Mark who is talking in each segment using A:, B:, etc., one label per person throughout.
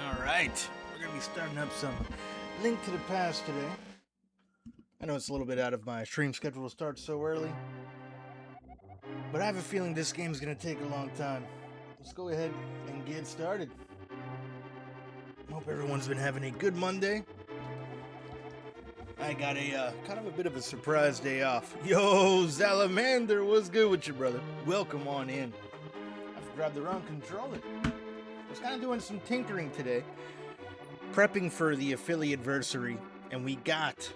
A: Alright, we're going to be starting up some Link to the Past today. I know it's a little bit out of my stream schedule to start so early, but I have a feeling this game's going to take a long time. Let's go ahead and get started. Hope everyone's been having a good Monday. I got a kind of a bit of a surprise day off. Yo, Salamander, what's good with you, brother? Welcome on in. I've grabbed the wrong controller. I was kind of doing some tinkering today, prepping for the affiliate-versary, and we got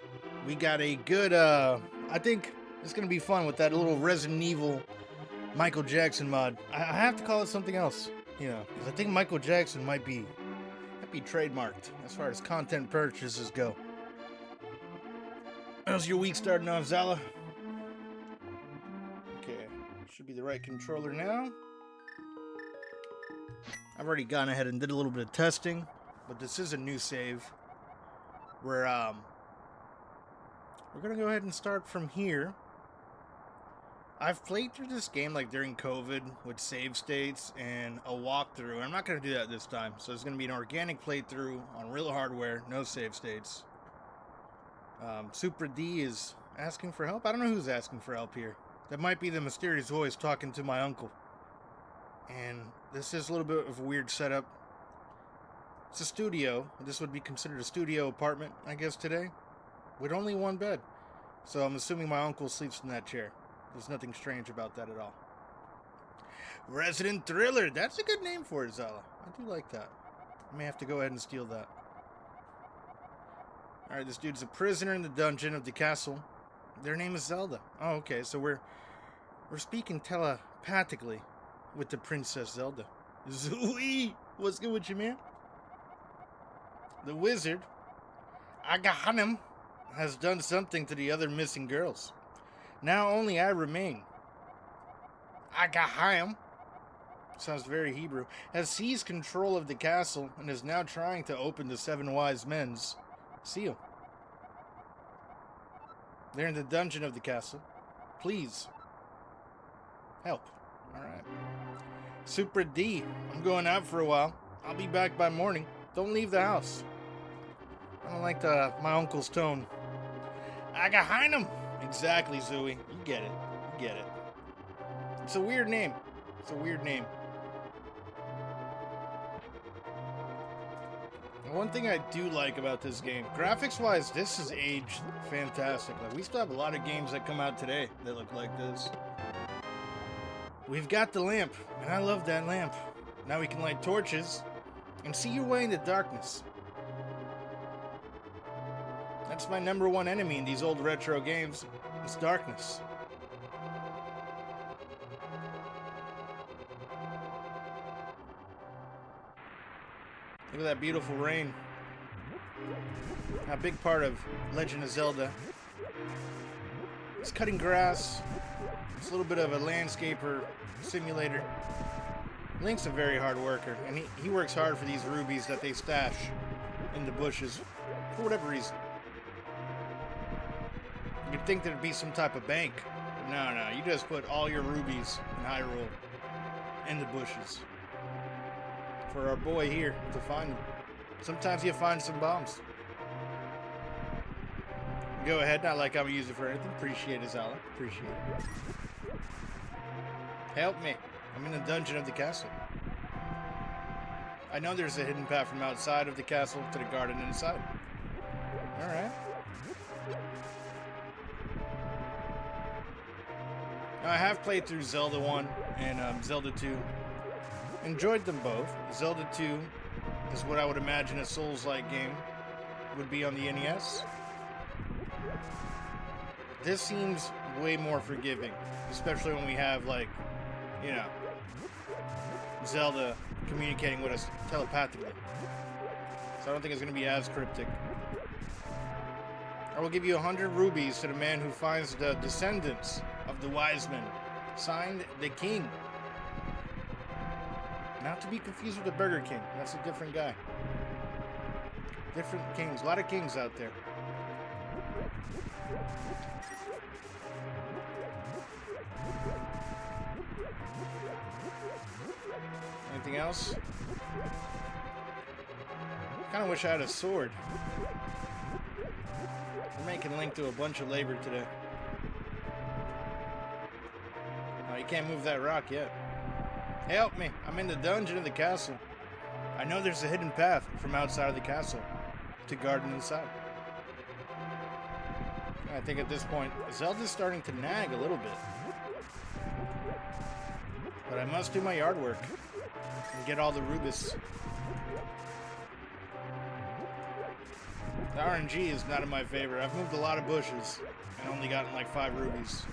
A: a good, I think it's going to be fun with that little Resident Evil Michael Jackson mod. I have to call it something else, you know, because I think Michael Jackson might be trademarked as far as content purchases go. How's your week starting off, Zala? Okay, should be the right controller now. I've already gone ahead and did a little bit of testing, but this is a new save. We're gonna go ahead and start from here. I've played through this game like during COVID with save states and a walkthrough. I'm not gonna do that this time, so it's gonna be an organic playthrough on real hardware, no save states. Supradan is asking for help. I don't know who's asking for help here. That might be the mysterious voice talking to my uncle. And this is a little bit of a weird setup. It's a studio. This would be considered a studio apartment, I guess, today, with only one bed. So I'm assuming my uncle sleeps in that chair. There's nothing strange about that at all. Resident Thriller. That's a good name for it, Zala. I do like that. I may have to go ahead and steal that. Alright, this dude's a prisoner in the dungeon of the castle. Their name is Zelda. Oh, okay, so we're speaking telepathically with the Princess Zelda. Zooey! What's good with you, man? The wizard, Agahanim, has done something to the other missing girls. Now only I remain. Agahanim, sounds very Hebrew, has seized control of the castle and is now trying to open the Seven Wise Men's seal. They're in the dungeon of the castle. Please, help. Alright. Super D, I'm going out for a while. I'll be back by morning. Don't leave the house. I don't like my uncle's tone. Agahanim! Exactly, Zooey. You get it. You get it. It's a weird name. It's a weird name. One thing I do like about this game, graphics-wise, this is aged fantastic. Like, we still have a lot of games that come out today that look like this. We've got the lamp, and I love that lamp. Now we can light torches and see your way in the darkness. That's my number one enemy in these old retro games. It's darkness. Look at that beautiful rain. A big part of Legend of Zelda. It's cutting grass. It's a little bit of a landscaper simulator. Link's a very hard worker, and he works hard for these rubies that they stash in the bushes for whatever reason. You'd think there'd be some type of bank. No, you just put all your rubies in Hyrule in the bushes for our boy here to find them. Sometimes you find some bombs. Go ahead, not like I would use it for anything. Appreciate it, Zala. Appreciate it. Help me. I'm in the dungeon of the castle. I know there's a hidden path from outside of the castle to the garden inside. Alright. Now, I have played through Zelda 1 and Zelda 2. Enjoyed them both. Zelda 2 is what I would imagine a Souls-like game would be on the NES. This seems way more forgiving, especially when we have, like, you know, Zelda communicating with us telepathically. So I don't think it's going to be as cryptic. I will give you 100 rubies to the man who finds the descendants of the wise men. Signed, the king. Not to be confused with the Burger King. That's a different guy. Different kings. A lot of kings out there. Anything else? Kinda wish I had a sword. We're making Link do a bunch of labor today. Oh, you can't move that rock yet. Help me! I'm in the dungeon of the castle. I know there's a hidden path from outside of the castle to garden inside. I think at this point, Zelda's starting to nag a little bit. But I must do my yard work and get all the rubies. The RNG is not in my favor. I've moved a lot of bushes and only gotten like 5 rubies.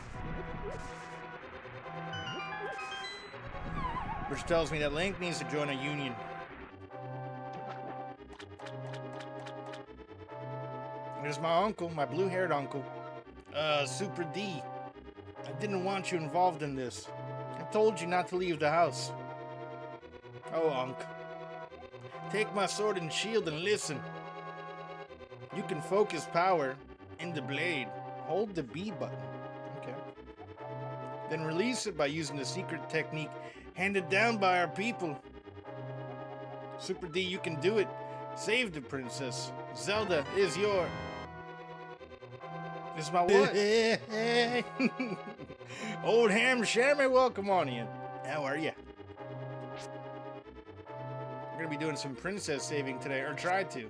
A: Which tells me that Link needs to join a union. There's my uncle, my blue-haired uncle, Super D. I didn't want you involved in this. I told you not to leave the house. Oh, Unc. Take my sword and shield and listen. You can focus power in the blade. Hold the B button. Okay. Then release it by using the secret technique handed down by our people. Super D, you can do it. Save the princess. Zelda is your... This is my what? Old Ham Shammy, welcome on in. How are ya? We're gonna be doing some princess saving today, or try to.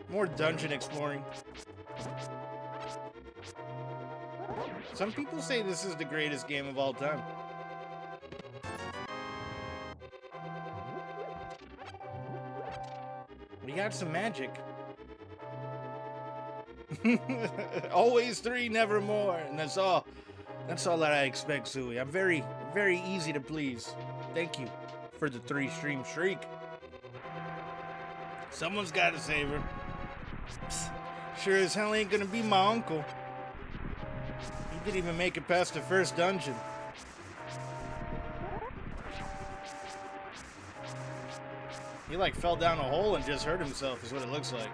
A: More dungeon exploring. Some people say this is the greatest game of all time. We got some magic. Always 3, never more. And that's all that I expect, Zooey. I'm very, very easy to please. Thank you for the 3-stream streak. Someone's got to save her. Psst, sure as hell ain't gonna be my uncle. He didn't even make it past the first dungeon. He like fell down a hole and just hurt himself is what it looks like.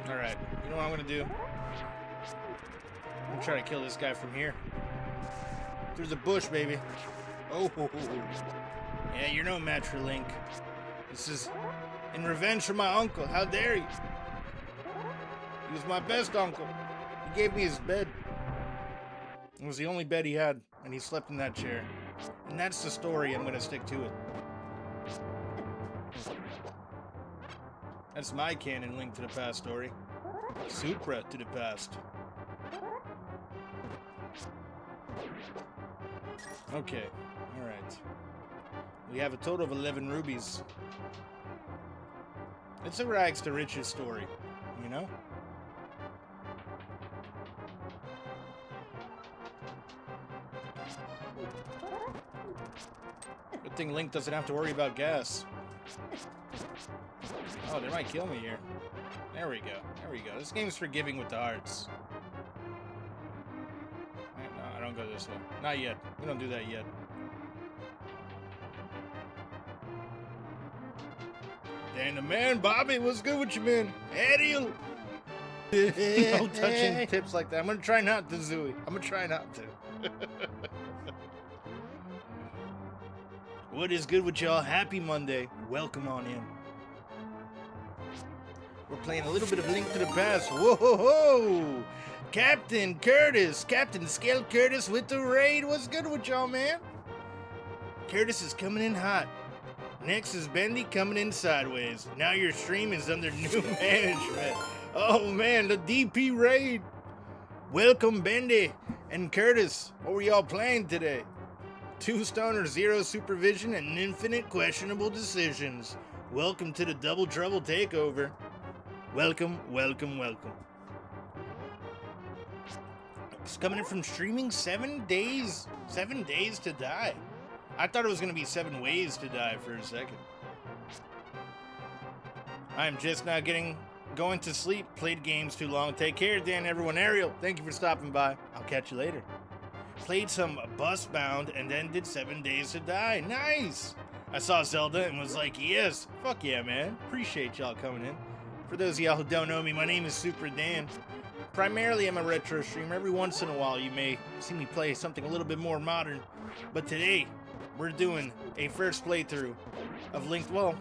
A: Alright, you know what I'm gonna do? I'm gonna try to kill this guy from here. Through the bush, baby. Oh, yeah, you're no match for Link. This is in revenge for my uncle. How dare you? He was my best uncle. He gave me his bed. It was the only bed he had, and he slept in that chair. And that's the story. I'm gonna stick to it. That's my canon Link to the Past story. Supra to the past. Okay, alright. We have a total of 11 rubies. It's a rags to riches story, you know? Good thing Link doesn't have to worry about gas. Oh, they might kill me here. There we go. There we go. This game's forgiving with the hearts. No, I don't go this way. Not yet. We don't do that yet. Dang, the man, Bobby, what's good with you, man? Ariel! No touching tips like that. I'm gonna try not to, Zooey. I'm gonna try not to. What is good with y'all? Happy Monday. Welcome on in. We're playing a little bit of Link to the Past. Whoa, ho, ho. Captain Curtis. Captain Scale Curtis with the raid. What's good with y'all, man? Curtis is coming in hot. Next is Bendy coming in sideways. Now your stream is under new management. Oh man, the DP raid. Welcome Bendy and Curtis. What were y'all playing today? 2 stoners, 0 supervision, and infinite questionable decisions. Welcome to the Double Trouble Takeover. Welcome, welcome, welcome. It's coming in from streaming 7 days. 7 days to die. I thought it was going to be 7 ways to die for a second. I'm just not going to sleep. Played games too long. Take care, Dan, everyone. Ariel, thank you for stopping by. I'll catch you later. Played some Bus Bound and then did 7 days to die. Nice! I saw Zelda and was like, yes, fuck yeah, man. Appreciate y'all coming in. For those of y'all who don't know me, my name is Supradan. Primarily, I'm a retro streamer. Every once in a while, you may see me play something a little bit more modern. But today, we're doing a first playthrough of Link. Well,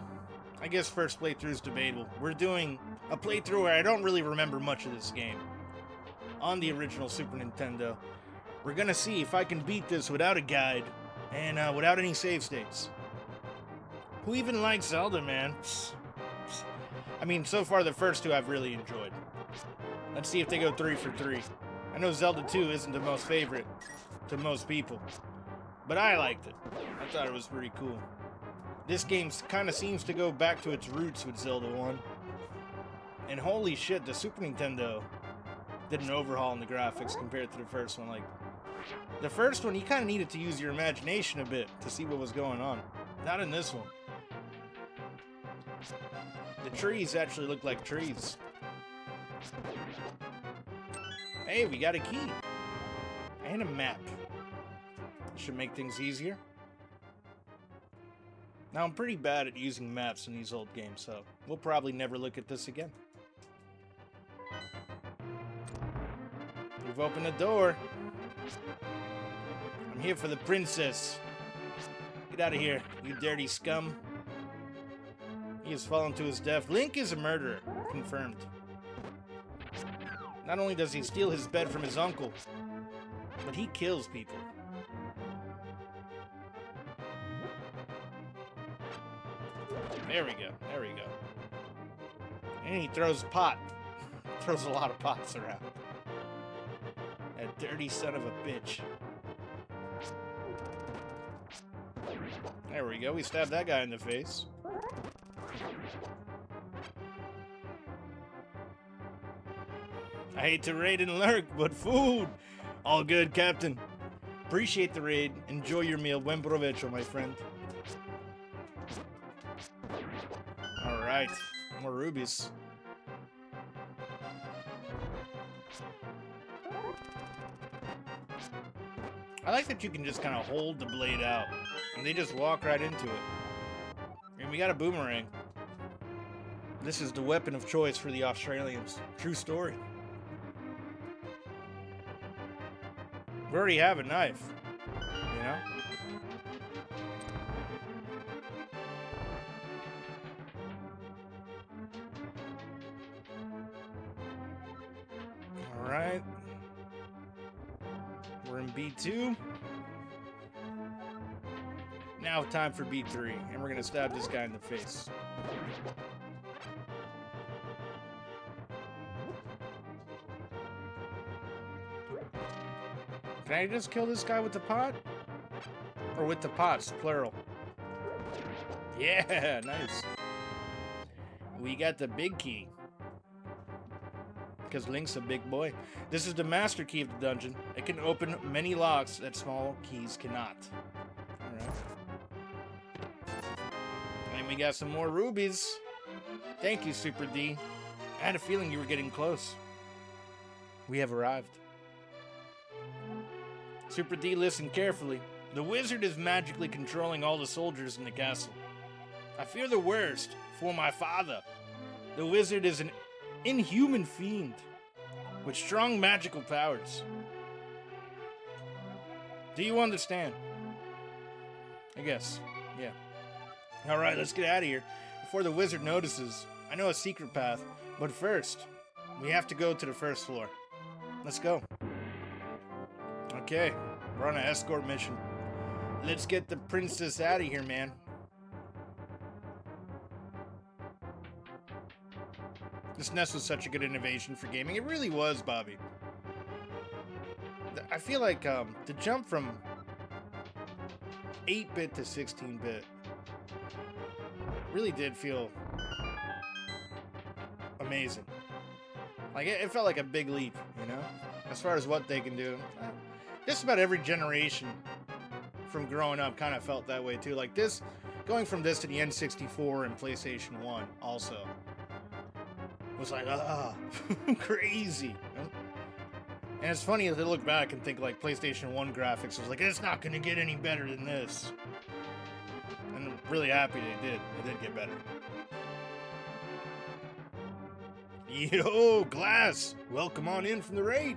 A: I guess first playthrough is debatable. We're doing a playthrough where I don't really remember much of this game. On the original Super Nintendo. We're gonna see if I can beat this without a guide and without any save states. Who even likes Zelda, man? I mean, so far the first 2 I've really enjoyed. Let's see if they go 3 for 3. I know Zelda 2 isn't the most favorite to most people, but I liked it. I thought it was pretty cool. This game kind of seems to go back to its roots with Zelda 1. And holy shit, the Super Nintendo did an overhaul in the graphics compared to the first one. Like, the first one, you kind of needed to use your imagination a bit to see what was going on. Not in this one. The trees actually look like trees. Hey, we got a key. And a map. Should make things easier. Now, I'm pretty bad at using maps in these old games, so we'll probably never look at this again. We've opened the door. I'm here for the princess. Get out of here, you dirty scum. He has fallen to his death. Link is a murderer. Confirmed. Not only does he steal his bed from his uncle, but he kills people. There we go. There we go. And he throws a pot. Throws a lot of pots around. That dirty son of a bitch. There we go. We stabbed that guy in the face. I hate to raid and lurk, but food! All good, Captain. Appreciate the raid. Enjoy your meal. Buen provecho, my friend. Alright. More rubies. I like that you can just kind of hold the blade out, and they just walk right into it. And we got a boomerang. This is the weapon of choice for the Australians. True story. We already have a knife, you know? Alright. We're in B2. Now time for B3, and we're gonna stab this guy in the face. Can I just kill this guy with the pot? Or with the pots, plural. Yeah, nice. We got the big key. Because Link's a big boy. This is the master key of the dungeon. It can open many locks that small keys cannot. Alright. And we got some more rubies. Thank you, Super D. I had a feeling you were getting close. We have arrived. Super D, listen carefully. The wizard is magically controlling all the soldiers in the castle. I fear the worst for my father. The wizard is an inhuman fiend with strong magical powers. Do you understand? I guess, yeah. Alright, let's get out of here before the wizard notices. I know a secret path, but first, we have to go to the first floor. Let's go. Okay, we're on an escort mission. Let's get the princess out of here, man. The SNES was such a good innovation for gaming. It really was, Bobby. I feel like the jump from 8-bit to 16-bit really did feel amazing. Like, it felt like a big leap, you know? As far as what they can do. Just about every generation from growing up kind of felt that way, too. Like, this, going from this to the N64 and PlayStation 1 also was like, crazy. You know? And it's funny as I look back and think, like, PlayStation 1 graphics was like, it's not going to get any better than this. And I'm really happy they did. It did get better. Yo, Glass! Welcome on in from the raid.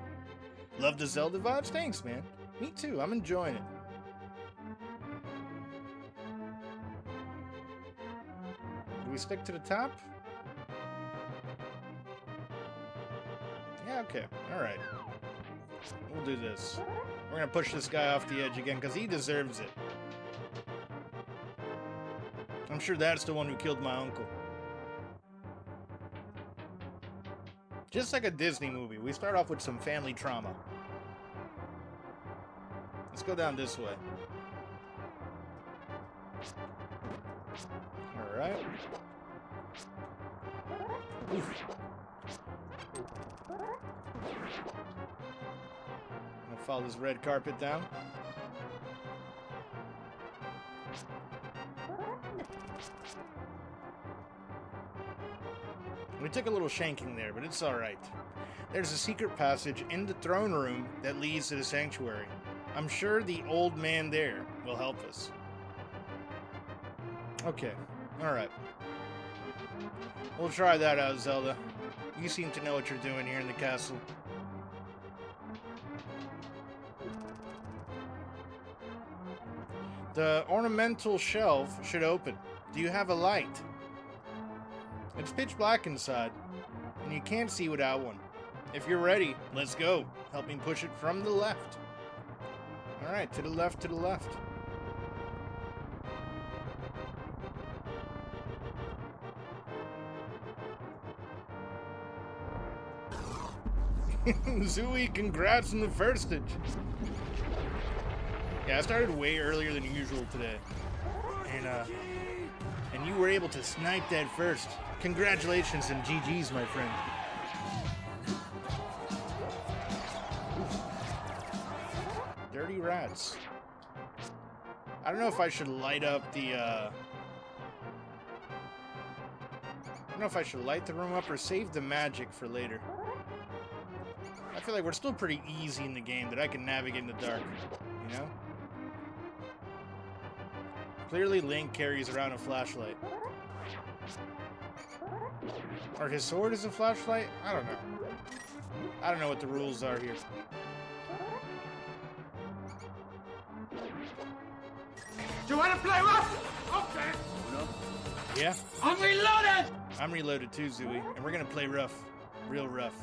A: Love the Zelda vibes? Thanks, man. Me too. I'm enjoying it. Do we stick to the top? Yeah, okay. Alright. We'll do this. We're gonna push this guy off the edge again, because he deserves it. I'm sure that's the one who killed my uncle. Just like a Disney movie, we start off with some family trauma. Let's go down this way. Alright. I'm gonna follow this red carpet down. We took a little shanking there, but it's alright. There's a secret passage in the throne room that leads to the sanctuary. I'm sure the old man there will help us. Okay, alright. We'll try that out, Zelda. You seem to know what you're doing here in the castle. The ornamental shelf should open. Do you have a light? It's pitch black inside, and you can't see without one. If you're ready, let's go. Help me push it from the left. Alright, to the left, to the left. Zooey, congrats on the firstage. Yeah, I started way earlier than usual today. And you were able to snipe that first. Congratulations and GG's, my friend. Dirty rats. I don't know if I should light up the, I don't know if I should light the room up or save the magic for later. I feel like we're still pretty easy in the game that I can navigate in the dark, you know? Clearly Link carries around a flashlight. Or his sword is a flashlight? I don't know. I don't know what the rules are here.
B: Do you want to play rough? Okay.
A: Yeah?
B: I'm reloaded!
A: I'm reloaded too, Zooey. And we're gonna play rough. Real rough.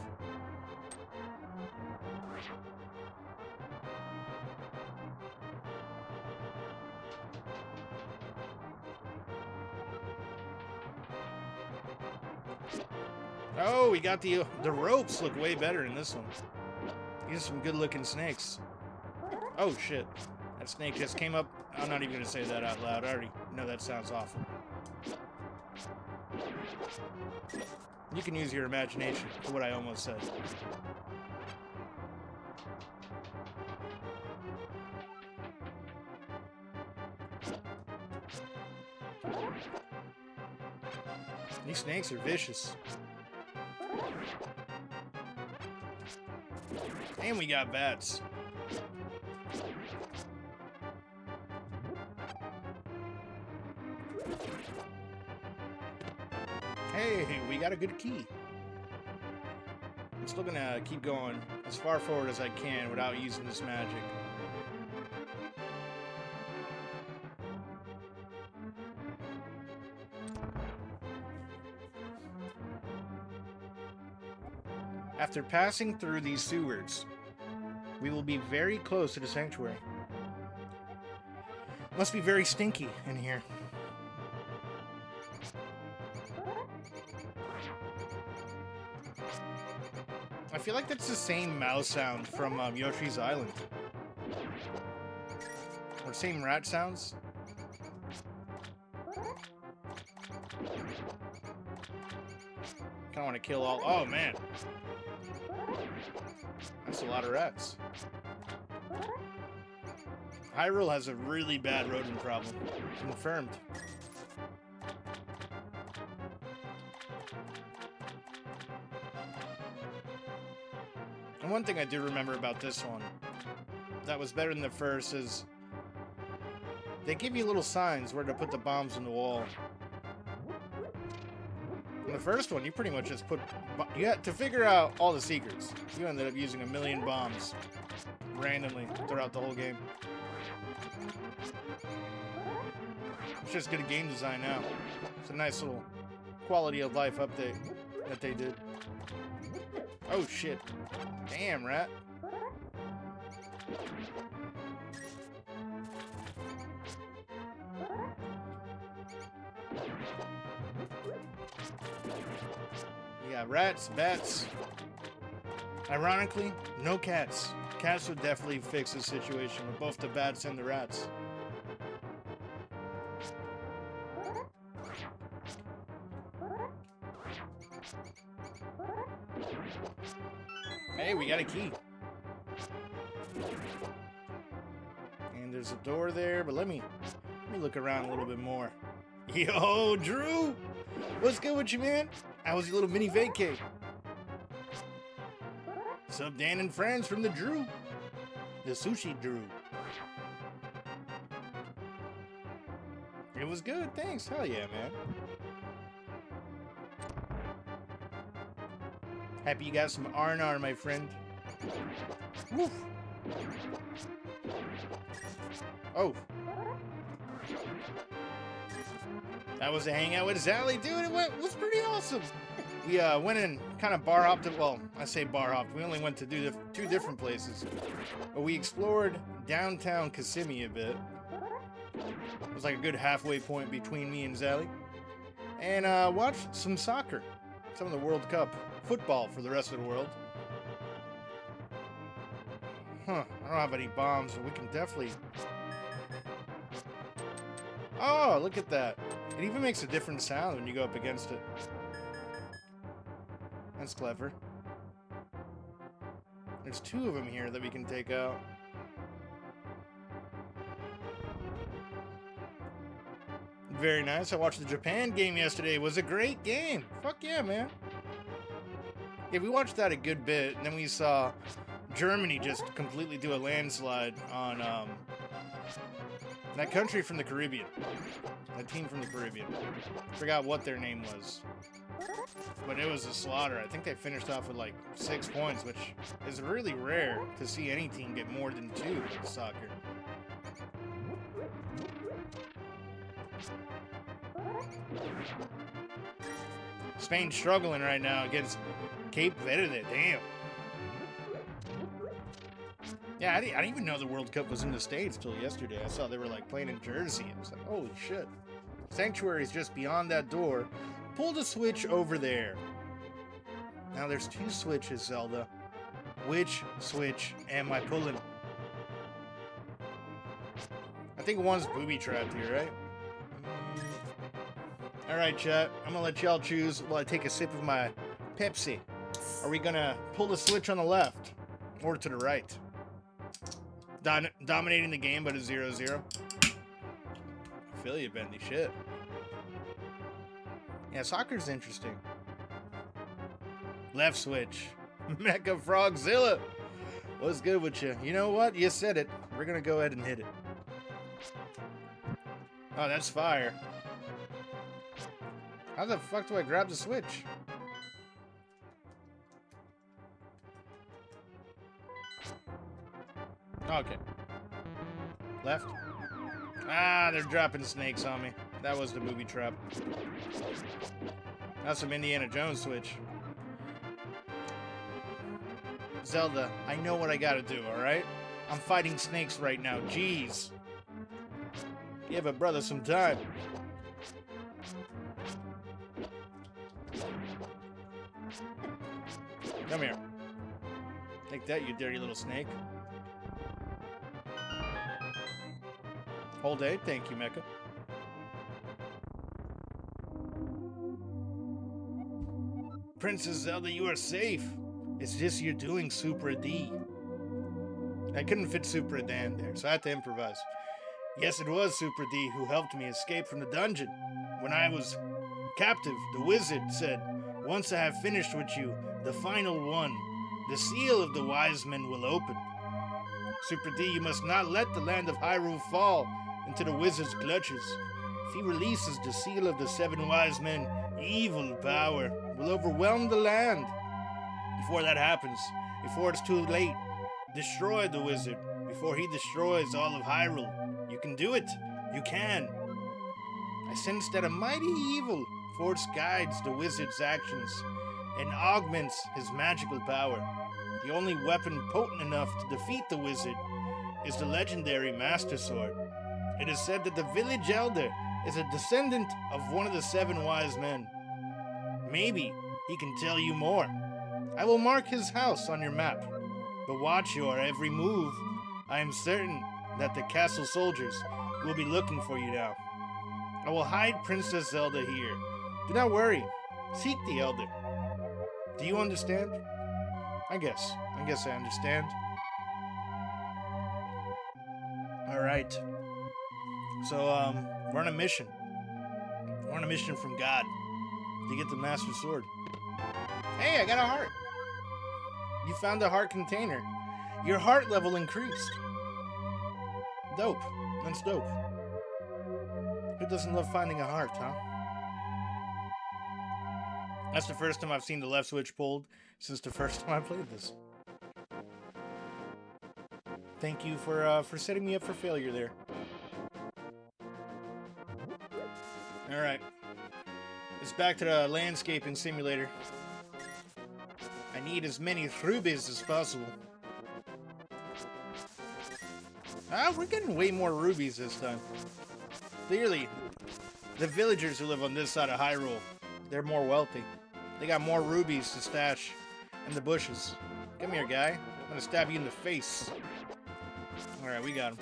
A: Oh, we got the ropes look way better in this one. These are some good looking snakes. Oh shit. That snake just came up. I'm not even gonna say that out loud. I already know that sounds awful. You can use your imagination for what I almost said. These snakes are vicious. And we got bats. Hey, we got a good key. I'm still gonna keep going as far forward as I can without using this magic. After passing through these sewers, we will be very close to the sanctuary. Must be very stinky in here. feel like that's the same mouse sound from Yoshi's Island. Or same rat sounds. Kinda want to kill all... Oh, man. That's a lot of rats. Hyrule has a really bad rodent problem. Confirmed. And one thing I do remember about this one that was better than the first is they give you little signs where to put the bombs in the wall. In the first one, you pretty much just put... You had to figure out all the secrets. You ended up using 1,000,000 bombs randomly throughout the whole game. It's just good game design now. It's a nice little quality of life update that they did. Oh shit. Damn, rat. Yeah, rats, bats. Ironically, no cats. Cats would definitely fix the situation with both the bats and the rats. Hey, we got a key. And there's a door there, but let me look around a little bit more. Yo, Drew! What's good with you, man? How was your little mini vacay? What's up, Dan and friends from the Drew? The Sushi Drew. It was good, thanks. Hell yeah, man. Happy you got some R&R, my friend. Woof. Oh. That was a hangout with Zally, dude. It was pretty awesome. We went in kind of bar hopped. Well, I say bar hopped. We only went to do two different places. But we explored downtown Kissimmee a bit. It was like a good halfway point between me and Zally. And watched some soccer. Some of the World Cup. Football for the rest of the world. Huh. I don't have any bombs, but we can definitely... Oh, look at that. It even makes a different sound when you go up against it. That's clever. There's 2 of them here that we can take out. Very nice. I watched the Japan game yesterday. It was a great game. Fuck yeah, man. Yeah, we watched that a good bit, and then we saw Germany just completely do a landslide on that country from the Caribbean. That team from the Caribbean. Forgot what their name was. But it was a slaughter. I think they finished off with like 6 points, which is really rare to see any team get more than 2 in soccer. Spain's struggling right now against Cape Verde. Damn. Yeah, I didn't even know the World Cup was in the States till yesterday. I saw they were like playing in Jersey. I was like, holy shit. Sanctuary is just beyond that door. Pull the switch over there. Now there's 2 switches, Zelda. Which switch am I pulling? I think one's booby-trapped here, right? Alright, chat. I'm gonna let y'all choose while I take a sip of my Pepsi. Are we gonna pull the switch on the left? Or to the right? Dominating the game, but a 0-0. I feel you, Bendy. Shit. Yeah, soccer's interesting. Left switch. Mecha Frogzilla. What's good with you? You know what? You said it. We're gonna go ahead and hit it. Oh, that's fire. How the fuck do I grab the switch? Okay. Left. Ah, they're dropping snakes on me. That was the booby trap. That's some Indiana Jones switch. Zelda, I know what I gotta do, alright? I'm fighting snakes right now. Jeez. Give a brother some time. Come here. Take that, you dirty little snake. Hold A, thank you, Mecha. Princess Zelda, you are safe. It's just you're doing Super D. I couldn't fit Supradan there, so I had to improvise. Yes, it was Super D who helped me escape from the dungeon. When I was captive, the wizard said, once I have finished with you, the final one, the seal of the wise men will open. Super D, you must not let the land of Hyrule fall into the wizard's clutches. If he releases the seal of the seven wise men, evil power will overwhelm the land. Before that happens, before it's too late, destroy the wizard before he destroys all of Hyrule. You can do it. You can. I sense that a mighty evil force guides the wizard's actions and augments his magical power. The only weapon potent enough to defeat the wizard is the legendary Master Sword. It is said that the village elder is a descendant of one of the seven wise men. Maybe he can tell you more. I will mark his house on your map, but watch your every move. I am certain that the castle soldiers will be looking for you now. I will hide Princess Zelda here. Do not worry. Seek the elder. Do you understand? I guess I understand. Alright. So, we're on a mission. We're on a mission from God to get the Master Sword. Hey, I got a heart. You found a heart container. Your heart level increased. Dope. That's dope. Who doesn't love finding a heart, huh? That's the first time I've seen the left switch pulled since the first time I played this. Thank you for setting me up for failure there. Alright. It's back to the landscaping simulator. I need as many rubies as possible. We're getting way more rubies this time. Clearly, the villagers who live on this side of Hyrule, they're more wealthy. They got more rubies to stash in the bushes. Come here, guy. I'm gonna stab you in the face. Alright, we got him.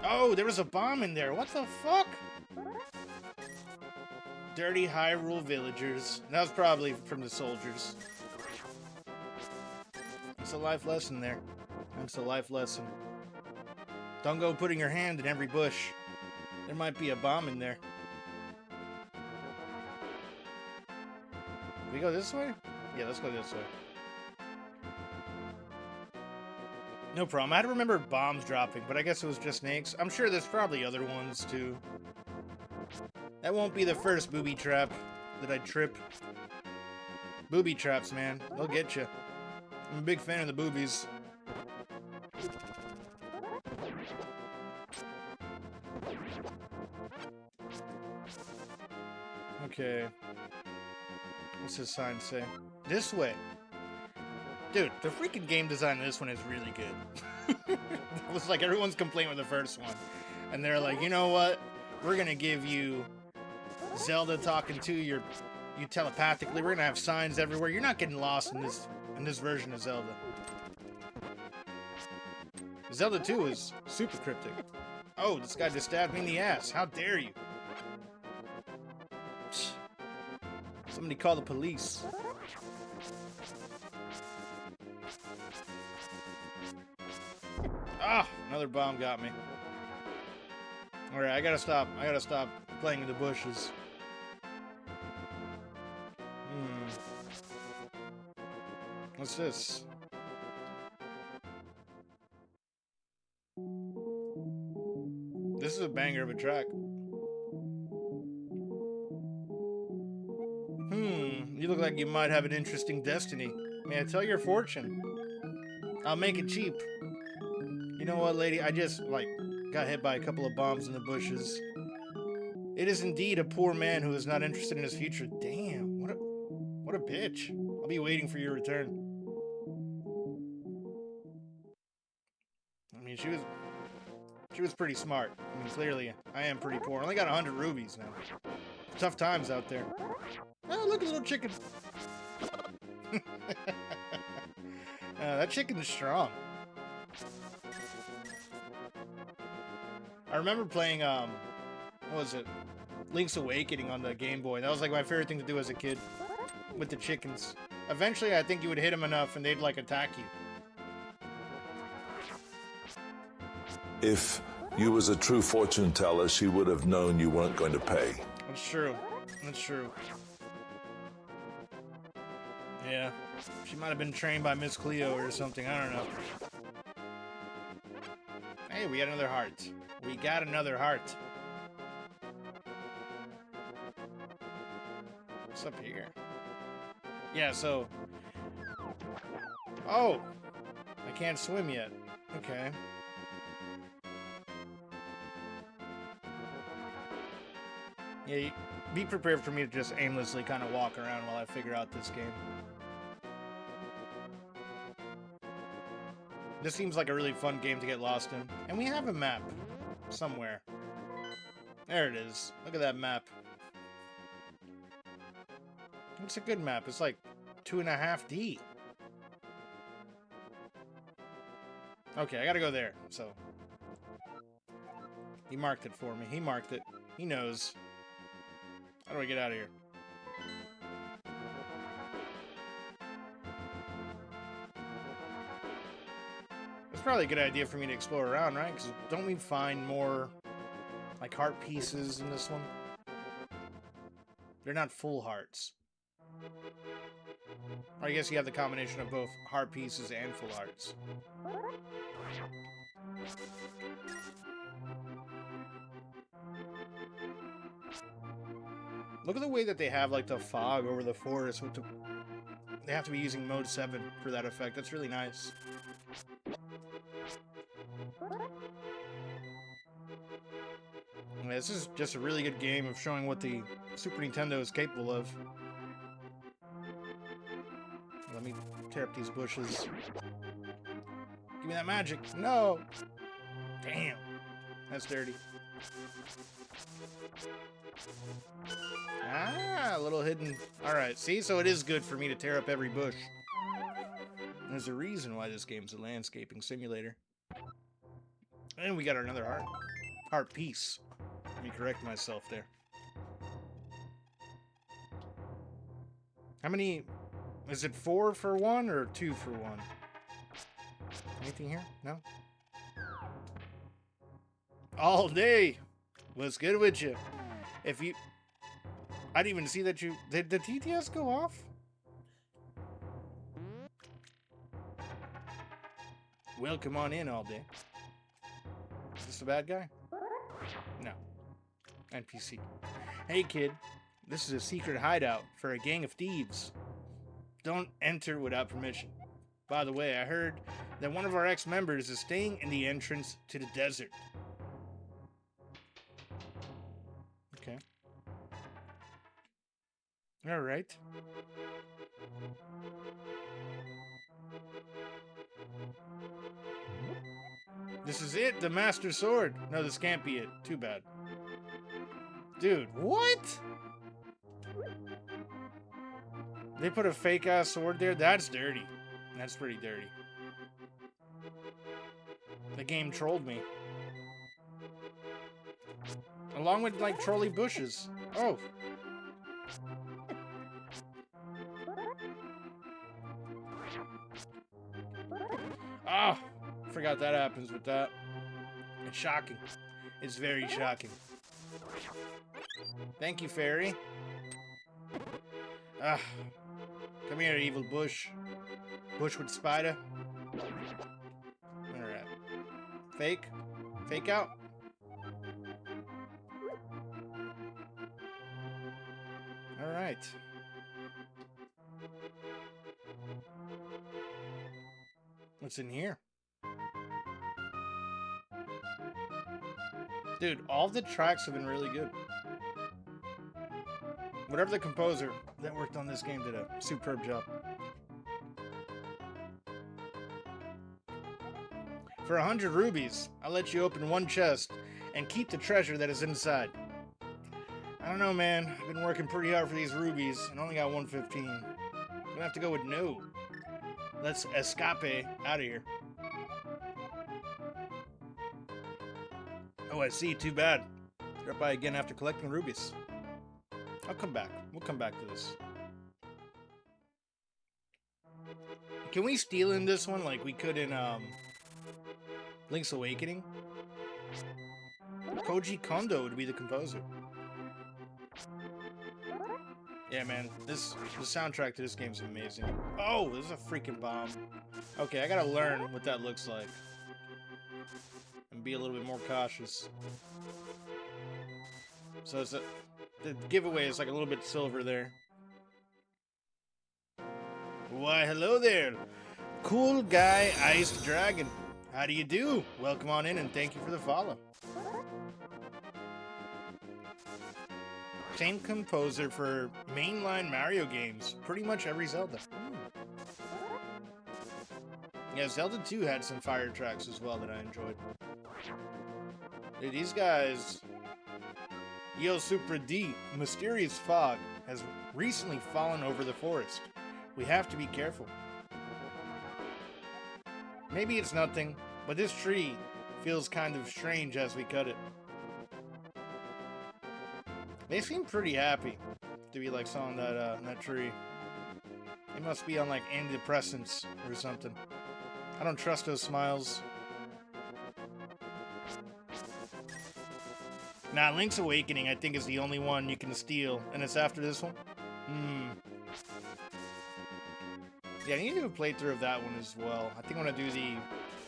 A: Oh, there was a bomb in there. What the fuck? Dirty Hyrule villagers. That was probably from the soldiers. It's a life lesson there. It's a life lesson. Don't go putting your hand in every bush. There might be a bomb in there. We go this way? Yeah, let's go this way. No problem. I had to remember bombs dropping, but I guess it was just snakes. I'm sure there's probably other ones, too. That won't be the first booby trap that I trip. Booby traps, man. They'll get you. I'm a big fan of the boobies. Okay. What's this sign say? This way. Dude, the freaking game design of this one is really good. It was like everyone's complaint with the first one. And they're like, you know what? We're gonna give you Zelda talking to you telepathically. We're gonna have signs everywhere. You're not getting lost in this version of Zelda. Zelda 2 is super cryptic. Oh, this guy just stabbed me in the ass. How dare you? Somebody call the police. Ah, another bomb got me. Alright, I gotta stop playing in the bushes. What's this? This is a banger of a track. You look like you might have an interesting destiny. May I tell your fortune? I'll make it cheap. You know what, lady? I just, got hit by a couple of bombs in the bushes. It is indeed a poor man who is not interested in his future. Damn, what a bitch. I'll be waiting for your return. I mean, She was pretty smart. I mean, clearly, I am pretty poor. I only got 100 rubies now. Tough times out there. Oh, look at the little chicken. That chicken's strong. I remember playing, what was it? Link's Awakening on the Game Boy. That was like my favorite thing to do as a kid with the chickens. Eventually, I think you would hit them enough and they'd like attack you.
C: If you was a true fortune teller, she would have known you weren't going to pay.
A: That's true. That's true. Yeah. She might have been trained by Miss Cleo or something. I don't know. Hey, we got another heart. We got another heart. What's up here? Yeah, so... Oh! I can't swim yet. Okay. Yeah, be prepared for me to just aimlessly kind of walk around while I figure out this game. This seems like a really fun game to get lost in. And we have a map somewhere. There it is. Look at that map. It's a good map. It's like 2.5D. Okay, I gotta go there, so. He marked it for me. He marked it. He knows. How do I get out of here? It's probably a good idea for me to explore around, right? Because don't we find more, like, heart pieces in this one? They're not full hearts. I guess you have the combination of both heart pieces and full hearts. Look at the way that they have, like, the fog over the forest with the... They have to be using mode 7 for that effect. That's really nice. This is just a really good game of showing what the Super Nintendo is capable of. Let me tear up these bushes. Give me that magic. No! Damn. That's dirty. Ah, a little hidden. Alright, see? So it is good for me to tear up every bush. There's a reason why this game's a landscaping simulator. And we got another heart. Heart piece. Let me correct myself there. How many... Is it 4 for 1 or 2 for 1? Anything here? No? All day! What's good with you? If you... I didn't even see that you... Did the TTS go off? Well, come on in all day. Is this a bad guy? No. NPC. Hey, kid. This is a secret hideout for a gang of thieves. Don't enter without permission. By the way, I heard that one of our ex-members is staying in the entrance to the desert. Okay. All right. This is it, the Master Sword. No, this can't be it. Too bad. Dude, what? They put a fake-ass sword there? That's dirty. That's pretty dirty. The game trolled me. Along with, like, trolly bushes. Oh. Ah! Forgot that happens with that. It's shocking. It's very shocking. Thank you, fairy. Ah. Come here, evil bush. Bush with spider. Alright. Fake. Fake out. Alright. What's in here? Dude, all the tracks have been really good. Whatever the composer that worked on this game did a superb job. For 100 rubies, I'll let you open one chest and keep the treasure that is inside. I don't know, man. I've been working pretty hard for these rubies and only got 115. I'm gonna have to go with no. Let's escape out of here. Oh, I see. Too bad. Drop by again after collecting rubies. I'll come back. We'll come back to this. Can we steal in this one like we could in Link's Awakening? Koji Kondo would be the composer. Yeah, man, the soundtrack to this game's amazing. Oh, there's a freaking bomb. Okay, I gotta learn what that looks like. And be a little bit more cautious. So it's the giveaway is like a little bit silver there. Why, hello there. Cool guy, Iced Dragon. How do you do? Welcome on in and thank you for the follow. Same composer for mainline Mario games. Pretty much every Zelda. Yeah, Zelda 2 had some fire tracks as well that I enjoyed. Dude, these guys... Yo, Supradan, mysterious fog has recently fallen over the forest. We have to be careful. Maybe it's nothing, but this tree feels kind of strange as we cut it. They seem pretty happy to be like sawing that tree. They must be on like antidepressants or something. I don't trust those smiles. Nah, Link's Awakening I think is the only one you can steal, and it's after this one. Yeah, I need to do a playthrough of that one as well. I think I want to do the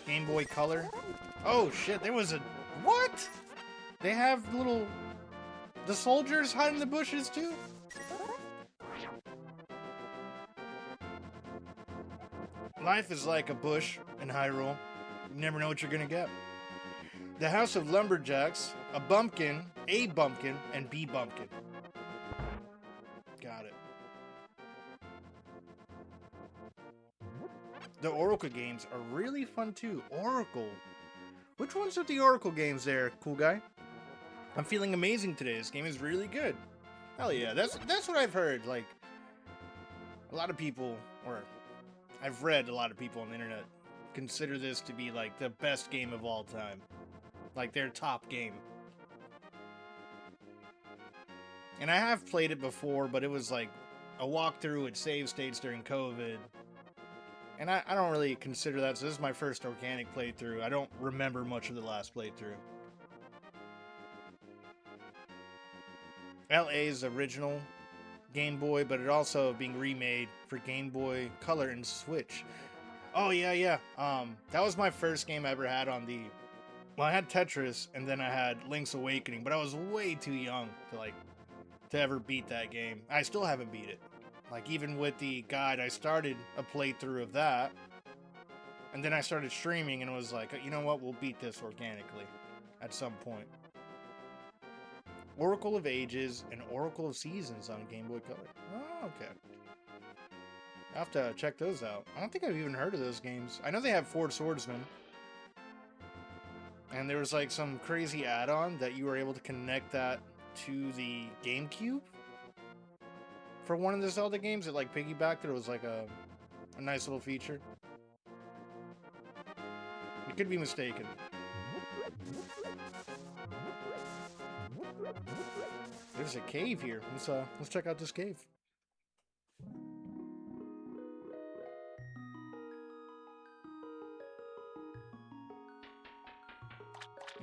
A: Game Boy Color. Oh shit, there was a... What? They have little... The soldiers hide in the bushes too? Life is like a bush in Hyrule. You never know what you're gonna get. The House of Lumberjacks, a bumpkin, and B bumpkin. Got it. The Oracle games are really fun too. Oracle. Which ones are the Oracle games there, cool guy? I'm feeling amazing today. This game is really good. Hell yeah, that's what I've heard. Like, a lot of people, or I've read a lot of people on the internet, consider this to be like the best game of all time. Like their top game. And I have played it before, but it was like a walkthrough at save states during COVID. And I don't really consider that, so this is my first organic playthrough. I don't remember much of the last playthrough. LA's original Game Boy, but it also being remade for Game Boy Color and Switch. Oh yeah. That was my first game I ever had on the... Well, I had Tetris, and then I had Link's Awakening, but I was way too young to ever beat that game. I still haven't beat it. Like, even with the guide, I started a playthrough of that, and then I started streaming, and it was like, you know what, we'll beat this organically at some point. Oracle of Ages and Oracle of Seasons on Game Boy Color. Oh, okay. I'll have to check those out. I don't think I've even heard of those games. I know they have Four Swordsmen. And there was like some crazy add-on that you were able to connect that to the GameCube. For one of the Zelda games, it like piggybacked it. It was like a nice little feature. I could be mistaken. There's a cave here. Let's check out this cave.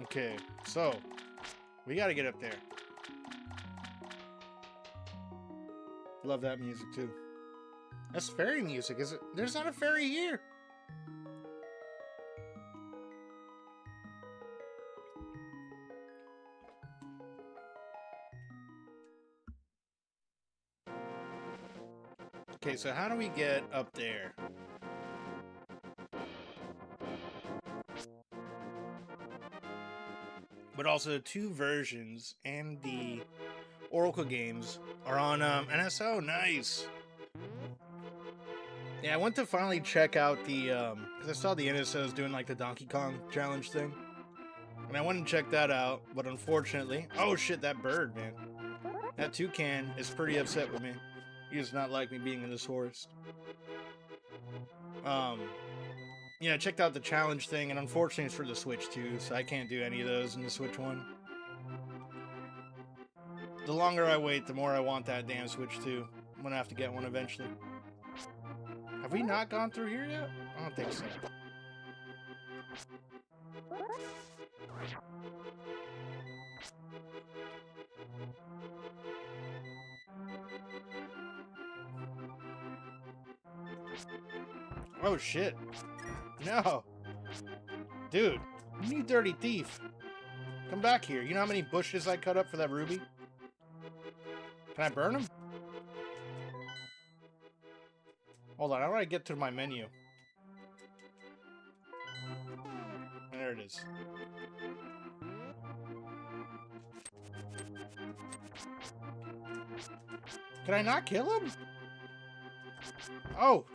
A: Okay, so we gotta get up there. Love that music too. That's fairy music, is it? There's not a fairy here. Okay, so how do we get up there? But also, two versions and the Oracle games are on NSO. Nice. Yeah, I went to finally check out the, because I saw the NSOs doing like the Donkey Kong challenge thing. And I went and checked that out, but unfortunately, oh shit, that bird, man. That toucan is pretty upset with me. He does not like me being in this forest. Yeah, I checked out the challenge thing, and unfortunately it's for the Switch too, so I can't do any of those in the Switch one. The longer I wait, the more I want that damn Switch 2. I'm gonna have to get one eventually. Have we not gone through here yet? I don't think so. Oh shit. No. Dude, you dirty thief. Come back here. You know how many bushes I cut up for that ruby? Can I burn them? Hold on, how do I get to my menu? There it is. Can I not kill him? Oh!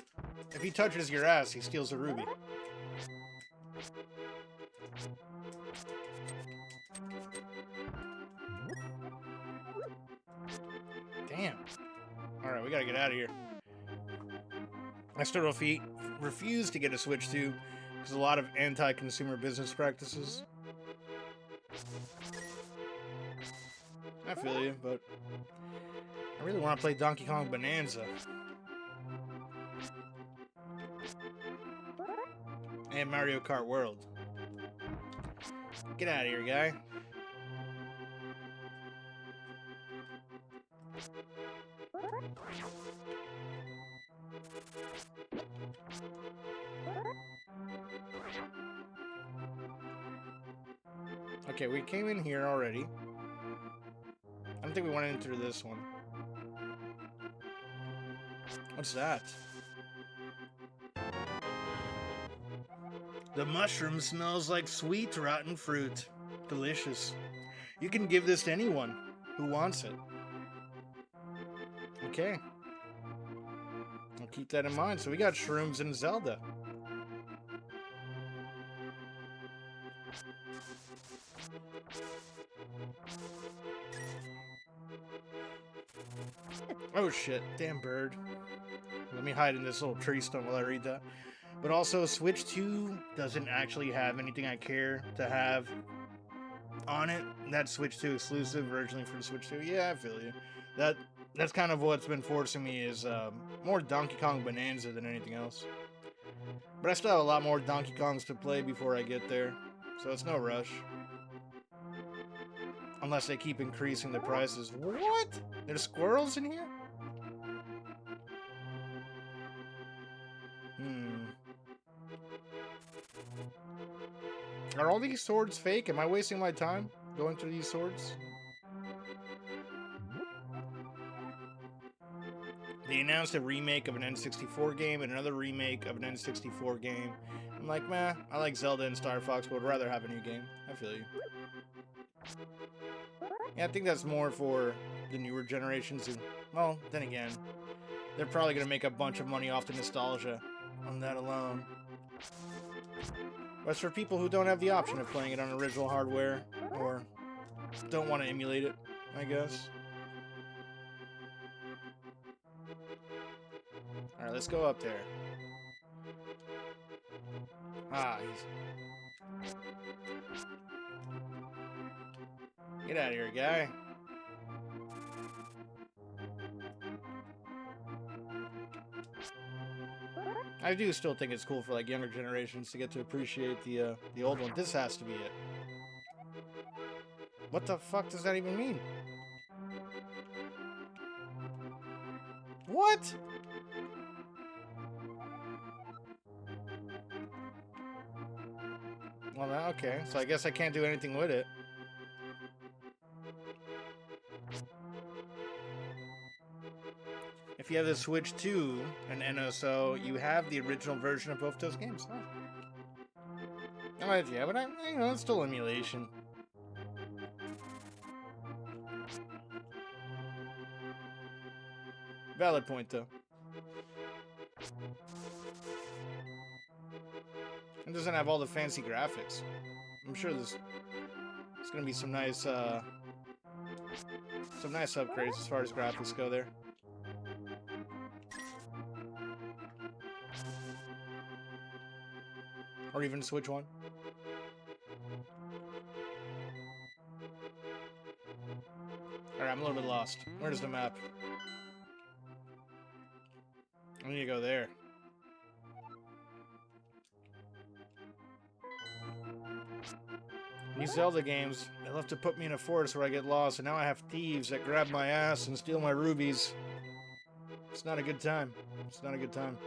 A: If he touches your ass, he steals a ruby. Damn. Alright, we gotta get out of here. I still refuse to get a Switch 2 because a lot of anti-consumer business practices. I feel you, but I really want to play Donkey Kong Bonanza. And Mario Kart World. Get out of here, guy. Okay, we came in here already. I don't think we went into this one. What's that? The mushroom smells like sweet, rotten fruit. Delicious. You can give this to anyone who wants it. Okay. I'll keep that in mind. So we got shrooms in Zelda. Oh shit, damn bird. Let me hide in this little tree stump while I read that. But also, Switch 2 doesn't actually have anything I care to have on it. That's Switch 2 exclusive, originally for the Switch 2. Yeah, I feel you. That's kind of what's been forcing me is more Donkey Kong Bonanza than anything else. But I still have a lot more Donkey Kongs to play before I get there, so it's no rush. Unless they keep increasing the prices. What? There's squirrels in here? Are all these swords fake? Am I wasting my time going through these swords? They announced a remake of an N64 game and another remake of an N64 game. I'm like, meh, I like Zelda and Star Fox, but would rather have a new game. I feel you. Yeah, I think that's more for the newer generations. And, well, then again, they're probably going to make a bunch of money off the nostalgia on that alone. But it's for people who don't have the option of playing it on original hardware, or don't want to emulate it, I guess. Alright, let's go up there. Ah, get out of here, guy. I do still think it's cool for like younger generations to get to appreciate the old one. This has to be it. What the fuck does that even mean? What? Well, okay. So I guess I can't do anything with it. If you have the Switch 2 and NSO, you have the original version of both those games. Oh. Yeah, but you know, it's still emulation. Valid point, though. It doesn't have all the fancy graphics. I'm sure there's gonna be some nice upgrades as far as graphics go there. Or even Switch one. Alright, I'm a little bit lost. Where's the map? I need to go there. These Zelda games, they love to put me in a forest where I get lost, and now I have thieves that grab my ass and steal my rubies. It's not a good time. It's not a good time.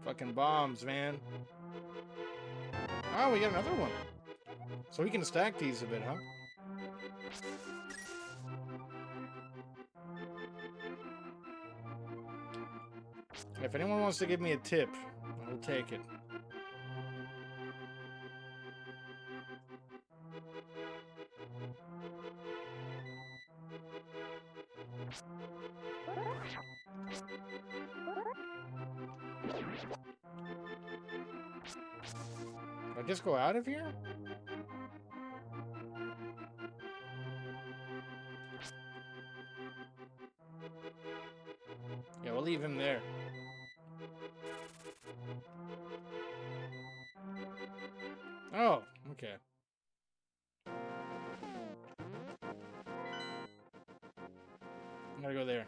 A: Fucking bombs, man. Oh, we got another one. So we can stack these a bit, huh? If anyone wants to give me a tip, I will take it. Do I just go out of here? Yeah, we'll leave him there. Oh, okay. I'm gonna go there.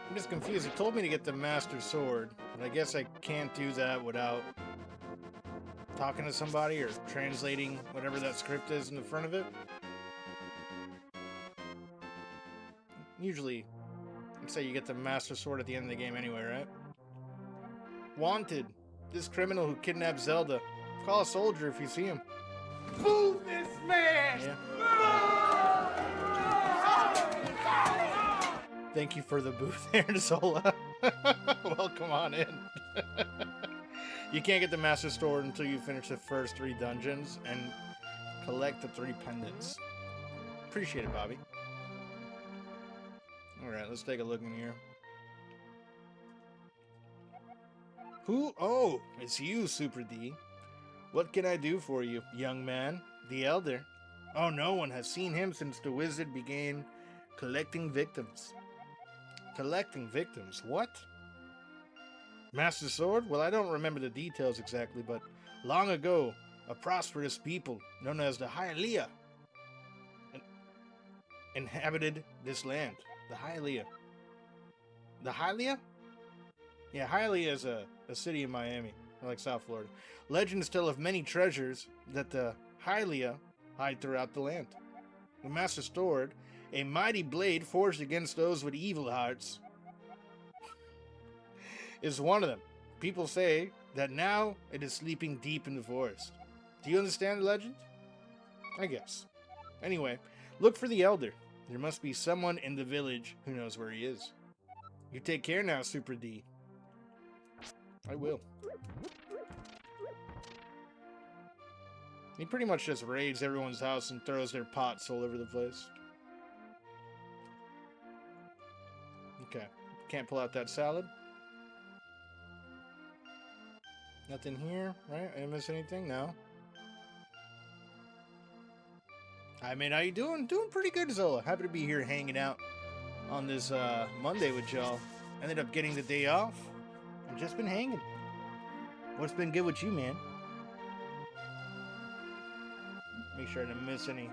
A: I'm just confused. It told me to get the Master Sword, but I guess I can't do that without talking to somebody or translating whatever that script is in the front of it. Usually, I'd say you get the Master Sword at the end of the game anyway, right? Wanted. This criminal who kidnapped Zelda. Call a soldier if you see him.
B: Move this man!
A: Yeah. Thank you for the booth there, Zola. Welcome on in. You can't get the Master Sword until you finish the first 3 dungeons and collect the 3 pendants. Appreciate it, Bobby. Alright, let's take a look in here. Who? Oh, it's you, Super D. What can I do for you, young man? The Elder. Oh, no one has seen him since the wizard began collecting victims. Collecting victims? What? Master Sword? Well, I don't remember the details exactly, but long ago, a prosperous people known as the Hylia inhabited this land. The Hylia. The Hylia? Yeah, Hylia is a city in Miami, or like South Florida. Legends tell of many treasures that the Hylia hide throughout the land. The Master Sword, a mighty blade forged against those with evil hearts, is one of them. People say that now it is sleeping deep in the forest. Do you understand the legend? I guess. Anyway, look for the Elder. There must be someone in the village who knows where he is. You take care now, Super D. I will. He pretty much just raids everyone's house and throws their pots all over the place. Okay. Can't pull out that salad. Nothing here, right? I didn't miss anything? No. Hi, man. How you doing? Doing pretty good, Zola. Happy to be here hanging out on this Monday with y'all. Ended up getting the day off. I've just been hanging. What's been good with you, man? Make sure I didn't miss any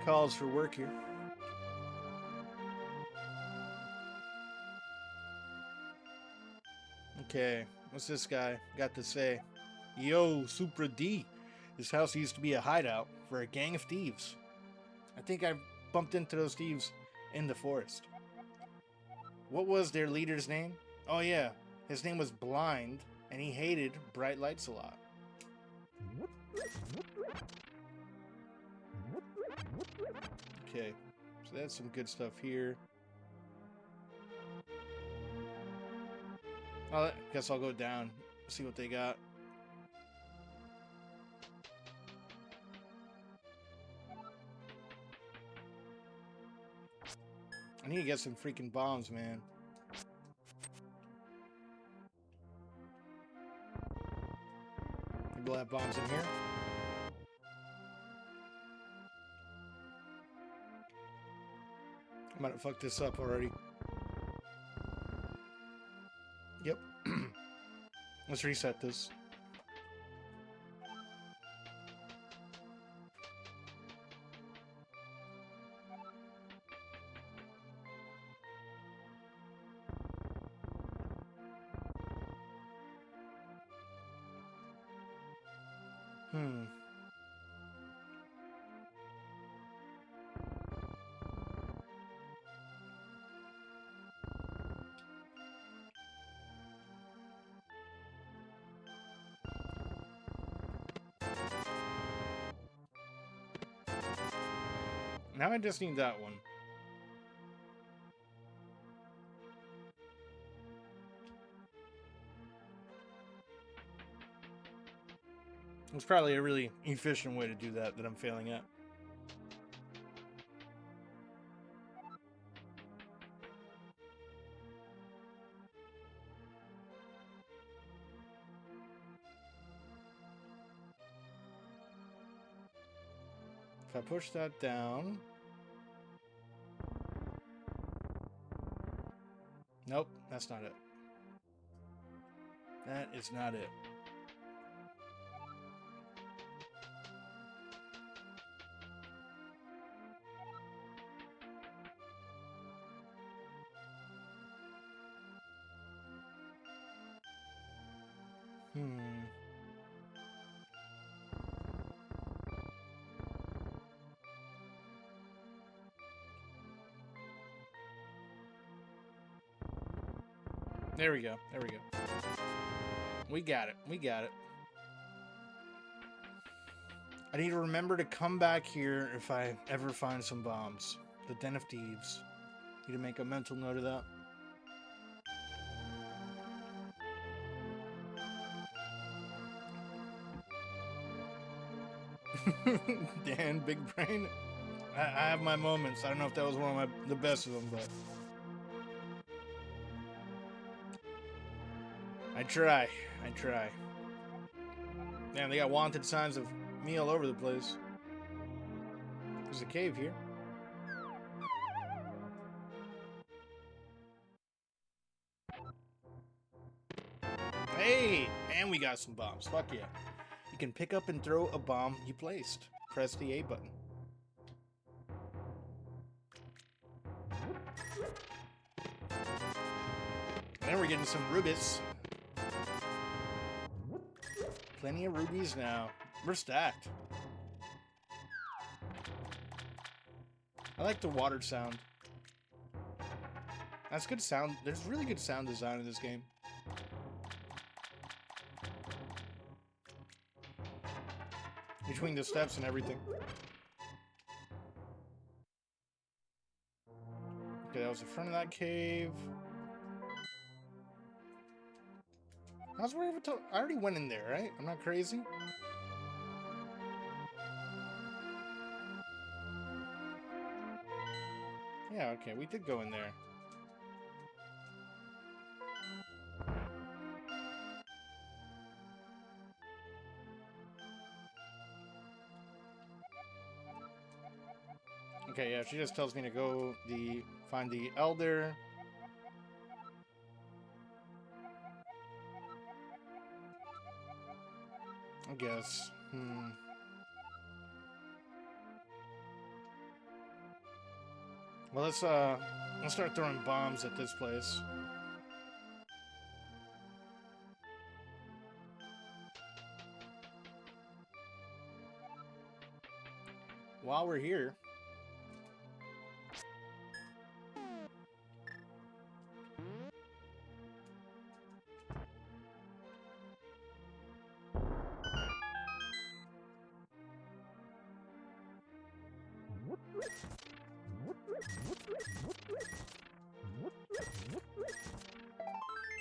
A: calls for work here. Okay, What's this guy got to say? Yo, Supra D. This house used to be a hideout for a gang of thieves. I think I bumped into those thieves in the forest. What was their leader's name? Oh yeah, his name was Blind, and he hated bright lights a lot. Okay, so that's some good stuff here. I guess I'll go down, see what they got. I need to get some freaking bombs, man. Maybe we'll have bombs in here. I might have fucked this up already. Yep. Let's reset this. Now I just need that one. It's probably a really efficient way to do that I'm failing at. If I push that down... Nope, that's not it. That is not it. There we go. There we go. We got it. We got it. I need to remember to come back here if I ever find some bombs. The Den of Thieves. Need to make a mental note of that. Dan, big brain. I have my moments. I don't know if that was one of the best of them, but I try. I try. Damn, they got wanted signs of me all over the place. There's a cave here. Hey! And we got some bombs. Fuck yeah. You can pick up and throw a bomb you placed. Press the A button. And we're getting some rubies. Plenty of rubies now. We're stacked. I like the water sound. That's good sound. There's really good sound design in this game. Between the steps and everything. Okay, that was the front of that cave. I already went in there, right? I'm not crazy. Yeah, okay, we did go in there. Okay, yeah, she just tells me to go find the elder. I guess. Well, let's start throwing bombs at this place. while we're here.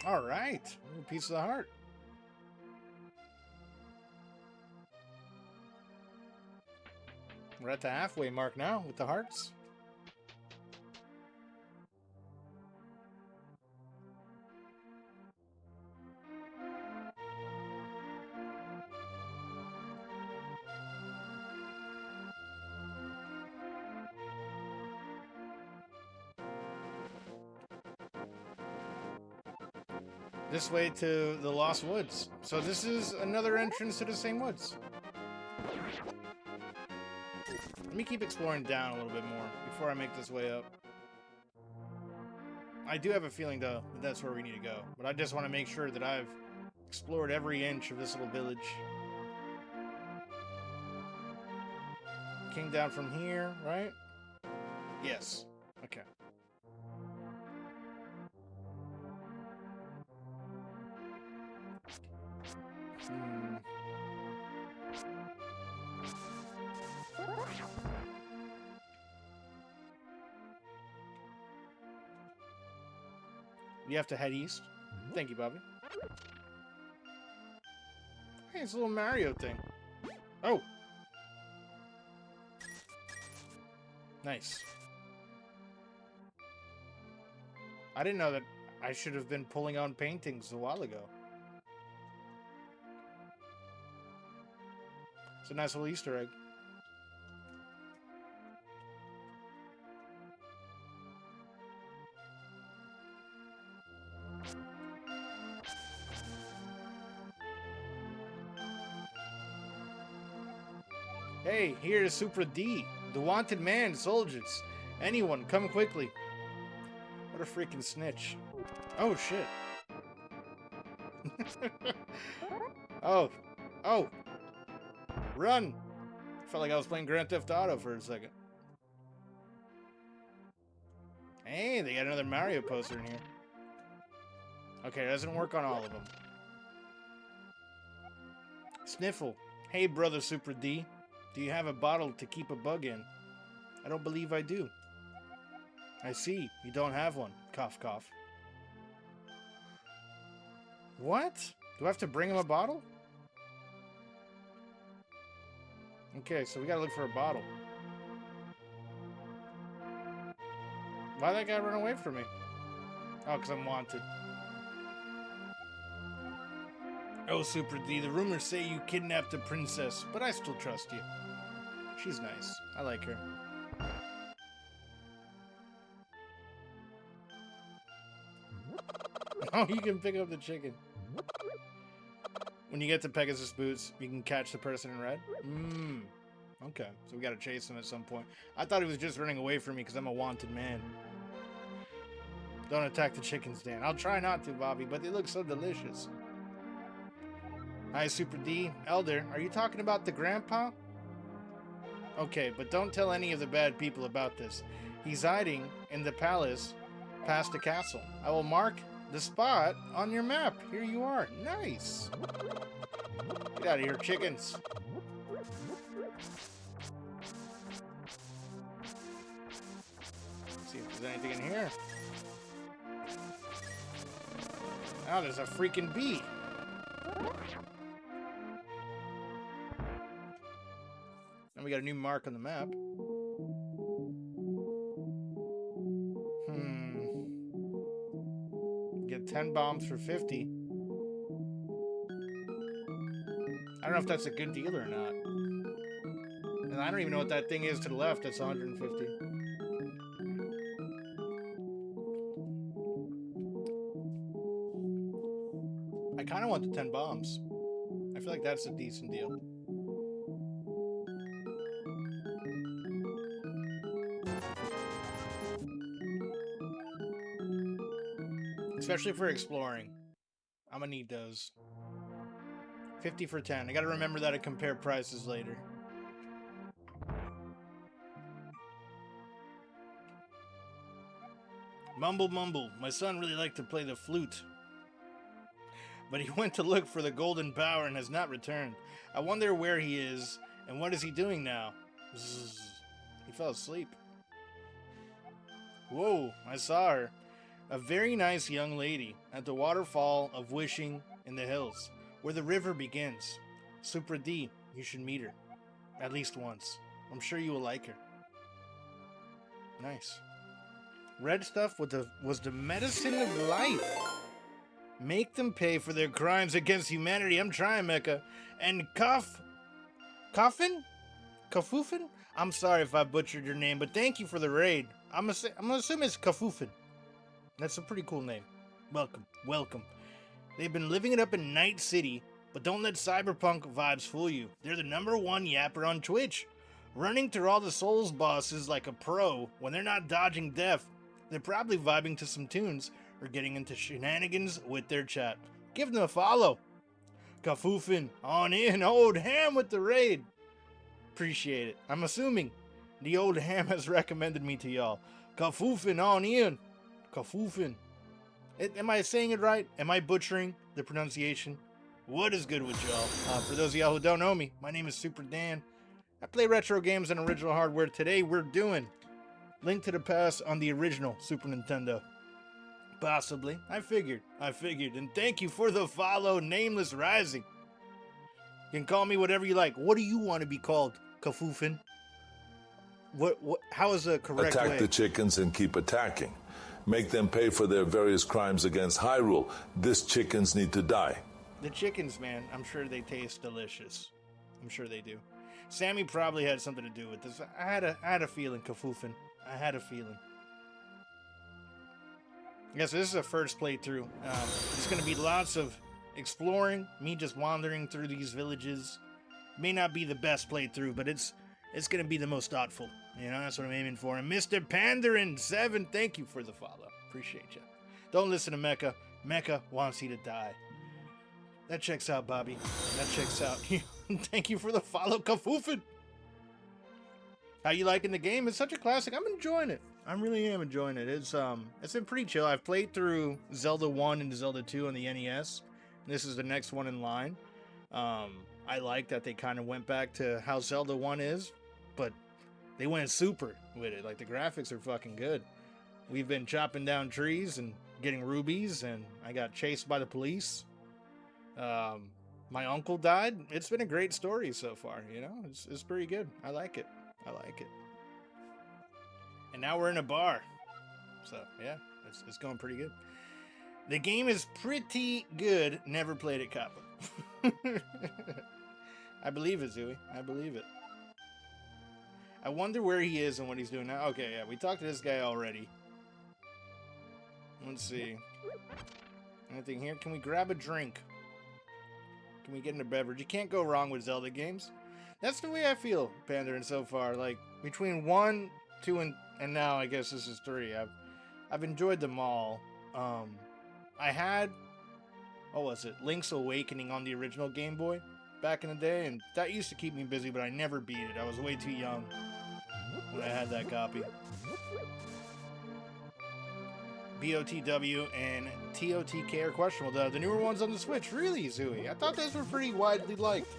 A: All right, a piece of the heart. We're at the halfway mark now with the hearts. This way to the Lost Woods. So this is another entrance to the same woods. Let me keep exploring down a little bit more before I make this way up. I do have a feeling, though, that that's where we need to go. But I just want to make sure that I've explored every inch of this little village. Came down from here, right? Yes. Okay. You have to head east. Thank you, Bobby. Hey, it's a little Mario thing. Oh! Nice. I didn't know that I should have been pulling on paintings a while ago. It's a nice little Easter egg. Hey, here is Supradan, the wanted man, soldiers. Anyone, come quickly. What a freaking snitch. Oh, shit. Oh. Oh. Run. Felt like I was playing Grand Theft Auto for a second. Hey, they got another Mario poster in here. Okay, it doesn't work on all of them. Sniffle. Hey, brother Supradan. Do you have a bottle to keep a bug in? I don't believe I do. I see. You don't have one. Cough, cough. What? Do I have to bring him a bottle? Okay, so we gotta look for a bottle. Why'd that guy run away from me? Oh, because I'm wanted. Oh, Super D, the rumors say you kidnapped a princess, but I still trust you. She's nice. I like her. Oh, you can pick up the chicken. When you get to Pegasus Boots, you can catch the person in red? Okay, so we gotta chase him at some point. I thought he was just running away from me because I'm a wanted man. Don't attack the chickens, Dan. I'll try not to, Bobby, but they look so delicious. Hi, Super D. Elder, are you talking about the grandpa? Okay, but don't tell any of the bad people about this. He's hiding in the palace past the castle. I will mark the spot on your map. Here you are. Nice. Get out of here, chickens. Let's see if there's anything in here. Oh, there's a freaking bee. And we got a new mark on the map. Get 10 bombs for 50. I don't know if that's a good deal or not. And I don't even know what that thing is to the left. That's 150. I kind of want the 10 bombs. I feel like that's a decent deal. Especially for exploring. I'm gonna need those. 50 for 10. I gotta remember that to compare prices later. Mumble, mumble. My son really liked to play the flute. But he went to look for the golden power and has not returned. I wonder where he is and what is he doing now? Zzz. He fell asleep. Whoa, I saw her. A very nice young lady at the waterfall of Wishing in the hills, where the river begins. Supradan, you should meet her. At least once. I'm sure you will like her. Nice. Red stuff was the medicine of life. Make them pay for their crimes against humanity. I'm trying, Mecha. And Coffin? Kafufin? I'm sorry if I butchered your name, but thank you for the raid. I'm gonna assume it's Kafufin. That's a pretty cool name. Welcome, welcome. They've been living it up in Night City, but don't let cyberpunk vibes fool you. They're the #1 yapper on Twitch. Running through all the Souls bosses like a pro when they're not dodging death. They're probably vibing to some tunes or getting into shenanigans with their chat. Give them a follow. Kafufin, on in, old ham with the raid. Appreciate it. I'm assuming the old ham has recommended me to y'all. Kafufin, on in. Kafufin. Am I saying it right? Am I butchering the pronunciation? What is good with y'all? For those of y'all who don't know me, my name is Supradan. I play retro games on original hardware. Today we're doing Link to the Past on the original Super Nintendo. Possibly. I figured. And thank you for the follow, Nameless Rising. You can call me whatever you like. What do you want to be called, Kafufin? What how is the correct way?
C: Attack the chickens and keep attacking. Make them pay for their various crimes against Hyrule. These chickens need to die.
A: The chickens, man, I'm sure they taste delicious. I'm sure they do. Sammy probably had something to do with this. I had a feeling, Kafufin. I had a feeling. Yes, this is a first playthrough. It's going to be lots of exploring, me just wandering through these villages. May not be the best playthrough, but it's going to be the most thoughtful. You know, that's what I'm aiming for. And Mr. Pandarin7, thank you for the follow. Appreciate you. Don't listen to Mecha. Mecha wants you to die. That checks out, Bobby. That checks out. Thank you for the follow, Kafufin. How you liking the game? It's such a classic. I'm enjoying it. I really am enjoying it. It's been pretty chill. I've played through Zelda 1 and Zelda 2 on the NES. This is the next one in line. I like that they kind of went back to how Zelda 1 is, but they went super with it. Like, the graphics are fucking good. We've been chopping down trees and getting rubies, and I got chased by the police. My uncle died. It's been a great story so far, you know? It's pretty good. I like it. And now we're in a bar. So, yeah, it's going pretty good. The game is pretty good. Never played it, Kappa. I believe it, Zooey. I believe it. I wonder where he is and what he's doing now. Okay, yeah, we talked to this guy already. Let's see. Anything here? Can we grab a drink? Can we get in a beverage? You can't go wrong with Zelda games. That's the way I feel, Pandarin, so far. Like, between 1, 2, and now, I guess this is 3. I've enjoyed them all. I had, what was it? Link's Awakening on the original Game Boy back in the day, and that used to keep me busy, but I never beat it. I was way too young when I had that copy. BOTW and TOTK are questionable. The newer ones on the Switch, really, Zooey? I thought those were pretty widely liked,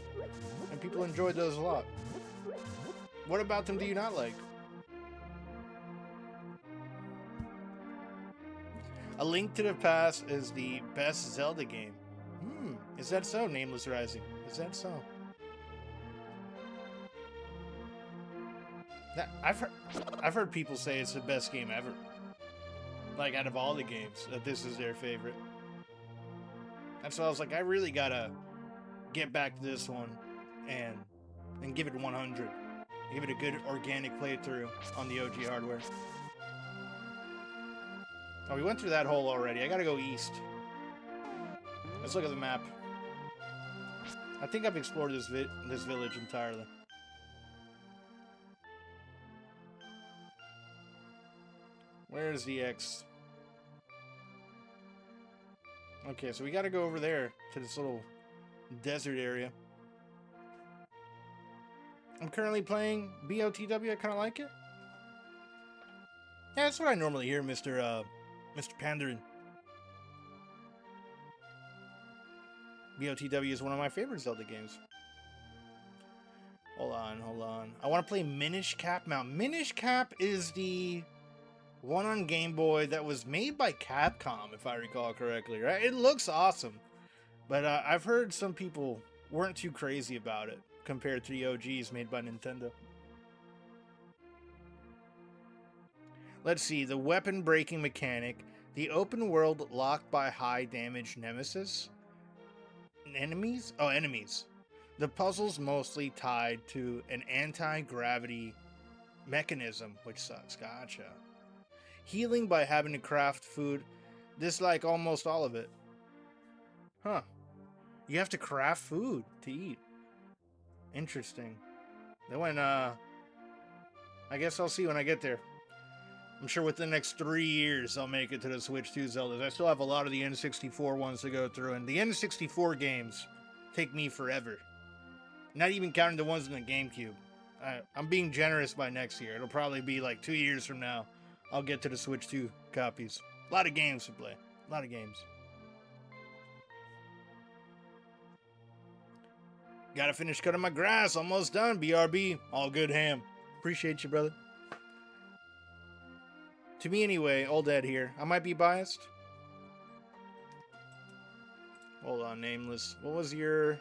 A: and people enjoyed those a lot. What about them do you not like? A Link to the Past is the best Zelda game. Is that so, Nameless Rising? Is that so? I've heard people say it's the best game ever. Like, out of all the games, that this is their favorite. And so I was like, I really gotta get back to this one and give it 100. Give it a good organic playthrough on the OG hardware. Oh, we went through that hole already. I gotta go east. Let's look at the map. I think I've explored this village entirely. Where's the X? Okay, so we gotta go over there to this little desert area. I'm currently playing BOTW. I kind of like it. Yeah, that's what I normally hear, Mr. Mr. Pandering. BOTW is one of my favorite Zelda games. Hold on. I want to play Minish Cap now. Minish Cap is the one on Game Boy that was made by Capcom, if I recall correctly, right? It looks awesome. But I've heard some people weren't too crazy about it compared to the OGs made by Nintendo. Let's see. The weapon breaking mechanic. The open world locked by high damage nemesis. Enemies? Oh, enemies. The puzzle's mostly tied to an anti-gravity mechanism, which sucks. Gotcha. Healing by having to craft food. Dislike almost all of it. Huh. You have to craft food to eat. Interesting. Then when, I guess I'll see when I get there. I'm sure within the next 3 years I'll make it to the Switch 2 Zeldas. I still have a lot of the N64 ones to go through, and the N64 games take me forever. Not even counting the ones in the GameCube. I'm being generous by next year. It'll probably be like 2 years from now. I'll get to the Switch 2 copies. A lot of games to play. A lot of games. Gotta finish cutting my grass. Almost done. BRB. All good ham. Appreciate you, brother. To me anyway, old Ed here. I might be biased. Hold on, nameless. What was your...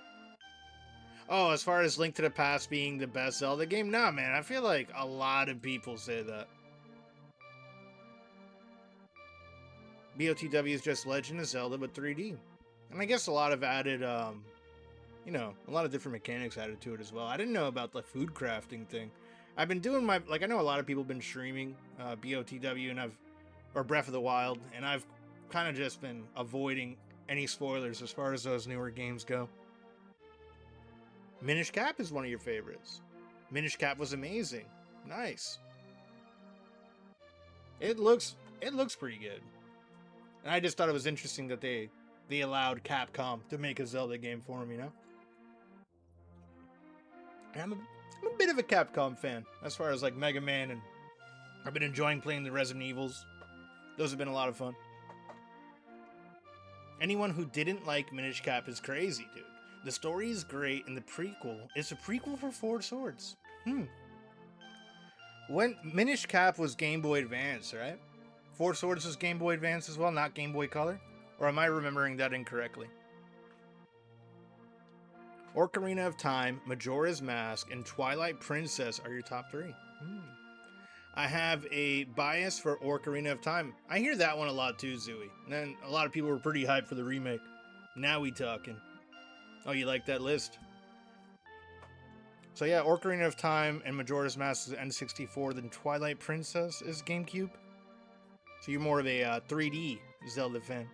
A: Oh, as far as Link to the Past being the best Zelda game? Nah, man. I feel like a lot of people say that. BOTW is just Legend of Zelda, but 3D. And I guess a lot of added, you know, a lot of different mechanics added to it as well. I didn't know about the food crafting thing. I've been doing my, like, I know a lot of people have been streaming BOTW and or Breath of the Wild, and I've kind of just been avoiding any spoilers as far as those newer games go. Minish Cap is one of your favorites. Minish Cap was amazing. Nice. It looks pretty good. And I just thought it was interesting that they allowed Capcom to make a Zelda game for them, you know? And I'm a bit of a Capcom fan as far as like Mega Man, and I've been enjoying playing the Resident Evils. Those have been a lot of fun. Anyone who didn't like Minish Cap is crazy, dude. The story is great, and the prequel is a prequel for Four Swords. When Minish Cap was Game Boy Advance, right? Four Swords was Game Boy Advance as well, not Game Boy Color? Or am I remembering that incorrectly? Ocarina of Time, Majora's Mask, and Twilight Princess are your top 3. I have a bias for Ocarina of Time. I hear that one a lot too, Zooey. And then a lot of people were pretty hyped for the remake. Now we talking. Oh, you like that list? So yeah, Ocarina of Time and Majora's Mask is N64, then Twilight Princess is GameCube. So you're more of a 3D Zelda fan.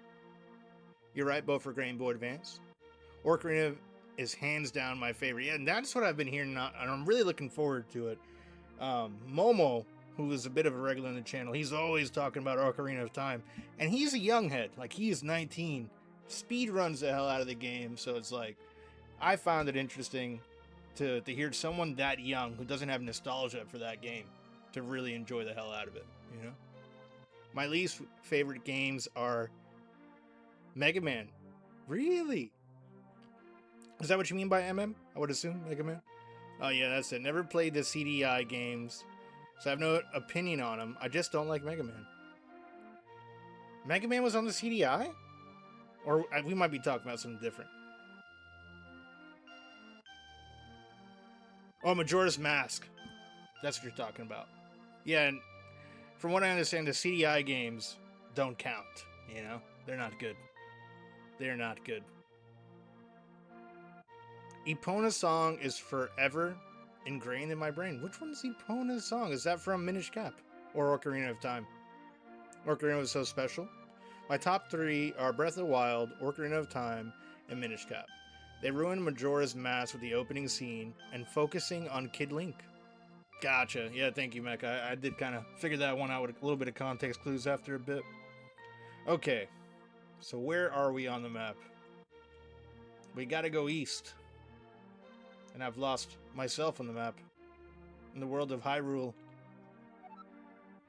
A: You're right, both for Game Boy Advance. Ocarina is hands down my favorite. Yeah, and that's what I've been hearing, and I'm really looking forward to it. Momo, who is a bit of a regular on the channel, he's always talking about Ocarina of Time. And he's a young head. Like, he is 19. Speed runs the hell out of the game. So it's like, I found it interesting to hear someone that young who doesn't have nostalgia for that game to really enjoy the hell out of it, you know? My least favorite games are Mega Man. Really? Is that what you mean by MM? I would assume Mega Man. Oh yeah, that's it. Never played the CDI games, so I have no opinion on them. I just don't like Mega Man. Mega Man was on the CDI? Or we might be talking about something different. Oh, Majora's Mask. That's what you're talking about. Yeah, and from what I understand, the CDI games don't count, you know? They're not good. They're not good. Epona's song is forever ingrained in my brain. Which one's Epona's song? Is that from Minish Cap or Ocarina of Time? Ocarina was so special. My top 3 are Breath of the Wild, Ocarina of Time, and Minish Cap. They ruined Majora's Mask with the opening scene and focusing on Kid Link. Gotcha. Yeah, thank you, Mecha. I did kind of figure that one out with a little bit of context clues after a bit. Okay, so where are we on the map? We gotta go east. And I've lost myself on the map. In the world of Hyrule.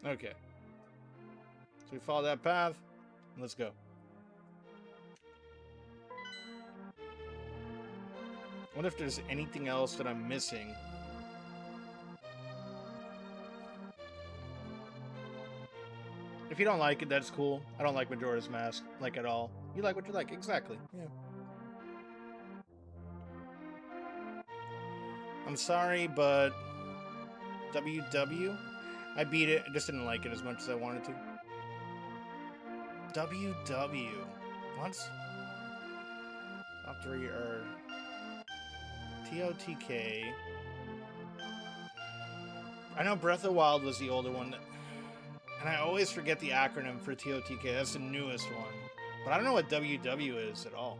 A: Okay. So we follow that path. And let's go. I wonder if there's anything else that I'm missing. If you don't like it, that's cool. I don't like Majora's Mask, like, at all. You like what you like, exactly. Yeah. I'm sorry, but WW? I beat it. I just didn't like it as much as I wanted to. WW. What? Top 3 are TOTK. I know Breath of the Wild was the older one. And I always forget the acronym for TOTK. That's the newest one. But I don't know what WW is at all.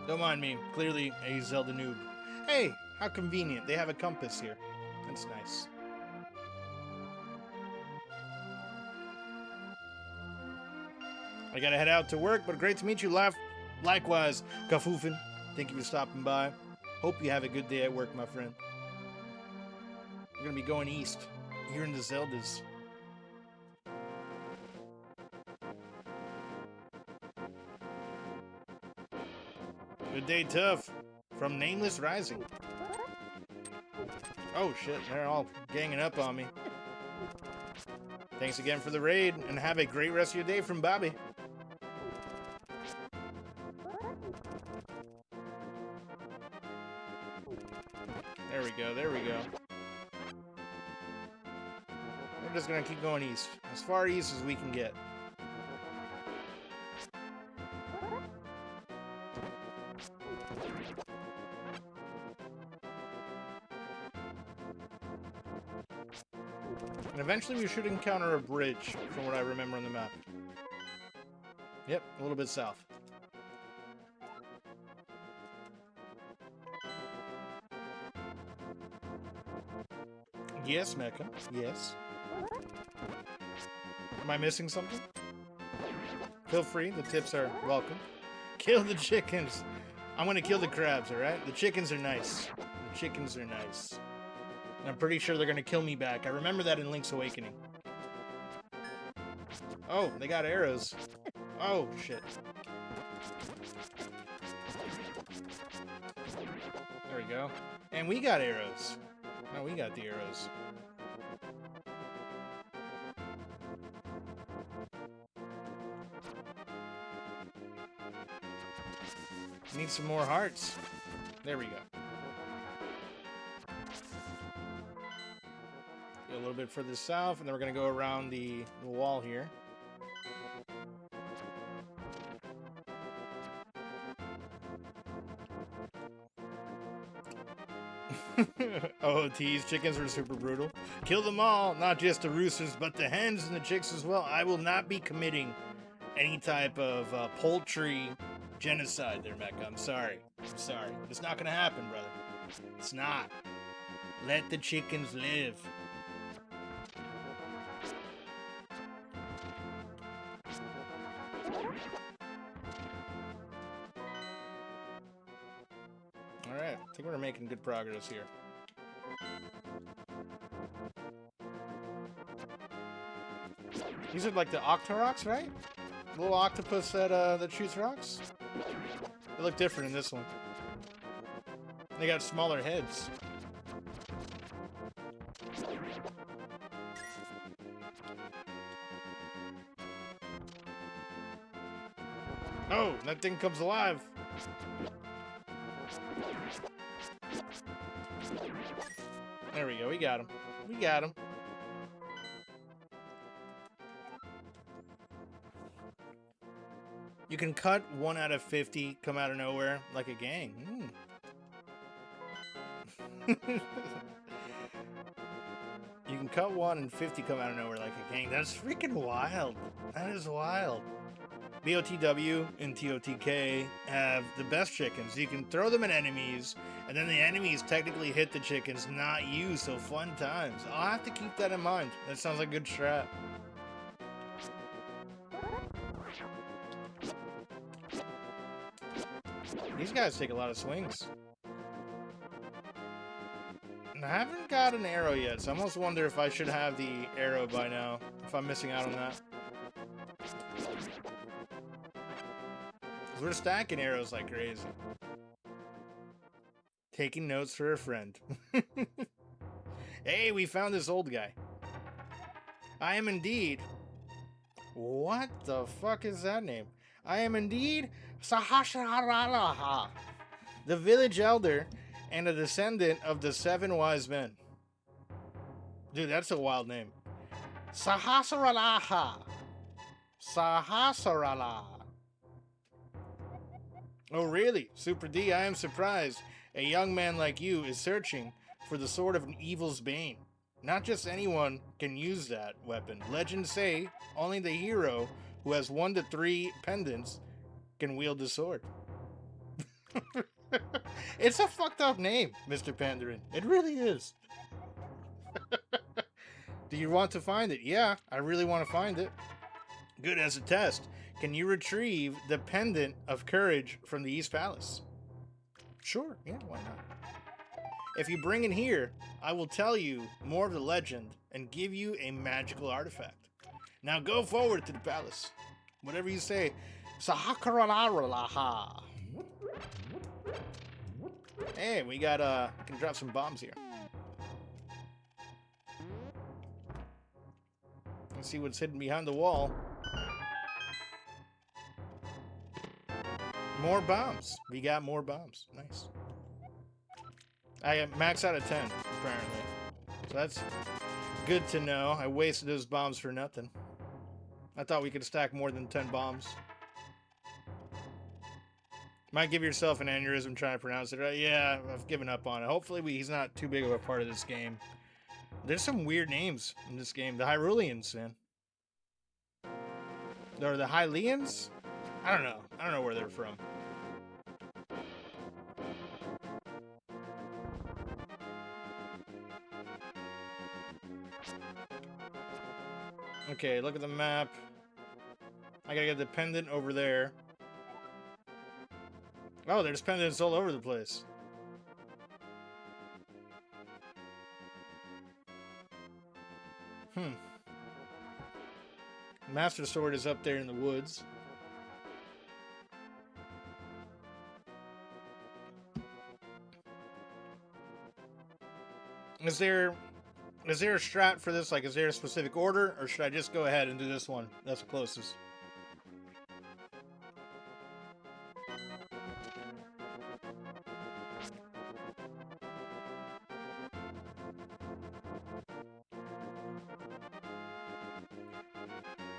A: Don't mind me. Clearly a Zelda noob. Hey, how convenient. They have a compass here. That's nice. I gotta head out to work, but great to meet you. Likewise, Kafufin. Thank you for stopping by. Hope you have a good day at work, my friend. We're gonna be going east. Here in the Zeldas. Good day, Tough. From Nameless Rising. Oh shit, they're all ganging up on me. Thanks again for the raid, and have a great rest of your day from Bobby. There we go, there we go. We're just gonna keep going east. As far east as we can get. And eventually we should encounter a bridge, from what I remember on the map. Yep, a little bit south. Yes, Mecha. Yes. Am I missing something? Feel free, the tips are welcome. Kill the chickens. I'm gonna kill the crabs, alright? The chickens are nice. The chickens are nice. And I'm pretty sure they're gonna kill me back. I remember that in Link's Awakening. Oh, they got arrows. Oh, shit. There we go. And we got arrows. No, we got the arrows. Need some more hearts. There we go. Go a little bit further south, and then we're going to go around the wall here. Oh, these chickens are super brutal. Kill them all, not just the roosters, but the hens and the chicks as well. I will not be committing any type of poultry genocide there, Mecca. I'm sorry. I'm sorry. It's not gonna happen, brother. It's not. Let the chickens live. Alright, I think we're making good progress here. These are like the Octoroks, right? The little octopus that shoots rocks? They look different in this one. They got smaller heads. Oh, that thing comes alive. There we go, we got him. We got him. You can cut 1 out of 50 come out of nowhere like a gang. You can cut 1 and 50 come out of nowhere like a gang. That's freaking wild. That is wild. BOTW and TOTK have the best chickens. You can throw them at enemies, and then the enemies technically hit the chickens, not you. So fun times. I'll have to keep that in mind. That sounds like a good strat. These guys take a lot of swings. I haven't got an arrow yet, so I almost wonder if I should have the arrow by now. If I'm missing out on that. 'Cause we're stacking arrows like crazy. Taking notes for a friend. Hey, we found this old guy. I am indeed... What the fuck is that name? I am indeed Sahasraraha, the village elder and a descendant of the 7 wise men. Dude, that's a wild name. Sahasraraha. Sahasraraha. Oh, really? Super D, I am surprised. A young man like you is searching for the sword of an evil's bane. Not just anyone can use that weapon. Legends say only the hero who has 1 to 3 pendants can wield the sword. It's a fucked up name, Mr. Pandarin. It really is. Do you want to find it? Yeah, I really want to find it. Good. As a test, can you retrieve the pendant of courage from the East Palace? Sure, yeah, why not? If you bring it here, I will tell you more of the legend and give you a magical artifact. Now go forward to the palace. Whatever you say. Sahakaralalaha. Hey, we got, we can drop some bombs here. Let's see what's hidden behind the wall. More bombs. We got more bombs. Nice. I am max out of 10, apparently. So that's good to know. I wasted those bombs for nothing. I thought we could stack more than 10 bombs. Might give yourself an aneurysm trying to pronounce it right. Yeah, I've given up on it. Hopefully he's not too big of a part of this game. There's some weird names in this game. The Hyruleans, man. Or the Hylians? I don't know. I don't know where they're from. Okay, look at the map. I gotta get the pendant over there. Oh, there's pendants all over the place. Master Sword is up there in the woods. Is there a strat for this? Like, is there a specific order? Or should I just go ahead and do this one? That's the closest.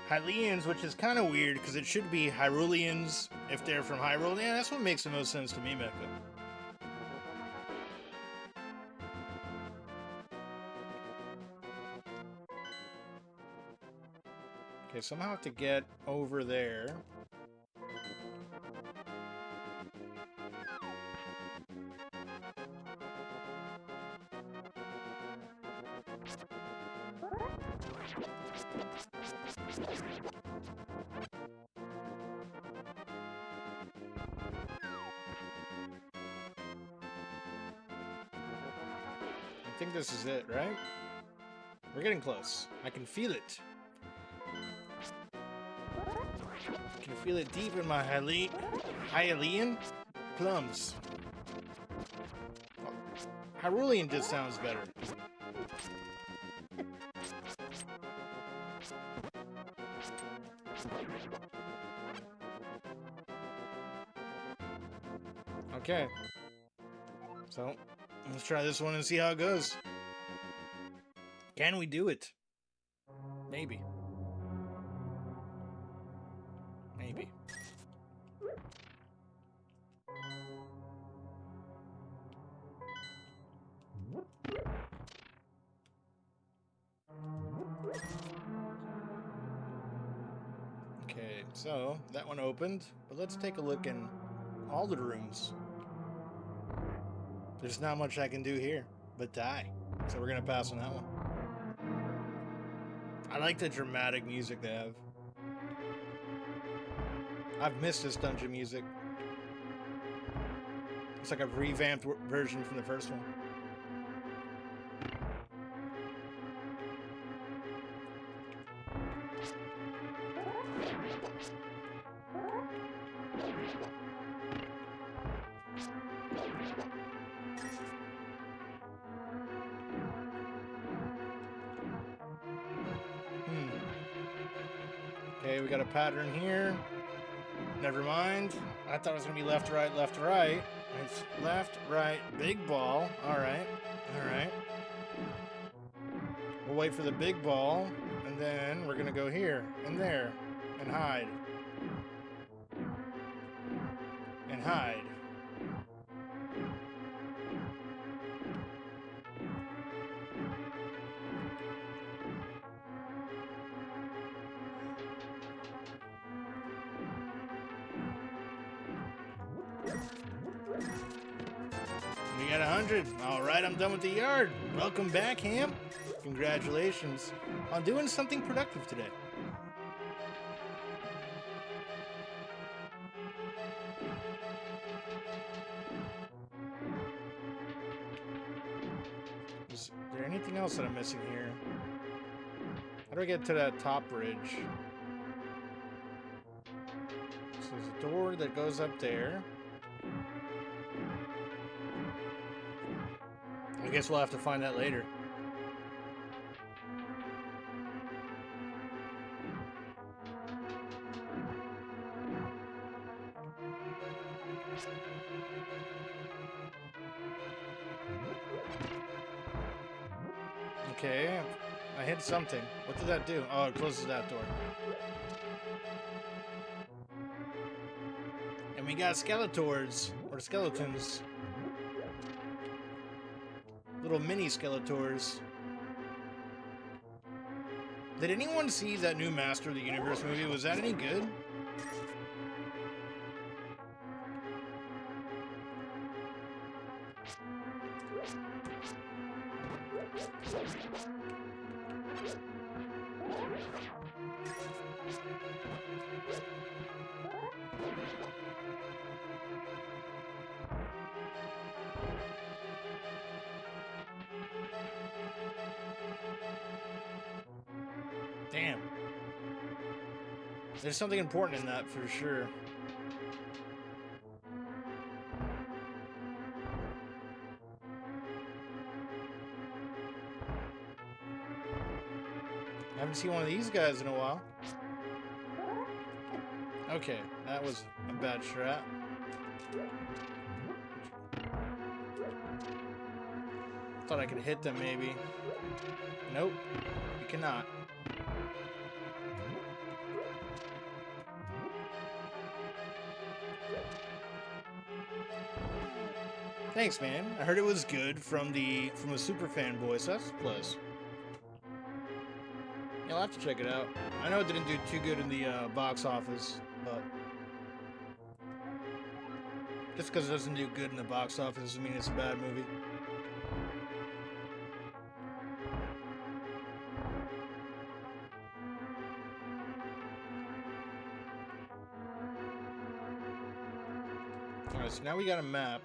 A: Hylians, which is kind of weird because it should be Hyruleans if they're from Hyrule. Yeah, that's what makes the most sense to me, Mecha. Okay, somehow I have to get over there. I think this is it, right? We're getting close. I can feel it. I can feel it deep in my Hylian plums. Oh, Hyrulean just sounds better. Okay. So, let's try this one and see how it goes. Can we do it? Maybe. Maybe. Okay, so that one opened, but let's take a look in all the rooms. There's not much I can do here but die, so we're gonna pass on that one. I like the dramatic music they have. I've missed this dungeon music. It's like a revamped version from the first one. we got a pattern here. Never mind. I thought it was going to be left, right, left, right. It's left, right, big ball. Alright. Alright. We'll wait for the big ball, and then we're going to go here, and there, and hide. And hide. We got 100. All right, I'm done with the yard. Welcome back, Ham. Congratulations on doing something productive today. Is there anything else that I'm missing here? How do I get to that top bridge? So there's a door that goes up there. I guess we'll have to find that later. Okay, I hit something. What did that do? Oh, it closes that door. And we got Skeletors, or skeletons. Little mini Skeletors. Did anyone see that new Master of the Universe movie? Was that any good? Damn. There's something important in that for sure. I haven't seen one of these guys in a while. Okay, that was a bad strat. Thought I could hit them maybe. Nope, you cannot. Thanks, man. I heard it was good from a super fanboy, so that's a plus. Yeah, I'll have to check it out. I know it didn't do too good in the box office, but just because it doesn't do good in the box office doesn't mean it's a bad movie. Alright, so now we got a map.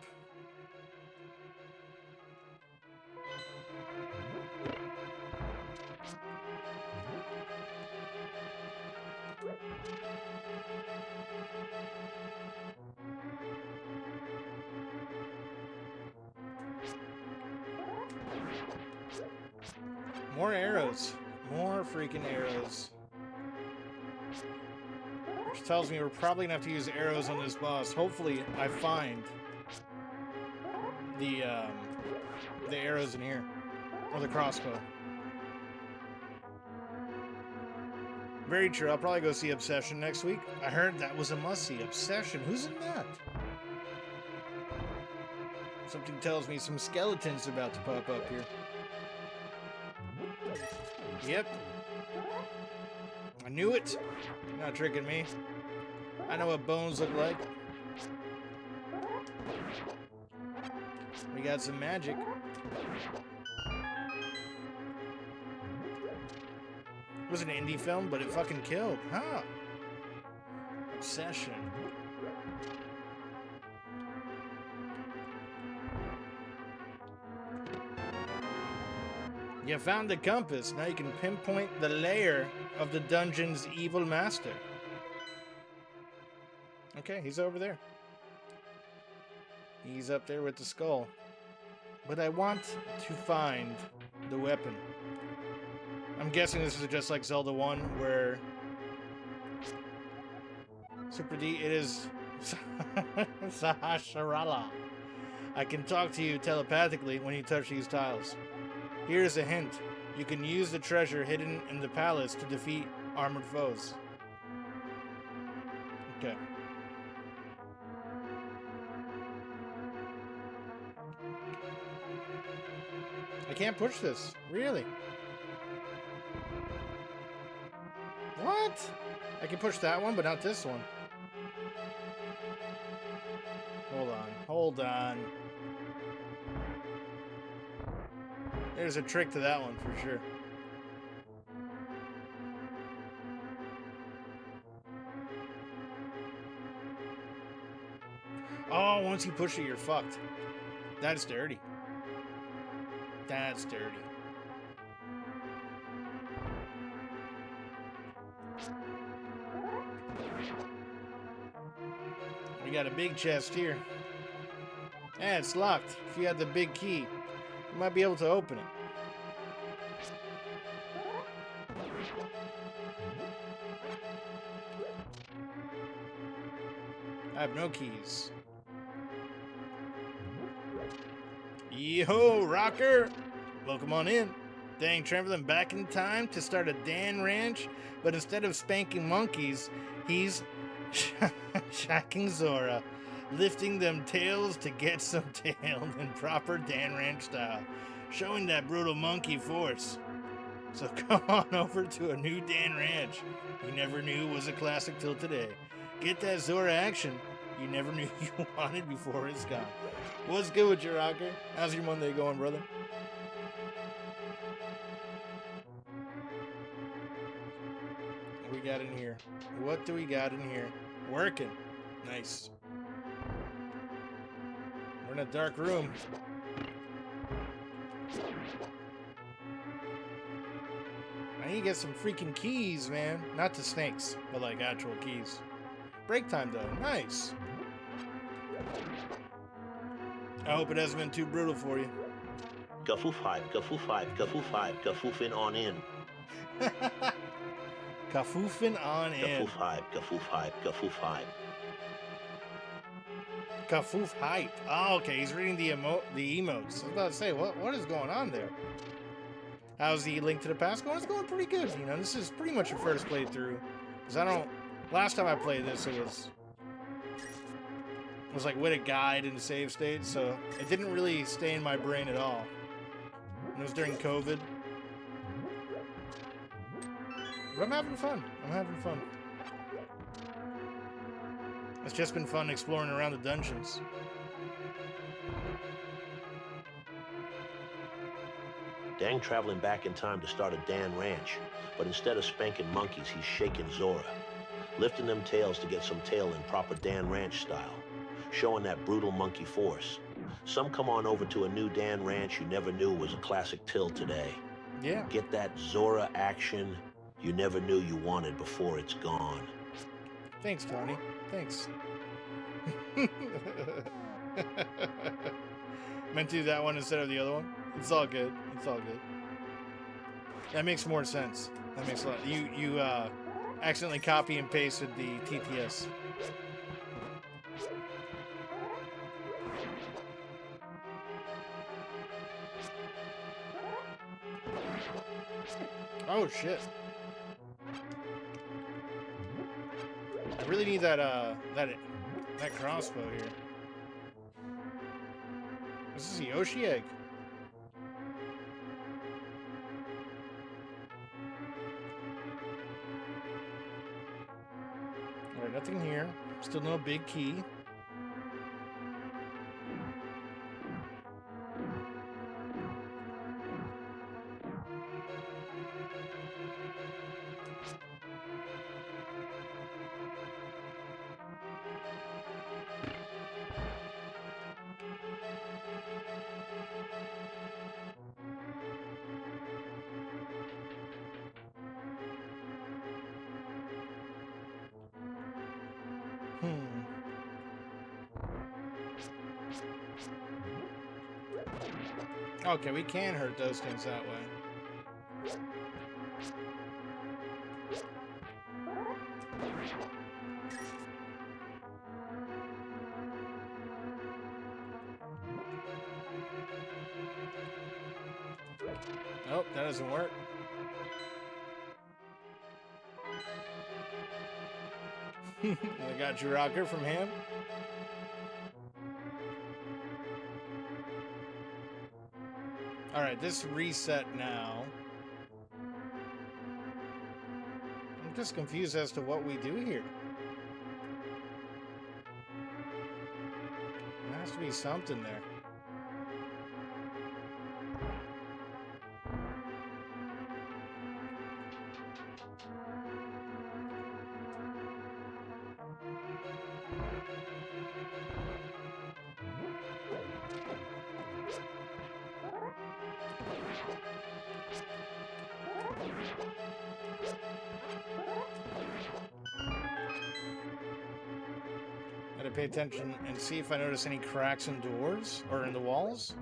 A: More arrows. More freaking arrows. Which tells me we're probably gonna have to use arrows on this boss. Hopefully I find the arrows in here. Or the crossbow. Very true. I'll probably go see Obsession next week. I heard that was a must-see. Obsession. Who's in that? Something tells me some skeletons are about to pop up here. Yep. I knew it. You're not tricking me. I know what bones look like. We got some magic. It was an indie film, but it fucking killed. Huh. Obsession. You found the compass. Now you can pinpoint the lair of the dungeon's evil master. Okay, he's over there. He's up there with the skull. But I want to find the weapon. I'm guessing this is just like Zelda 1, where Super D, it is Sahasharala. I can talk to you telepathically when you touch these tiles. Here's a hint. You can use the treasure hidden in the palace to defeat armored foes. Okay. I can't push this. Really? What? I can push that one, but not this one. Hold on. Hold on. There's a trick to that one for sure. Oh, once you push it, you're fucked. That's dirty. That's dirty. We got a big chest here. And it's locked. If you had the big key, you might be able to open it. I have no keys. Yo, rocker! Welcome on in. Dang, traveling back in time to start a Dan ranch, but instead of spanking monkeys, he's shacking Zora, lifting them tails to get some tail in proper Dan ranch style, showing that brutal monkey force. So come on over to a new Dan ranch you never knew was a classic till today. Get that Zora action you never knew you wanted before it's gone. What's good with you, rocker? How's your Monday going, brother? What we got in here? What do we got in here? Working. Nice. We're in a dark room. I need to get some freaking keys, man. Not to snakes, but like actual keys. Break time, though. Nice. I hope it hasn't been too brutal for you.
D: Gafoof hype, gafoof hype, gafoof hype, gafoofing on in.
A: Kafoofing on in.
D: Gafoof hype, gafoof hype, gafoof hype.
A: Kafoof hype. Oh, okay. He's reading the emotes. I was about to say, what is going on there? How's the Link to the Past going? It's going pretty good. You know, this is pretty much your first playthrough. Because last time I played this, it was like with a guide and save state, so it didn't really stay in my brain at all. And it was during COVID. But I'm having fun. It's just been fun exploring around the dungeons.
D: Dang traveling back in time to start a Dan ranch, but instead of spanking monkeys, he's shaking Zora, lifting them tails to get some tail in proper Dan ranch style, showing that brutal monkey force. Some come on over to a new Dan ranch you never knew was a classic till today.
A: Yeah.
D: Get that Zora action you never knew you wanted before it's gone.
A: Thanks, Tony. Thanks. Meant to do that one instead of the other one. It's all good. It's all good. That makes more sense. That makes a lot. You accidentally copy and pasted the TTS. Oh shit. I really need that crossbow here. This is a Yoshi egg. Alright, nothing here. Still no big key. Okay, we can hurt those things that way. Oh, that doesn't work. I got your rocker from him. Alright, this reset now. I'm just confused as to what we do here. There has to be something there. Gotta pay attention and see if I notice any cracks in doors or in the walls.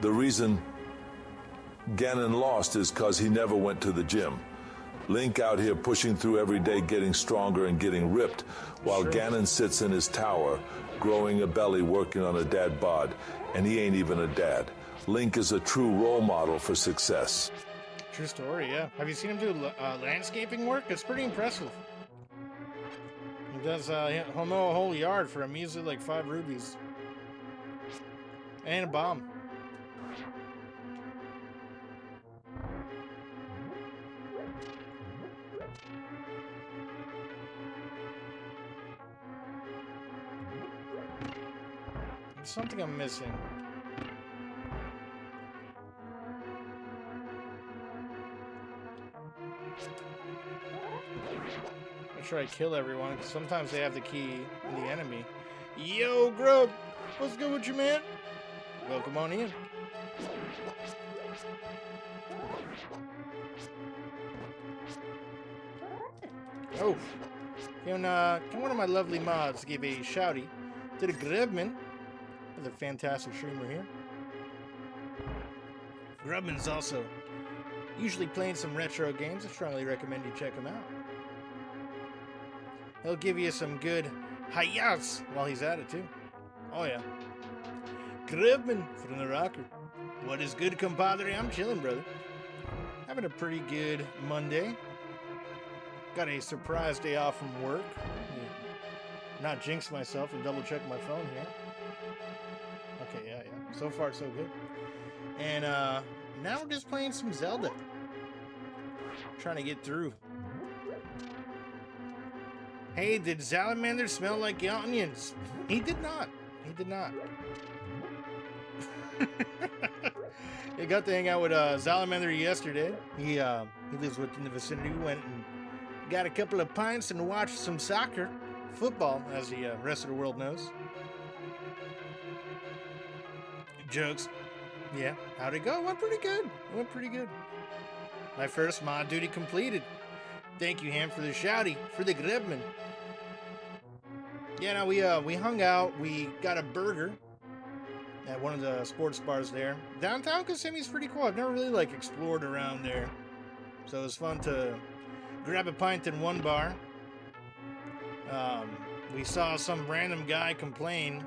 C: The reason Ganon lost is because he never went to the gym. Link out here pushing through every day, getting stronger and getting ripped, while Ganon sits in his tower, growing a belly, working on a dad bod, and he ain't even a dad. Link is a true role model for success.
A: True story, yeah. Have you seen him do landscaping work? It's pretty impressive. He does, he'll mow a whole yard for a measly like 5 rubies. And a bomb. There's something I'm missing. Make sure I kill everyone, because sometimes they have the key in the enemy. Yo, Grub! What's good with you, man? Welcome on in. Oh. Can one of my lovely mods give a shouty to the Grubman? Another fantastic streamer here. Grubman's also usually playing some retro games. I strongly recommend you check him out. He'll give you some good hi-yas while he's at it too. Oh yeah. Grubman from the rocker. What is good, compadre? I'm chilling, brother. Having a pretty good Monday. Got a surprise day off from work. Not jinx myself and double check my phone here. Okay, yeah. So far, so good. And now we're just playing some Zelda. Trying to get through. Hey, did Salamander smell like onions? He did not. He did not. I got to hang out with Salamander yesterday. He lives within the vicinity. We went and got a couple of pints and watched some soccer. Football, as the rest of the world knows. Jokes. Yeah, how'd it go? Went pretty good. My first mod duty completed. Thank you, Ham, for the shouty, for the Grubman. Yeah, no, we hung out. We got a burger at one of the sports bars there. Downtown Kissimmee's pretty cool. I've never really explored around there, so it was fun to grab a pint in one bar. We saw some random guy complain.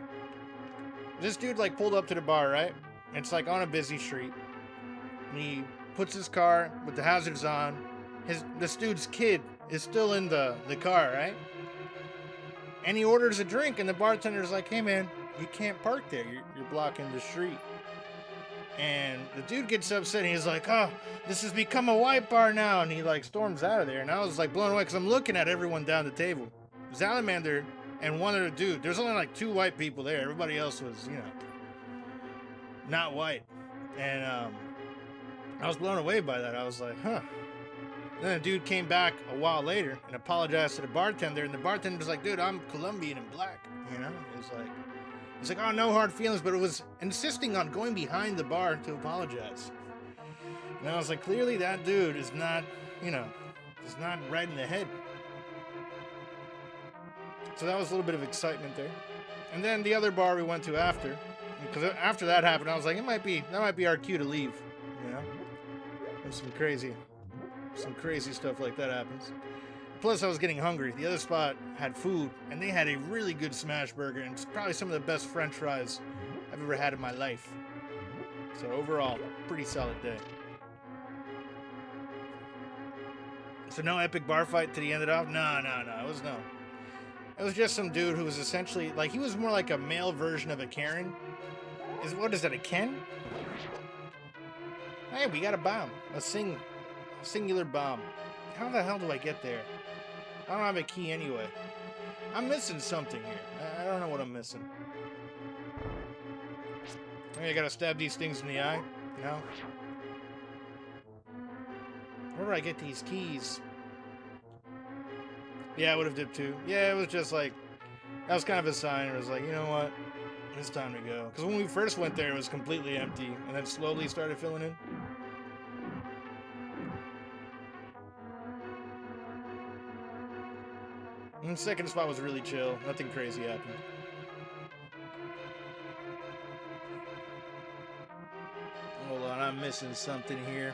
A: This dude pulled up to the bar, right? It's on a busy street. And he puts his car with the hazards on. This dude's kid is still in the car, right? And he orders a drink, and the bartender's like, "Hey man, you can't park there. You're blocking the street." And the dude gets upset, and he's like, "Oh, this has become a white bar now." And he storms out of there. And I was blown away because I'm looking at everyone down the table. Salamander and one other dude. There's only 2 white people there. Everybody else was, not white. And I was blown away by that. I was like, huh. And then the dude came back a while later and apologized to the bartender. And the bartender was like, "Dude, I'm Colombian and black." He's like, "Oh, no hard feelings," but it was insisting on going behind the bar to apologize. And I was like, clearly that dude is not, is not right in the head. So that was a little bit of excitement there. And then the other bar we went to after, because after that happened, I was like, that might be our cue to leave, And some crazy stuff like that happens. plus I was getting hungry. The other spot had food, and they had a really good smash burger, and it's probably some of the best French fries I've ever had in my life. So overall, pretty solid day. So no epic bar fight till you ended off? No. It was no. It was just some dude who was essentially, like, he was more like a male version of a Karen. What is that, a Ken? Hey, we got a bomb. A singular bomb. How the hell do I get there? I don't have a key anyway. I'm missing something here. I don't know what I'm missing. Maybe I gotta stab these things in the eye? No? Where do I get these keys? Yeah, I would have dipped too. Yeah, it was just like, that was kind of a sign. It was like, you know what? It's time to go. Because when we first went there, it was completely empty. And then slowly started filling in. And the second spot was really chill. Nothing crazy happened. Hold on, I'm missing something here.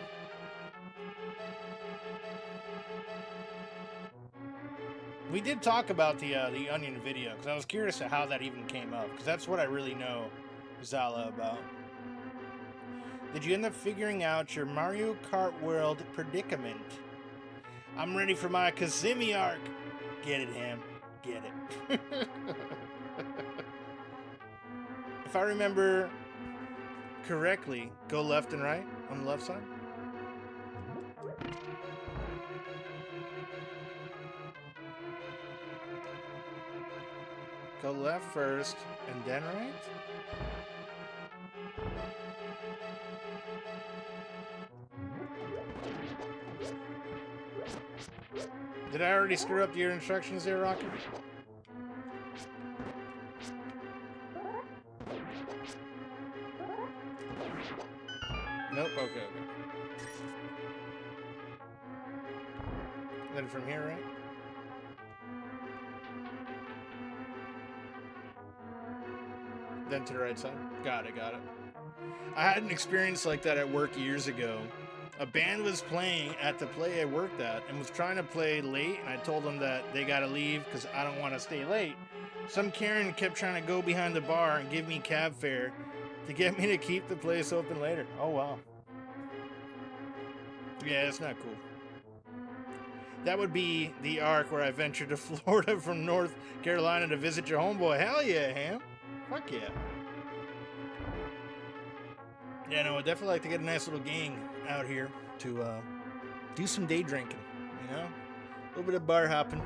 A: We did talk about the Onion video, because I was curious to how that even came up, because that's what I really know Zala about. Did you end up figuring out your Mario Kart World predicament? I'm ready for my Kazemi arc. Get it, Ham. Get it. If I remember correctly, go left and right on the left side. Go left first, and then right? Did I already screw up your instructions there, Rocket? Nope, okay. Then from here, right? Then to the right side. Got it. I had an experience like that at work years ago. A band was playing at the play I worked at and was trying to play late, and I told them that they gotta leave because I don't want to stay late. Some Karen kept trying to go behind the bar and give me cab fare to get me to keep the place open later. Oh, wow. Yeah, it's not cool. That would be the arc where I ventured to Florida from North Carolina to visit your homeboy. Hell yeah, Ham. Fuck yeah. Yeah, no, I'd definitely like to get a nice little gang out here to do some day drinking, you know? A little bit of bar hopping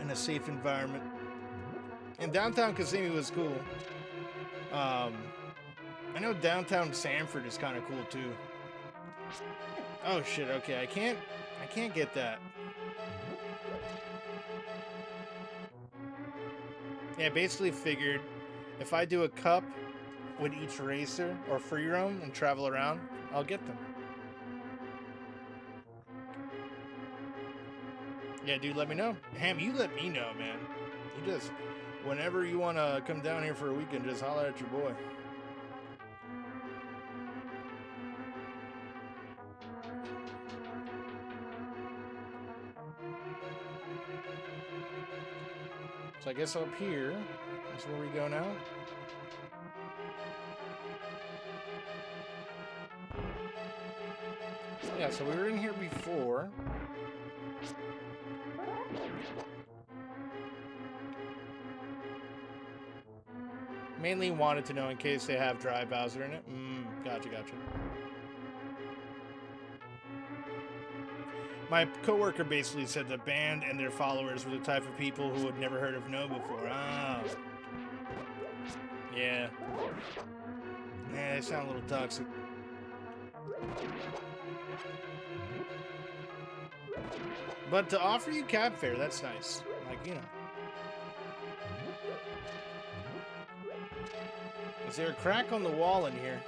A: in a safe environment. And downtown Kissimmee was cool. I know downtown Sanford is kind of cool too. Oh shit, okay, I can't get that. Yeah, basically figured if I do a cup with each racer or free roam and travel around, I'll get them. Yeah, dude, let me know. Ham, you let me know, man. You just, whenever you want to come down here for a weekend, just holler at your boy. So I guess up here is where we go now. Yeah, so we were in here before. Mainly wanted to know in case they have dry Bowser in it. Gotcha. My coworker basically said the band and their followers were the type of people who had never heard of No before. Oh. Yeah. Yeah, they sound a little toxic. But to offer you cab fare, that's nice. Like, you know. Is there a crack on the wall in here?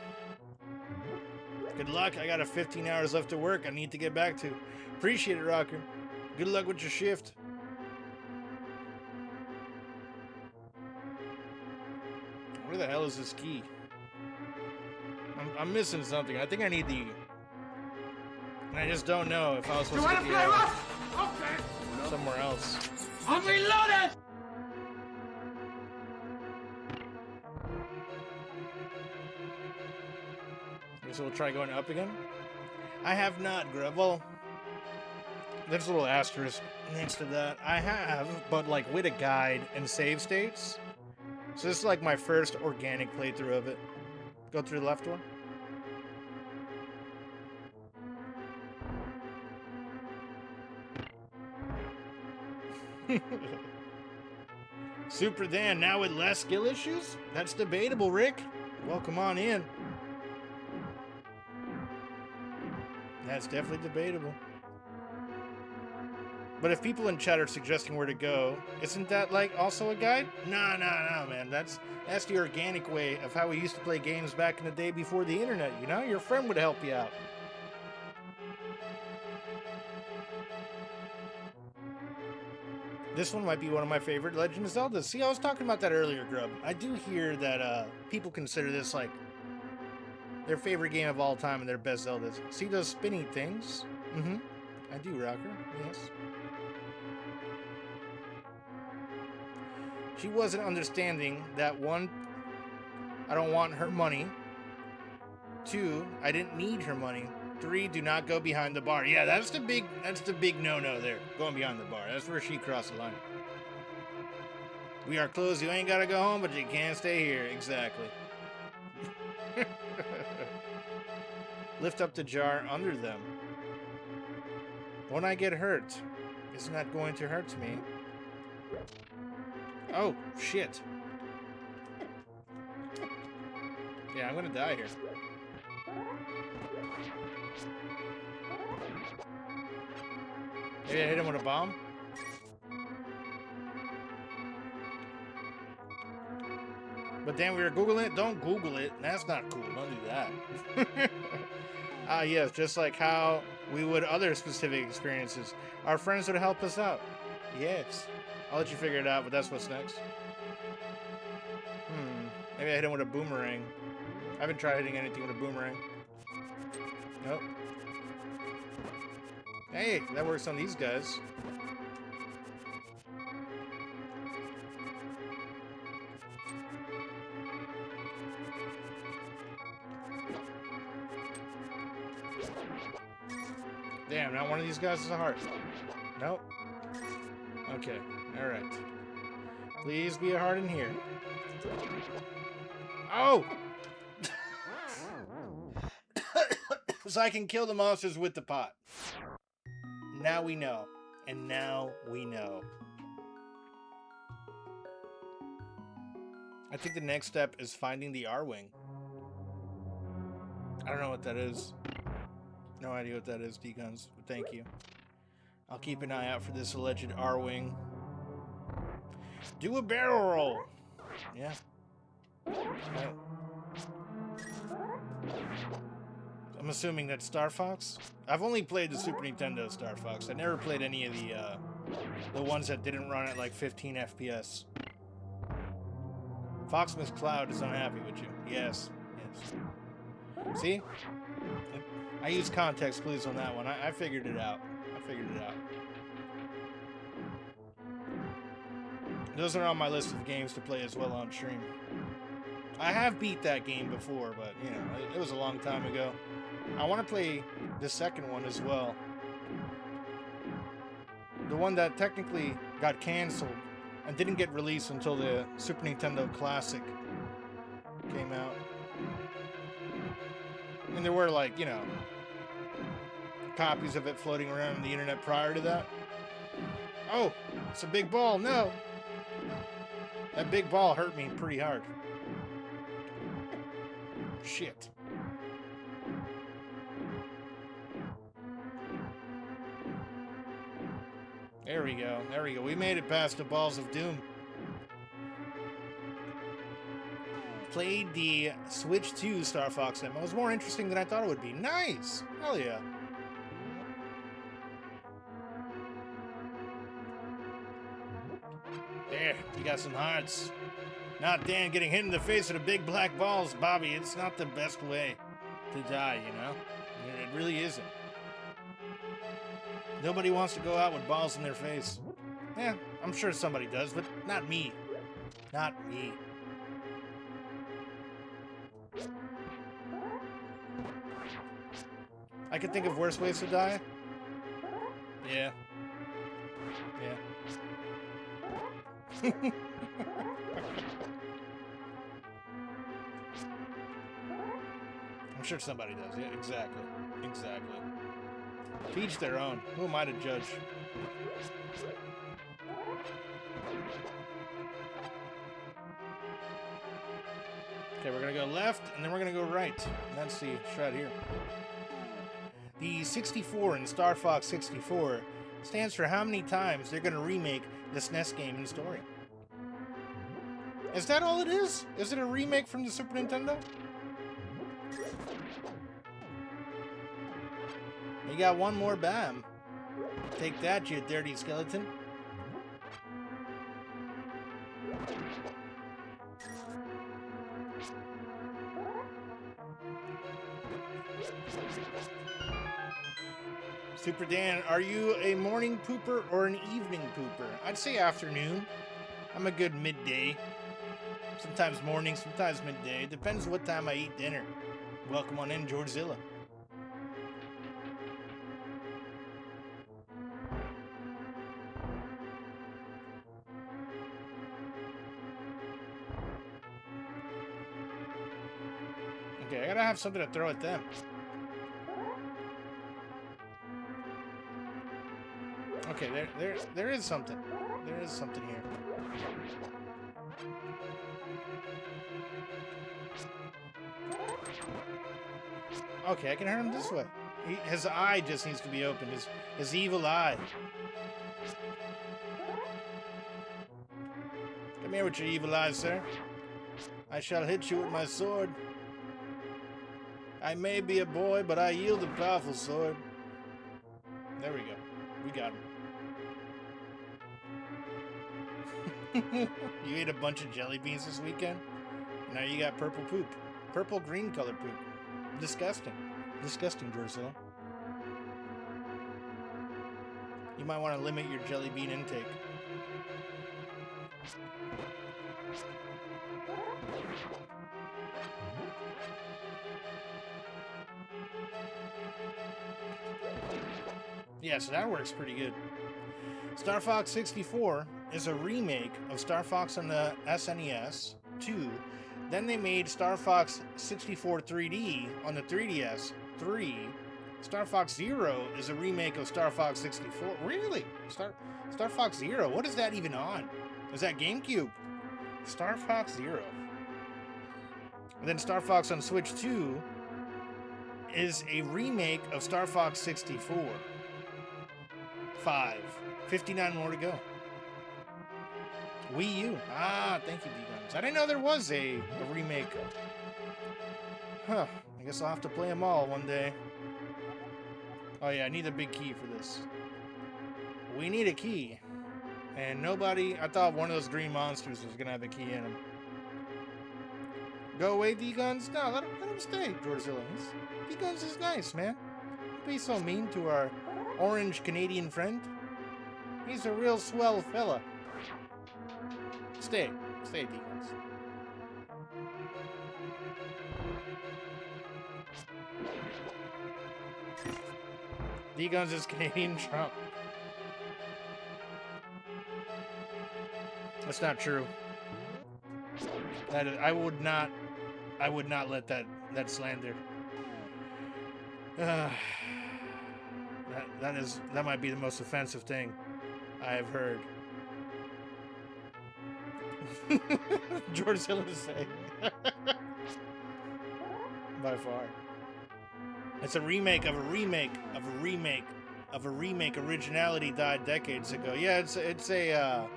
A: Good luck. I got 15 hours left to work I need to get back to. Appreciate it, Rocker. Good luck with your shift. Where the hell is this key? I'm missing something. I think I need the... And I just don't know if I was supposed to get the...
B: Okay.
A: somewhere else.
B: I'm reloaded!
A: So we'll try going up again. I have not, Grub. Well, there's a little asterisk next to that. I have, but like with a guide and save states. So this is like my first organic playthrough of it. Go through the left door. Supradan now with less skill issues? That's debatable, Rick. Welcome on in. That's definitely debatable. But if people in chat are suggesting where to go, isn't that like also a guide? No, man. That's the organic way of how we used to play games back in the day before the internet, you know? Your friend would help you out. This one might be one of my favorite Legend of Zeldas. See, I was talking about that earlier, Grub. I do hear that people consider this like their favorite game of all time and their best Zeldas. See those spinny things? Mm-hmm. I do, Rocker. Yes. She wasn't understanding that 1, I don't want her money. 2, I didn't need her money. 3, do not go behind the bar. Yeah, that's the big no-no there. Going behind the bar. That's where she crossed the line. We are closed. You ain't gotta go home, but you can't stay here. Exactly. Lift up the jar under them. When I get hurt, isn't that going to hurt me? Oh, shit. Yeah, I'm gonna die here. Maybe I hit him with a bomb? But then we were Googling it. Don't Google it. That's not cool. Don't do that. Yes, just like how we would other specific experiences. Our friends would help us out. Yes. I'll let you figure it out, but that's what's next. Maybe I hit him with a boomerang. I haven't tried hitting anything with a boomerang. Nope. Hey, that works on these guys. Damn, not one of these guys is a heart. Nope. Okay, alright. Please be a heart in here. Oh! So I can kill the monsters with the pot. Now we know. And now we know. I think the next step is finding the R-Wing. I don't know what that is. No idea what that is, D-Guns, but thank you. I'll keep an eye out for this alleged R-Wing. Do a barrel roll! Yeah. Right. I'm assuming that's Star Fox? I've only played the Super Nintendo Star Fox. I never played any of the ones that didn't run at like 15 FPS. Foxmas Cloud is unhappy with you. Yes. Yes. See? I used context clues on that one. I figured it out. Those are on my list of games to play as well on stream. I have beat that game before, but, you know, it was a long time ago. I want to play the second one as well. The one that technically got canceled and didn't get released until the Super Nintendo Classic came out. And there were, like, you know, copies of it floating around on the internet prior to that. Oh, it's a big ball. No. That big ball hurt me pretty hard. Shit. There we go. There we go. We made it past the Balls of Doom. Played the Switch 2 Star Fox demo. It was more interesting than I thought it would be. Nice! Hell yeah. There, you got some hearts. Not Dan getting hit in the face with the big black balls, Bobby. It's not the best way to die, you know? It really isn't. Nobody wants to go out with balls in their face. Yeah, I'm sure somebody does, but not me. Not me. I could think of worse ways to die. Yeah. Yeah. I'm sure somebody does. Yeah, exactly. Exactly. To each their own. Who am I to judge? Okay, we're gonna go left, and then we're gonna go right. That's the shot here. The 64 in Star Fox 64 stands for how many times they're gonna remake the SNES game and story. Is that all it is? Is it a remake from the Super Nintendo? You got one more BAM. Take that, you dirty skeleton. Supradan, are you a morning pooper or an evening pooper? I'd say afternoon. I'm a good midday. Sometimes morning, sometimes midday. Depends what time I eat dinner. Welcome on in, Georgezilla. Okay, I gotta have something to throw at them. Okay, there is something. There is something here. Okay, I can hurt him this way. His eye just needs to be opened. His evil eye. Come here with your evil eye, sir. I shall hit you with my sword. I may be a boy, but I yield a powerful sword. There we go. We got him. You ate a bunch of jelly beans this weekend? Now you got purple poop. Purple-green color poop. Disgusting. Disgusting, Drusilla. You might want to limit your jelly bean intake. Yeah, so that works pretty good. Star Fox 64 is a remake of Star Fox on the SNES 2. Then they made Star Fox 64 3D on the 3DS 3. Star Fox Zero is a remake of Star Fox 64. Really? Star Fox Zero? What is that even on? Is that GameCube? Star Fox Zero. And then Star Fox on Switch 2 is a remake of Star Fox 64. 59 more to go. Wii U. Ah, thank you, D-Guns. I didn't know there was a remake. Huh. I guess I'll have to play them all one day. Oh yeah, I need a big key for this. We need a key. And nobody... I thought one of those green monsters was gonna have a key in him. Go away, D-Guns? No, let him stay, Georgezilla. D-Guns is nice, man. Don't be so mean to our orange Canadian friend. He's a real swell fella. Stay, D-Guns. D-Guns is Canadian Trump. That's not true. That is, I would not let that slander. That might be the most offensive thing I have heard. George Hill is saying. By far. It's a remake of a remake of a remake of a remake. Originality died decades ago. Yeah, it's a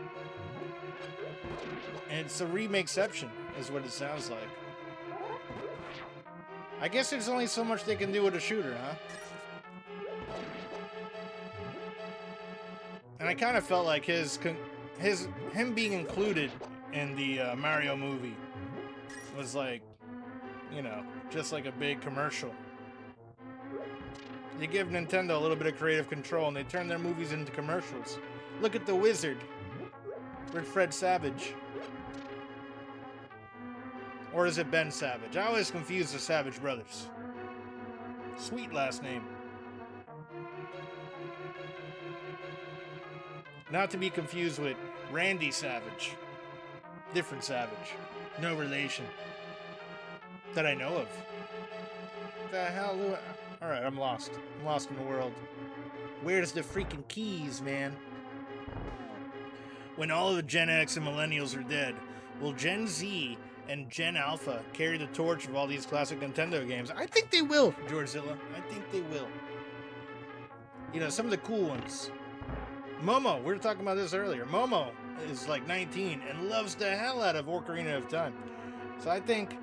A: remakeception is what it sounds like. I guess there's only so much they can do with a shooter, huh? And I kind of felt like him being included in the Mario movie was like, you know, just like a big commercial. They give Nintendo a little bit of creative control, and they turn their movies into commercials. Look at The Wizard with Fred Savage. Or is it Ben Savage? I always confuse the Savage brothers. Sweet last name. Not to be confused with Randy Savage. Different Savage. No relation. That I know of. The hell do I... Alright, I'm lost. I'm lost in the world. Where's the freaking keys, man? When all of the Gen X and Millennials are dead, will Gen Z and Gen Alpha carry the torch of all these classic Nintendo games? I think they will, Georgezilla. I think they will. You know, some of the cool ones. Momo, we were talking about this earlier. Momo is like 19 and loves the hell out of Ocarina of Time. So I think,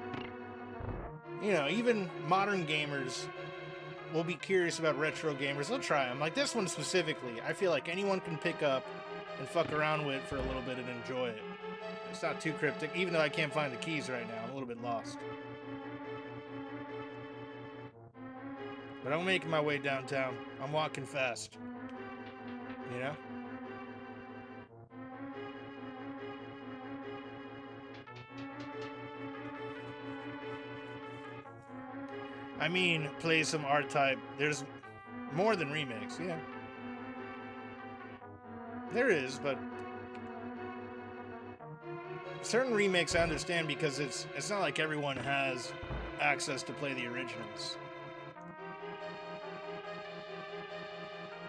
A: you know, even modern gamers will be curious about retro gamers. They'll try them. Like this one specifically, I feel like anyone can pick up and fuck around with for a little bit and enjoy it. It's not too cryptic, even though I can't find the keys right now. I'm a little bit lost. But I'm making my way downtown. I'm walking fast. You know? I mean, play some R-Type. There's more than remakes, yeah. There is, but certain remakes I understand because it's not like everyone has access to play the originals.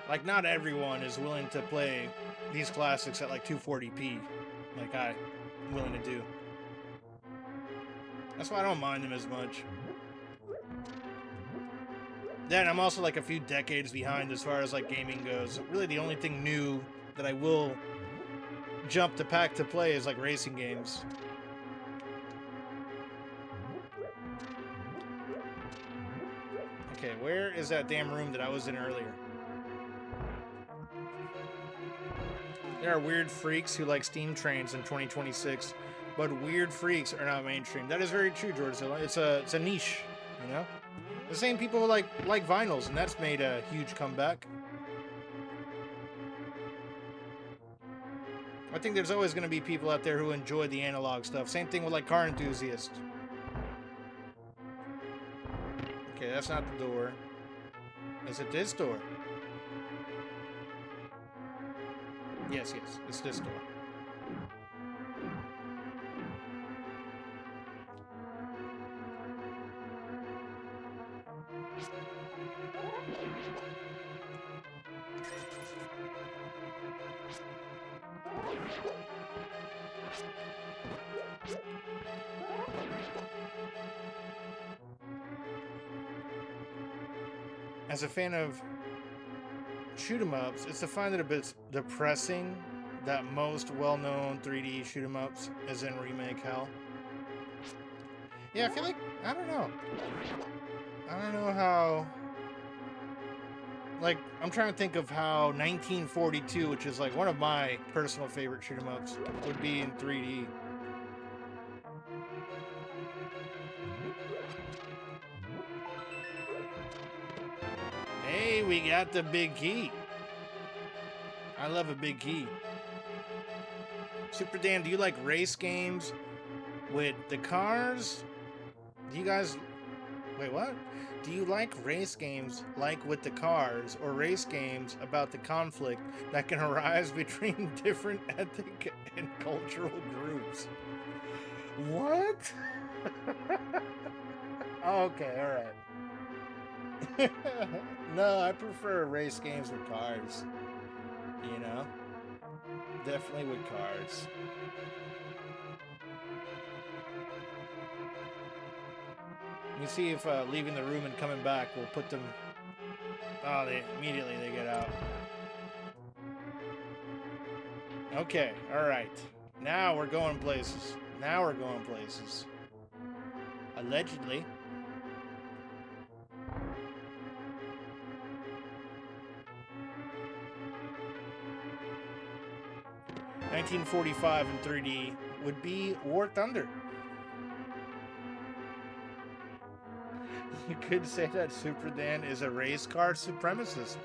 A: Like, not everyone is willing to play these classics at like 240p, like I'm willing to do. That's why I don't mind them as much. Then I'm also like a few decades behind as far as like gaming goes. Really the only thing new that I will jump to pack to play is like racing games. Okay, where is that damn room that I was in earlier? There are weird freaks who like steam trains in 2026, but weird freaks are not mainstream. That is very true, Georgezilla. It's a niche, you know? The same people like vinyls, and that's made a huge comeback. I think there's always going to be people out there who enjoy the analog stuff. Same thing with like car enthusiasts. Okay, that's not the door. Is it this door? Yes, it's this door. As a fan of shoot-'em-ups, it's to find it a bit depressing that most well-known 3D shoot-'em-ups is in remake hell. Yeah, I feel like, I don't know how, like, I'm trying to think of how 1942, which is like one of my personal favorite shoot-'em-ups, would be in 3D. Hey, we got the big key. I love a big key. Supradan, do you like race games with the cars? Do you guys... Wait, what? Do you like race games like with the cars, or race games about the conflict that can arise between different ethnic and cultural groups? What? Okay, alright. No, I prefer race games with cars. You know? Definitely with cars. Let me see if leaving the room and coming back will put them... Oh, immediately they get out. Okay, alright. Now we're going places. Now we're going places. Allegedly. ...1945 in 3D would be War Thunder. You could say that Supradan is a race car supremacist.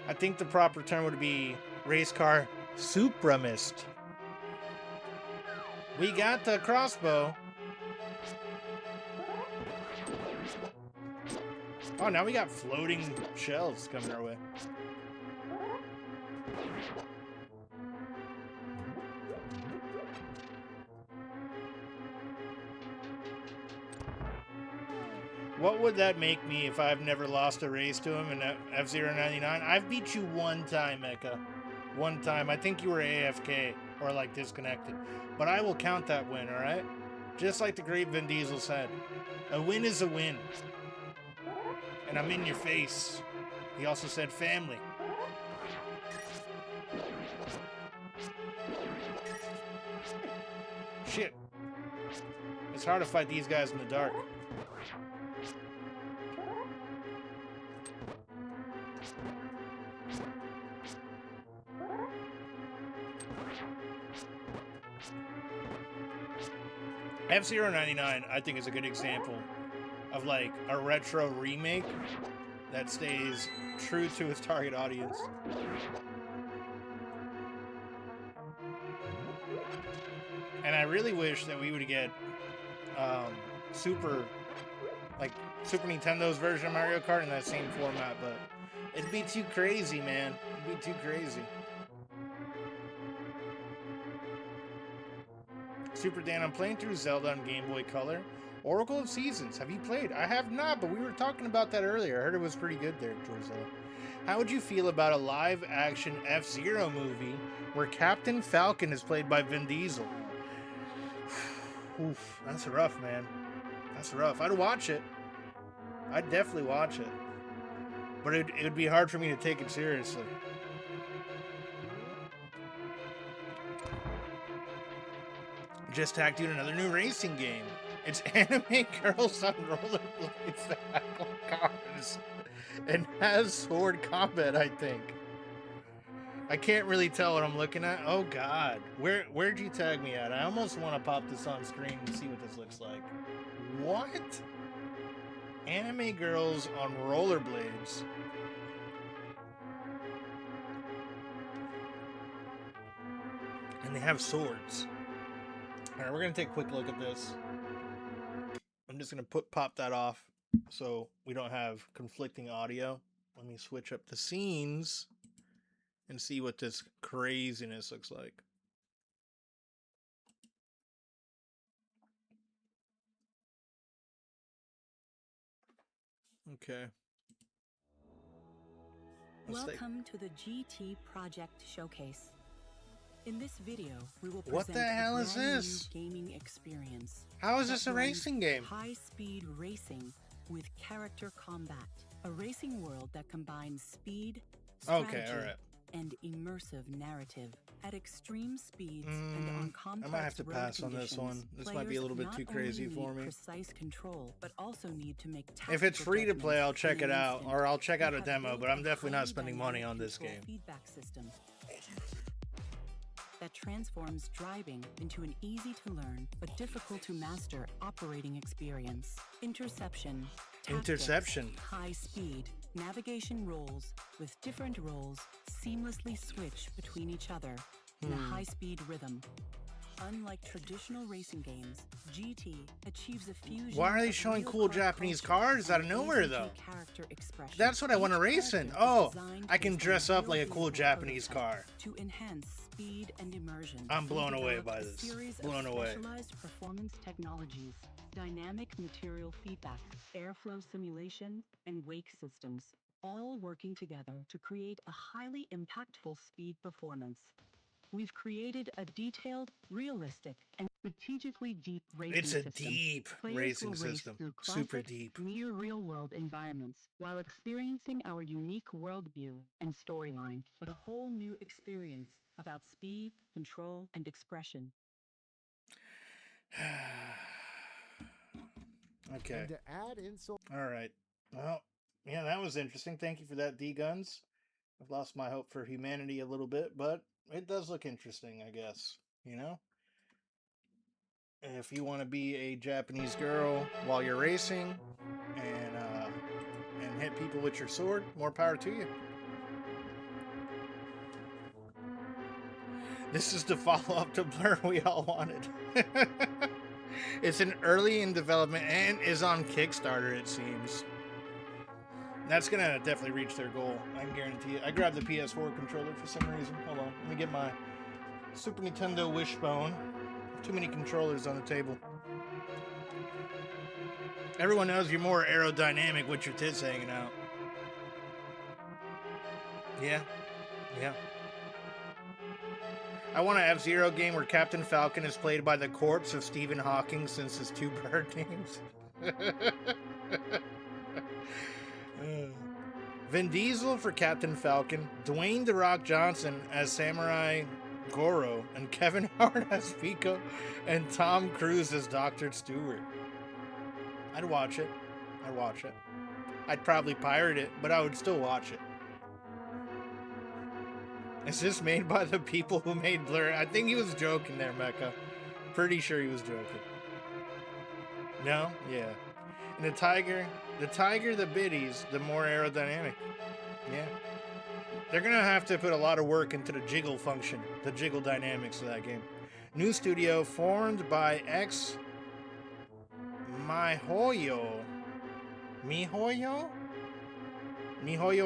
A: I think the proper term would be race car supremacist. We got the crossbow. Oh, now we got floating shells coming our way. What would that make me if I've never lost a race to him in F-Zero 99? I've beat you one time, Mecha. One time. I think you were AFK or like disconnected. But I will count that win, alright? Just like the great Vin Diesel said. A win is a win. And I'm in your face. He also said family. Shit. It's hard to fight these guys in the dark. F-Zero 99, I think, is a good example of like a retro remake that stays true to its target audience. And I really wish that we would get Super Nintendo's version of Mario Kart in that same format, but it'd be too crazy, man. It'd be too crazy. Super Dan, I'm playing through Zelda on Game Boy Color. Oracle of Seasons, have you played? I have not, but we were talking about that earlier. I heard it was pretty good there, Georgilla. How would you feel about a live-action F-Zero movie where Captain Falcon is played by Vin Diesel? Oof, that's rough, man. That's rough. I'd watch it. I'd definitely watch it. But it would be hard for me to take it seriously. Just tacked in another new racing game. It's anime girls on rollerblades that act like cars and has sword combat, I think. I can't really tell what I'm looking at. Oh God, where'd you tag me at? I almost want to pop this on screen and see what this looks like. What? Anime girls on rollerblades. And they have swords. Alright, we're going to take a quick look at this. I'm just going to pop that off so we don't have conflicting audio. Let me switch up the scenes and see what this craziness looks like. Okay.
E: Welcome to the GT Project Showcase. In this video, we will present
A: What the hell is
E: a brand
A: this?
E: new gaming experience.
A: How is this
E: that
A: a racing game?
E: High-speed racing with character combat. A racing world that combines speed, strategy,
A: alright.
E: and immersive narrative. At extreme speeds and on complex
A: I might have to
E: road
A: pass on this one.
E: conditions,
A: This might be a little bit
E: players
A: too
E: not
A: crazy
E: only
A: for
E: need
A: me.
E: Precise control, but also need to make
A: If it's free to play, I'll check it
E: in an
A: out,
E: instant.
A: or I'll check out
E: We
A: a
E: have
A: demo,
E: built
A: but I'm
E: a
A: definitely not
E: highly
A: spending money on
E: dynamic
A: this
E: control
A: game.
E: feedback system that transforms driving into an easy-to-learn but difficult-to-master operating experience. Interception,
A: Interception.
E: tactics, high speed, navigation roles with different roles seamlessly switch between each other in a high-speed rhythm. Unlike traditional racing games, GT achieves a fusion.
A: Why are they
E: of
A: showing
E: real
A: cool
E: car
A: Japanese
E: culture
A: cars out of
E: and
A: nowhere,
E: AZT
A: though?
E: character expression.
A: That's what I want to
E: Each
A: race in.
E: character is
A: Oh,
E: designed
A: I can
E: based on
A: dress up
E: real
A: like a cool
E: physical
A: Japanese
E: prototype
A: car.
E: to enhance speed and immersion.
A: I'm blown
E: We
A: away
E: developed
A: by
E: a
A: this.
E: series of
A: Blown away.
E: Specialized performance technologies, dynamic material feedback, airflow simulation, and wake systems, all working together to create a highly impactful speed performance. We've created a detailed, realistic, and strategically deep racing
A: It's a
E: system.
A: deep
E: Players
A: racing
E: will race
A: system.
E: through
A: Super
E: classic,
A: deep.
E: near real-world environments while experiencing our unique worldview and storyline, but a whole new experience about speed, control, and expression.
A: Okay.
F: And to add insult,
A: All right. Well, yeah, that was interesting. Thank you for that, D-Guns. I've lost my hope for humanity a little bit, but it does look interesting, I guess. You know? If you want to be a Japanese girl while you're racing and hit people with your sword, more power to you. This is the follow-up to Blur we all wanted. It's an early in development and is on Kickstarter, it seems. That's gonna definitely reach their goal, I can guarantee it. I grabbed the PS4 controller for some reason. Hold on, let me get my Super Nintendo Wishbone. Too many controllers on the table. Everyone knows you're more aerodynamic with your tits hanging out. Yeah. I want an F-Zero game where Captain Falcon is played by the corpse of Stephen Hawking since his two bird names. Vin Diesel for Captain Falcon, Dwayne "The Rock" Johnson as Samurai Goro, and Kevin Hart as Pico, and Tom Cruise as Dr. Stewart. I'd watch it. I'd probably pirate it, but I would still watch it. Is this made by the people who made Blur? I think he was joking there, Mecca. Pretty sure he was joking. No? Yeah. And the tiger, the biddies, the more aerodynamic. Yeah. They're going to have to put a lot of work into the jiggle function, the jiggle dynamics of that game. New studio formed by MiHoYo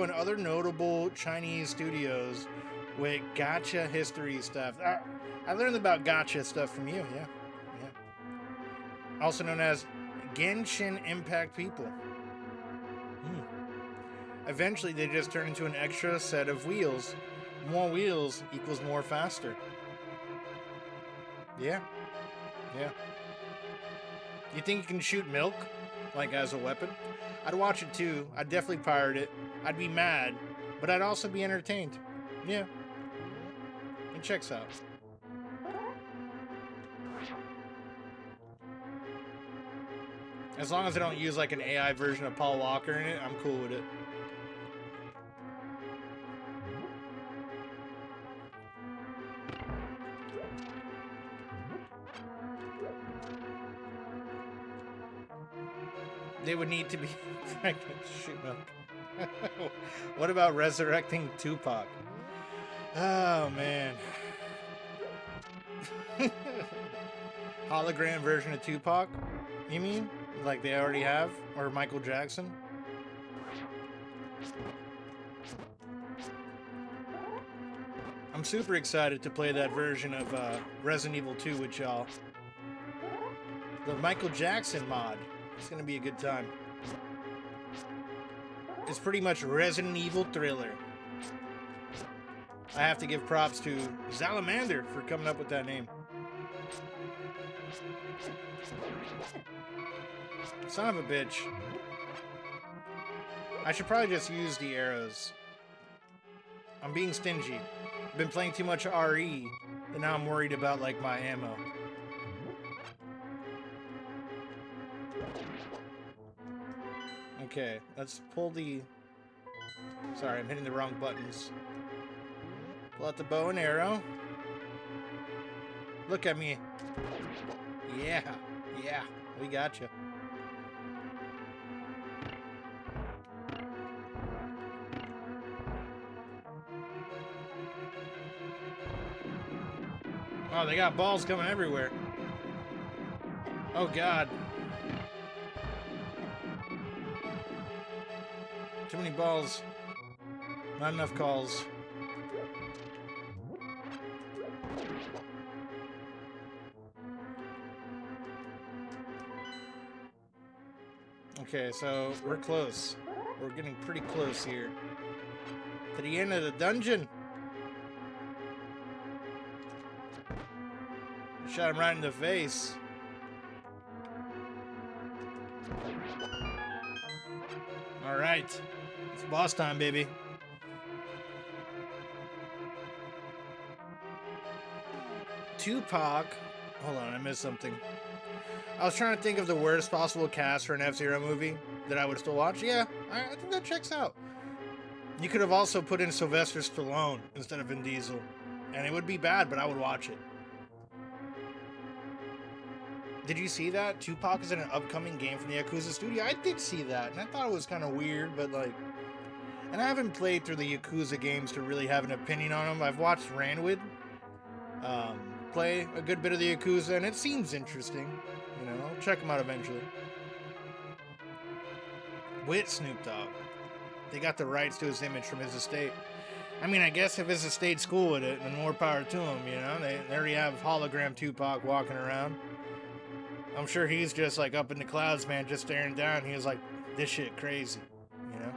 A: and other notable Chinese studios with gacha history stuff. I learned about gacha stuff from you, yeah. Also known as Genshin Impact people. Eventually, they just turn into an extra set of wheels. More wheels equals more faster. Yeah. You think you can shoot milk, like as a weapon? I'd watch it too. I'd definitely pirate it. I'd be mad, but I'd also be entertained. Yeah. It checks out. As long as I don't use like an AI version of Paul Walker in it, I'm cool with it. They would need to be pregnant to shoot milk. What about resurrecting Tupac? Oh, man. Hologram version of Tupac? You mean? Like they already have? Or Michael Jackson? I'm super excited to play that version of Resident Evil 2 with y'all. The Michael Jackson mod. It's gonna be a good time. It's pretty much Resident Evil Thriller. I have to give props to Salamander for coming up with that name. Son of a bitch. I should probably just use the arrows. I'm being stingy. I've been playing too much RE, and now I'm worried about like my ammo. Okay, let's pull the... Sorry, I'm hitting the wrong buttons. Pull out the bow and arrow. Look at me. Yeah, we got you. Oh, they got balls coming everywhere. Oh, God. Too many balls. Not enough calls. Okay, so we're close. We're getting pretty close here. To the end of the dungeon. Shot him right in the face. All right. It's boss time, baby. Tupac. Hold on, I missed something. I was trying to think of the worst possible cast for an F-Zero movie that I would still watch. Yeah, I think that checks out. You could have also put in Sylvester Stallone instead of Vin Diesel. And it would be bad, but I would watch it. Did you see that? Tupac is in an upcoming game from the Yakuza studio. I did see that, and I thought it was kind of weird, but like... And I haven't played through the Yakuza games to really have an opinion on them. I've watched Ranwood play a good bit of the Yakuza, and it seems interesting. You know, I'll check them out eventually. With Snoop Dogg. They got the rights to his image from his estate. I mean, I guess if his estate's cool with it, then more power to him, you know? They already have hologram Tupac walking around. I'm sure he's just like up in the clouds, man, just staring down. He was like, this shit crazy, you know?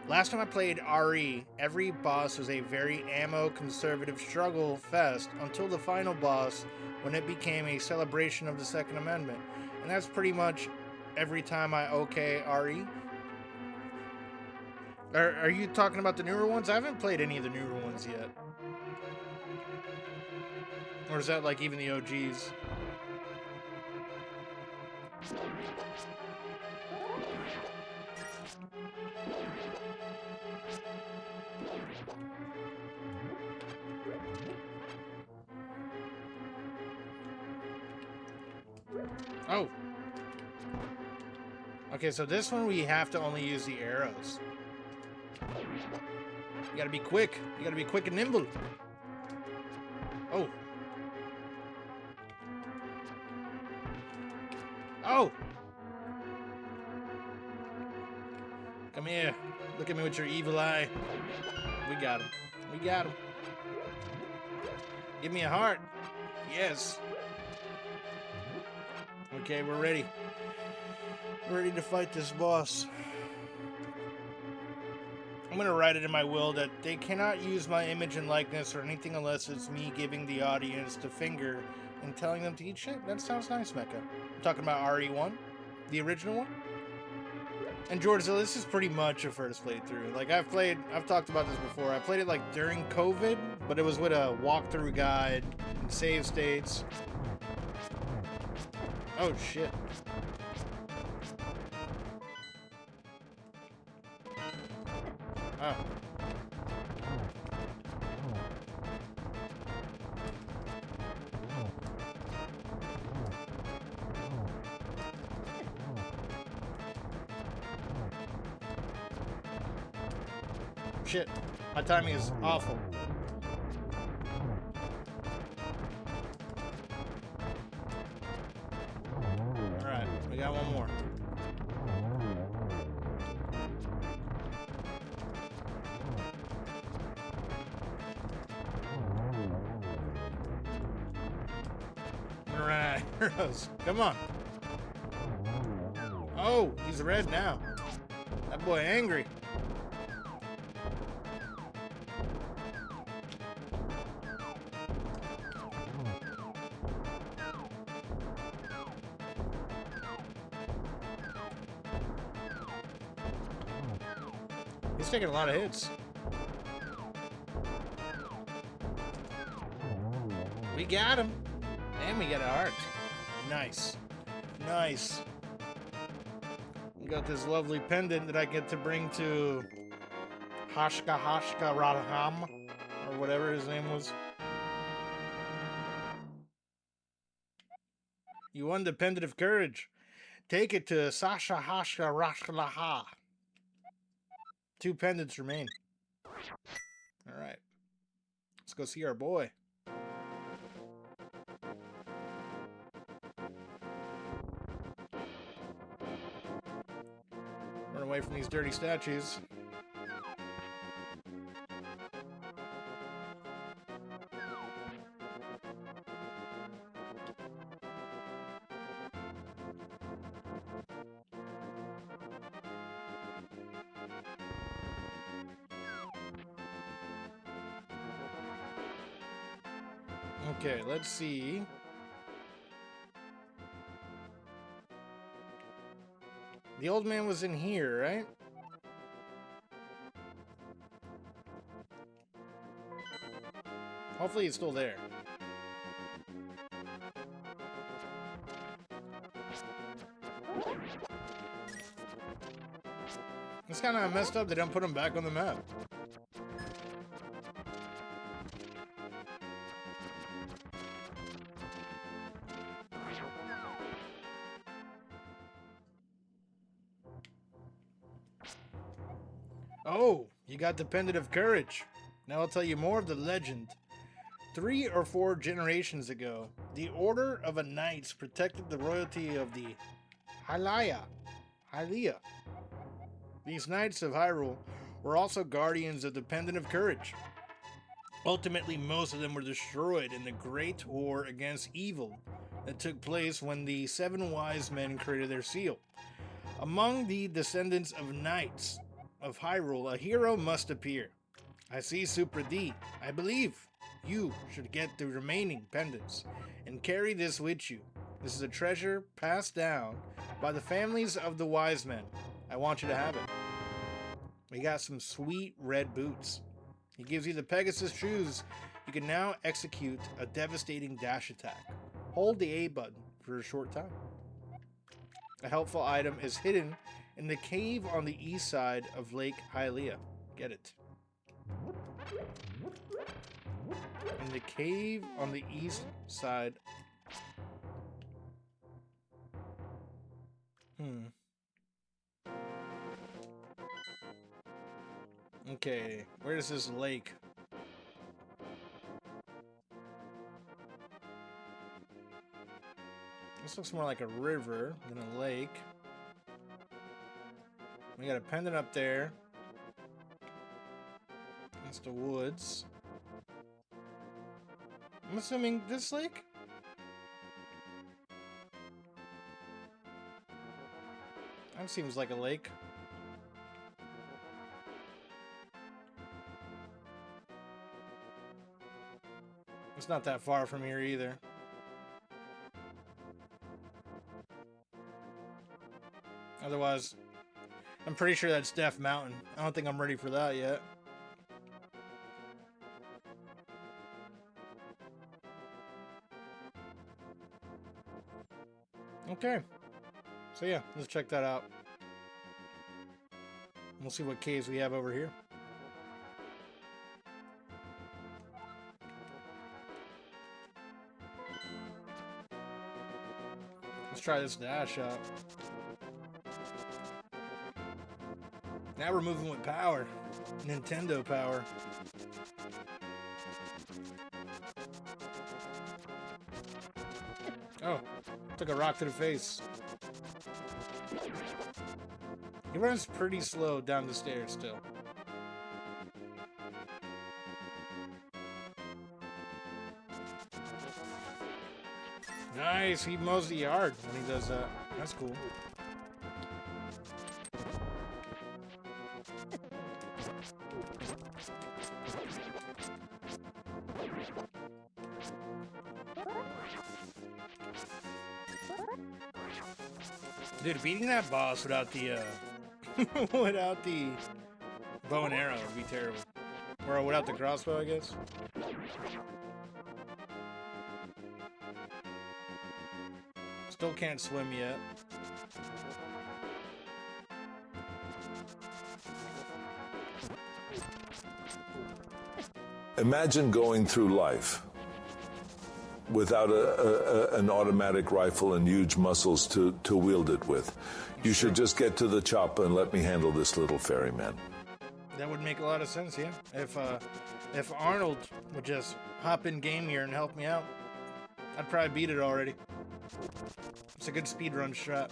A: Last time I played RE, every boss was a very ammo-conservative struggle fest until the final boss, when it became a celebration of the Second Amendment. And that's pretty much every time I OK RE. Are you talking about the newer ones? I haven't played any of the newer ones yet. Or is that like even the OGs? Oh. Okay, so this one we have to only use the arrows. You gotta be quick. You gotta be quick and nimble. Oh. Oh! Come here. Look at me with your evil eye. We got him. We got him. Give me a heart. Yes. Okay, we're ready. We're ready to fight this boss. I'm gonna write it in my will that they cannot use my image and likeness or anything unless it's me giving the audience the finger and telling them to eat shit. That sounds nice, Mecca. I'm talking about RE1, the original one. And Georgezilla, this is pretty much a first playthrough. Like I've talked about this before. I played it like during COVID, but it was with a walkthrough guide and save states. Oh shit. Oh. Shit. My timing is awful. Alright, we got one more. Alright, arrows. Come on. Oh, he's red now. That boy angry. He's taking a lot of hits. We got him. And we got a heart. Nice. Nice. We got this lovely pendant that I get to bring to Hashka Radham, or whatever his name was. You won the pendant of courage. Take it to Sasha Hashka Rashlaha. 2 pendants remain. Alright. Let's go see our boy. Run away from these dirty statues. Okay, let's see. The old man was in here, right? Hopefully he's still there. It's kind of messed up they don't put him back on the map. Oh, you got the Pendant of Courage. Now I'll tell you more of the legend. 3 or 4 generations ago, the Order of a Knights protected the royalty of the Hylia. These Knights of Hyrule were also guardians of the Pendant of Courage. Ultimately, most of them were destroyed in the Great War against Evil that took place when the 7 wise men created their seal. Among the descendants of Knights of Hyrule, a hero must appear. I see Supradan. I believe you should get the remaining pendants and carry this with you. This is a treasure passed down by the families of the wise men. I want you to have it. We got some sweet red boots. He gives you the Pegasus shoes. You can now execute a devastating dash attack. Hold the A button for a short time. A helpful item is hidden in the cave on the east side of Lake Hylia. Get it. In the cave on the east side. Okay, where is this lake? This looks more like a river than a lake. We got a pendant up there. That's the woods. I'm assuming this lake? That seems like a lake. It's not that far from here either. Otherwise, I'm pretty sure that's Death Mountain. I don't think I'm ready for that yet. Okay. So yeah, let's check that out. We'll see what caves we have over here. Let's try this dash out. Now we're moving with power. Nintendo power. Oh, took a rock to the face. He runs pretty slow down the stairs still. Nice, he mows the yard when he does that. That's cool. Dude, beating that boss without the without the bow and arrow would be terrible. Or without the crossbow, I guess. Still can't swim yet.
C: Imagine going through life without an automatic rifle and huge muscles to wield it with. You should just get to the chopper and let me handle this little ferryman.
A: That would make a lot of sense, yeah. If Arnold would just hop in game here and help me out, I'd probably beat it already. It's a good speedrun strat.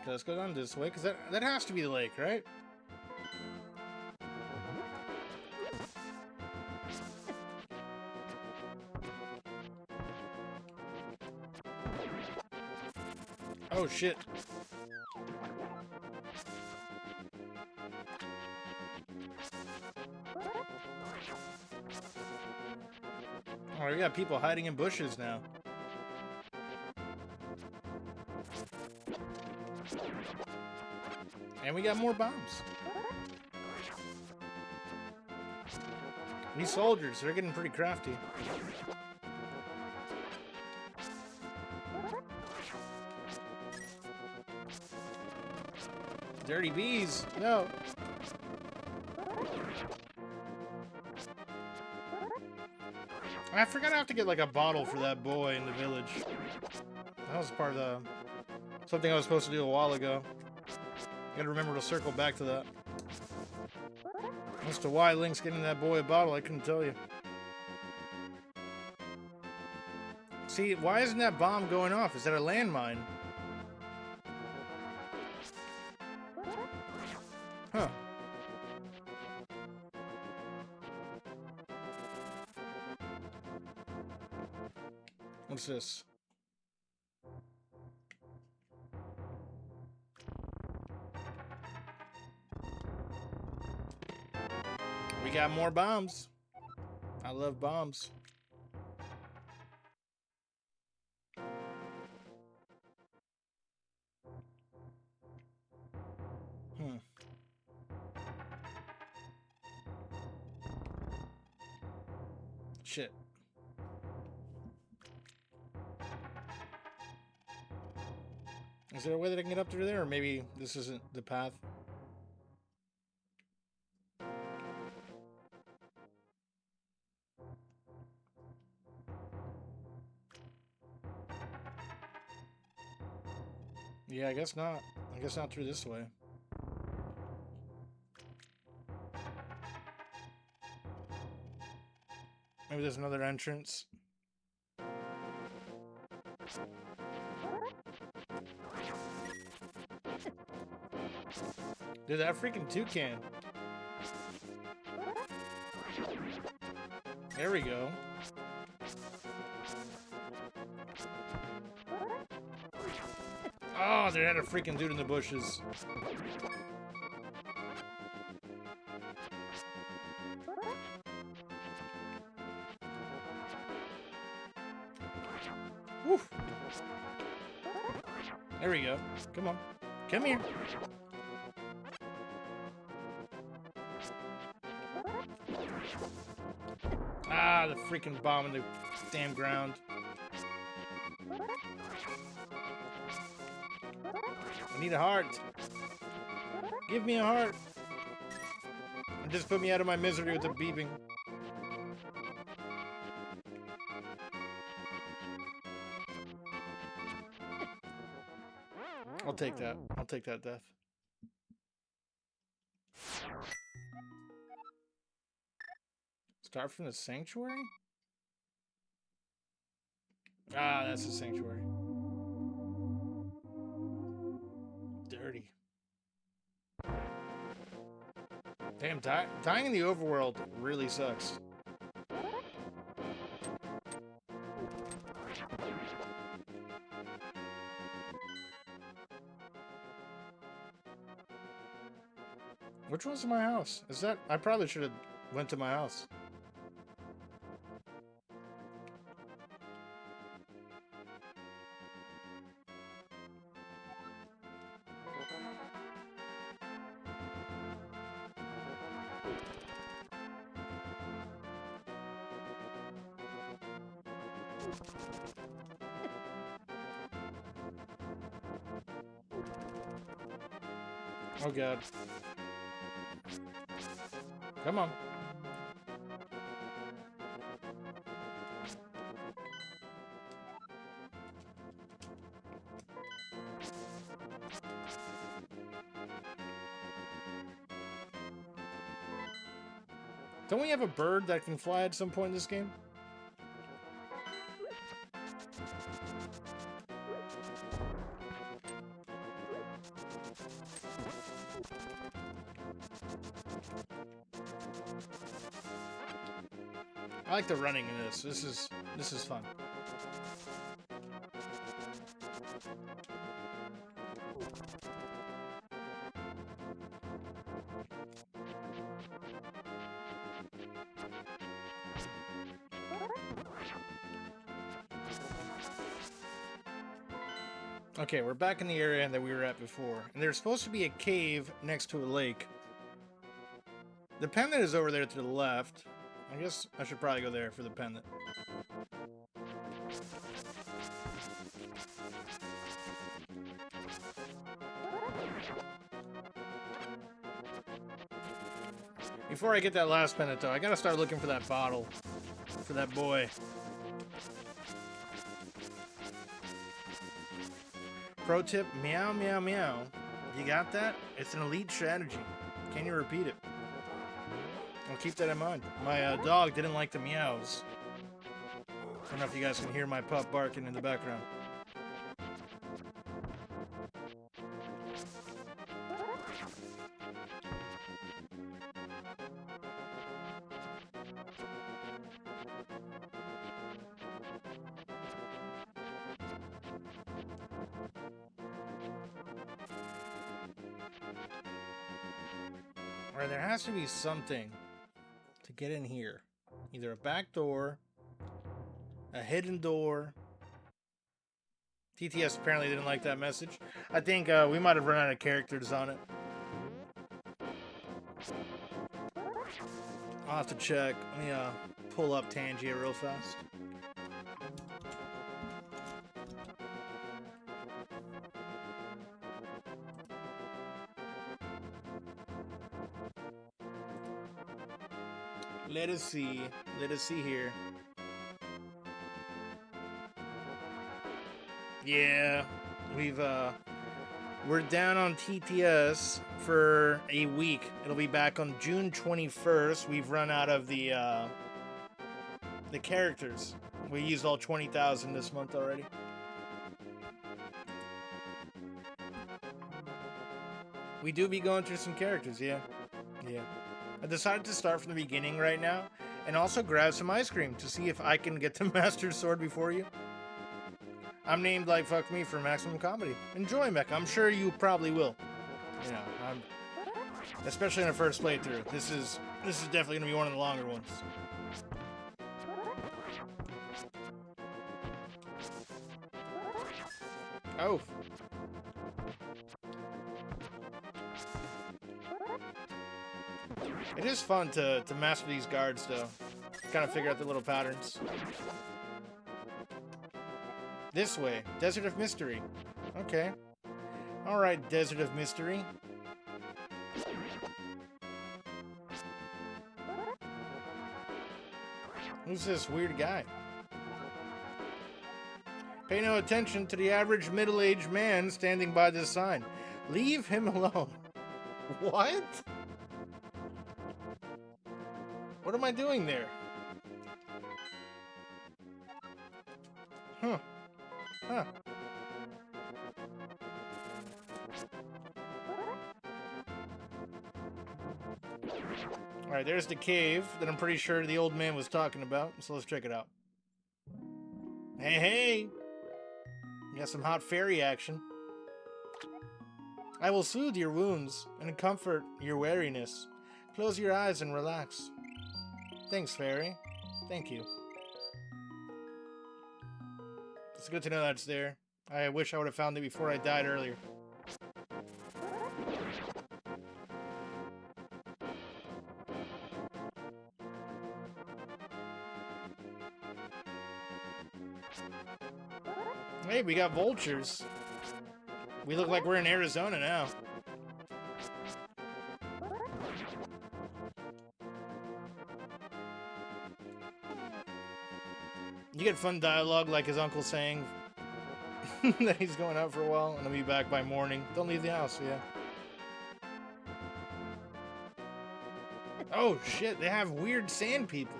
A: Okay, let's go down this way, because that has to be the lake, right? Oh shit. Oh, we got people hiding in bushes now. And we got more bombs. These soldiers, they're getting pretty crafty. Dirty bees, no. I forgot I have to get like a bottle for that boy in the village. That was part of Something I was supposed to do a while ago. Gotta remember to circle back to that. As to why Link's getting that boy a bottle, I couldn't tell you. See, why isn't that bomb going off? Is that a landmine? Huh. What's this? We got more bombs. I love bombs. Shit. Is there a way that I can get up through there? Or maybe this isn't the path? Yeah, I guess not. I guess not through this way. Maybe there's another entrance. Dude, that freaking toucan. There we go. Oh, they had a freaking dude in the bushes. Woof. There we go. Come on. Come here. Ah, the freaking bomb in the damn ground. I need a heart. Give me a heart. And just put me out of my misery with the beeping. I'll take that. I'll take that death. Start from the sanctuary? Ah, that's the sanctuary. Dirty. Damn, dying in the overworld really sucks. Which one's my house? Is that... I probably should have went to my house. Oh god. Come on. Don't we have a bird that can fly at some point in this game? I like the running in this. This is fun. Okay, we're back in the area that we were at before, and there's supposed to be a cave next to a lake. The pendant is over there to the left. I guess I should probably go there for the pendant. Before I get that last pendant, though, I gotta start looking for that bottle. For that boy. Pro tip, meow, meow, meow. You got that? It's an elite strategy. Can you repeat it? I'll keep that in mind. My dog didn't like the meows. I don't know if you guys can hear my pup barking in the background. Alright, there has to be something to get in here. Either a back door, a hidden door. TTS apparently didn't like that message. I think we might have run out of characters on it. I'll have to check. Let me pull up Tangier real fast. Let us see. Let us see here. Yeah, we're down on TTS for a week. It'll be back on June 21st. We've run out of the characters. We used all 20,000 this month already. We do be going through some characters, yeah. Yeah. I decided to start from the beginning right now and also grab some ice cream to see if I can get the Master Sword before you. I'm named like fuck me for maximum comedy. Enjoy, Mech. I'm sure you probably will. You know, especially in the first playthrough. This is definitely gonna be one of the longer ones. Oh. It is fun to master these guards, though. Kind of figure out the little patterns. This way. Desert of Mystery. Okay. Alright, Desert of Mystery. Who's this weird guy? Pay no attention to the average middle-aged man standing by this sign. Leave him alone. What? What am I doing there? Huh. Huh. Alright, there's the cave that I'm pretty sure the old man was talking about, so let's check it out. Hey, hey! You got some hot fairy action. I will soothe your wounds and comfort your weariness. Close your eyes and relax. Thanks, fairy. Thank you. It's good to know that's there. I wish I would have found it before I died earlier. Hey, we got vultures. We look like we're in Arizona now. You get fun dialogue like his uncle saying that he's going out for a while and he'll be back by morning. Don't leave the house, yeah. Oh shit, they have weird sand people.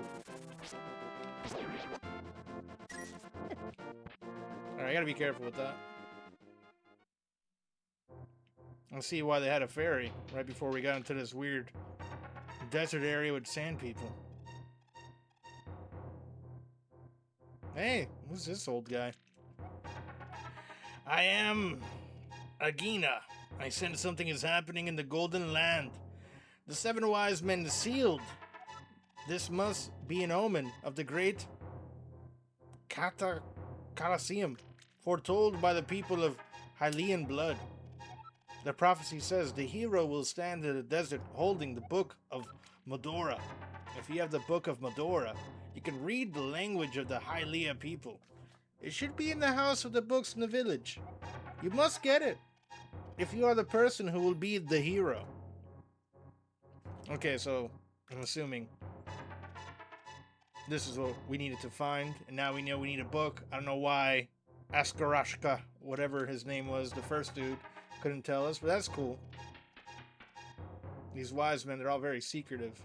A: Alright, I gotta be careful with that. I see why they had a ferry right before we got into this weird desert area with sand people. Hey, who's this old guy? I am Agina. I sense something is happening in the Golden Land. The 7 wise men sealed. This must be an omen of the great Colosseum, foretold by the people of Hylian blood. The prophecy says the hero will stand in the desert holding the Book of Medora. If you have the Book of Medora, you can read the language of the Hylia people. It should be in the house of the books in the village. You must get it, if you are the person who will be the hero. Okay, so I'm assuming this is what we needed to find, and now we know we need a book. I don't know why Askarashka, whatever his name was, the first dude, couldn't tell us, but that's cool. These wise men, they're all very secretive.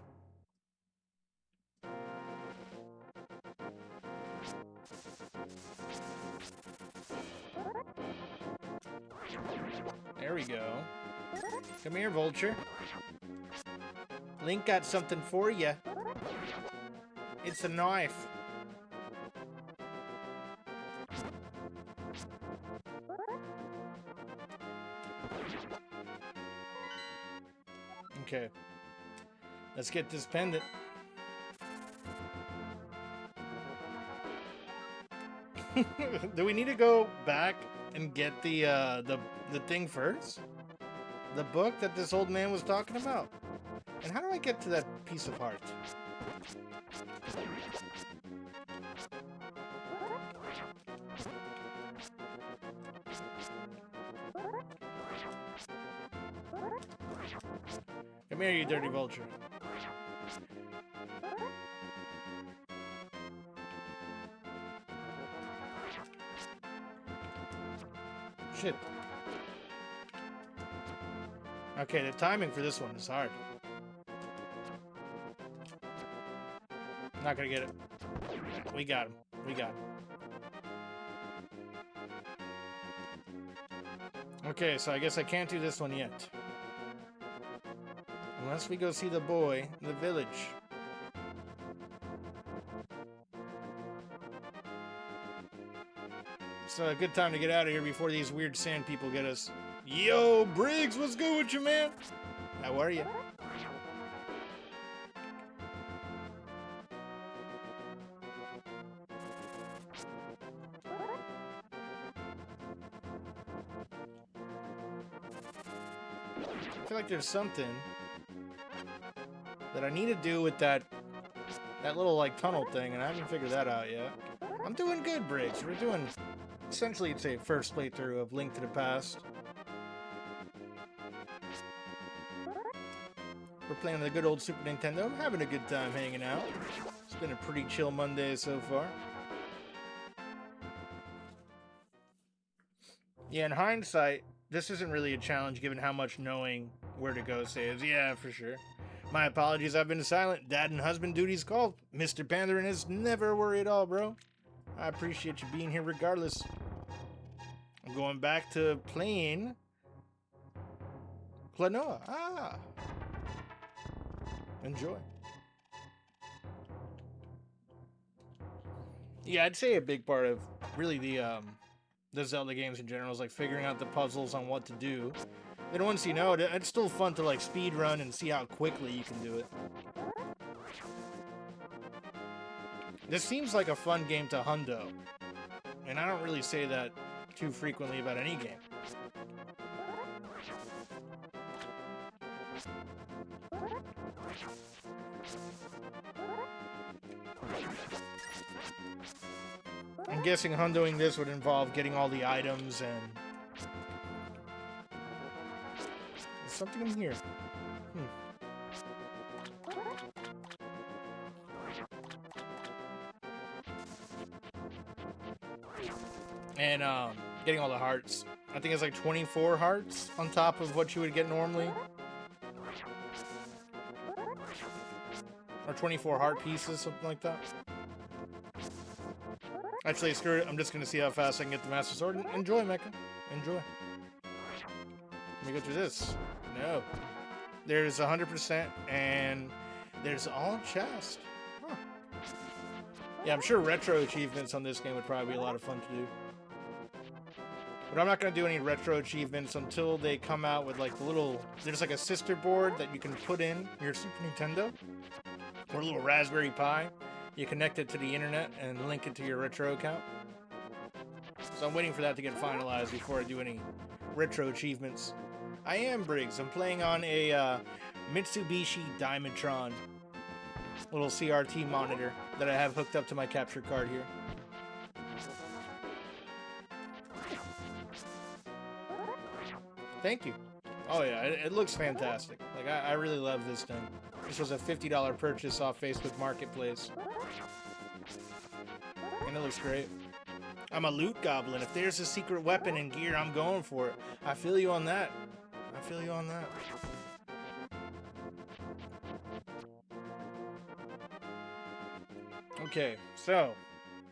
A: There we go. Come here, Vulture. Link got something for you. It's a knife. Okay. Let's get this pendant. Do we need to go back and get the thing first? The book that this old man was talking about? And how do I get to that piece of heart? Come here, you dirty vulture. Shit. Okay, the timing for this one is hard. Not gonna get it. We got him. We got him. Okay, so I guess I can't do this one yet. Unless we go see the boy in the village. It's a good time to get out of here before these weird sand people get us. Yo, Briggs, what's good with you, man? How are you? I feel like there's something that I need to do with that little like tunnel thing, and I haven't figured that out yet. I'm doing good, Briggs. We're doing essentially, it's a first playthrough of Link to the Past. We're playing on the good old Super Nintendo. I'm having a good time hanging out. It's been a pretty chill Monday so far. Yeah, in hindsight, this isn't really a challenge given how much knowing where to go saves. Yeah, for sure. My apologies, I've been silent. Dad and husband duties called. Mr. Pandarin is never a worry at all, bro. I appreciate you being here regardless. I'm going back to playing Klonoa. Ah. Enjoy. Yeah, I'd say a big part of really the Zelda games in general is like figuring out the puzzles on what to do. Then once you know it, it's still fun to like speed run and see how quickly you can do it. This seems like a fun game to hundo, and I don't really say that too frequently about any game. I'm guessing hundoing this would involve getting all the items and... There's something in here. And getting all the hearts. I think it's like 24 hearts on top of what you would get normally. Or 24 heart pieces, something like that. Actually, screw it. I'm just going to see how fast I can get the Master Sword. Enjoy, Mecha. Enjoy. Let me go through this. No. There's 100%, and there's all chest. Huh. Yeah, I'm sure retro achievements on this game would probably be a lot of fun to do. But I'm not going to do any retro achievements until they come out with like the little... There's like a sister board that you can put in your Super Nintendo. Or a little Raspberry Pi. You connect it to the internet and link it to your retro account. So I'm waiting for that to get finalized before I do any retro achievements. I am Briggs. I'm playing on a Mitsubishi Diamondtron little CRT monitor that I have hooked up to my capture card here. Thank you. Oh yeah, it looks fantastic. Like I really love this thing. This was a $50 purchase off Facebook Marketplace. And it looks great. I'm a loot goblin. If there's a secret weapon and gear, I'm going for it. I feel you on that. I feel you on that. Okay, so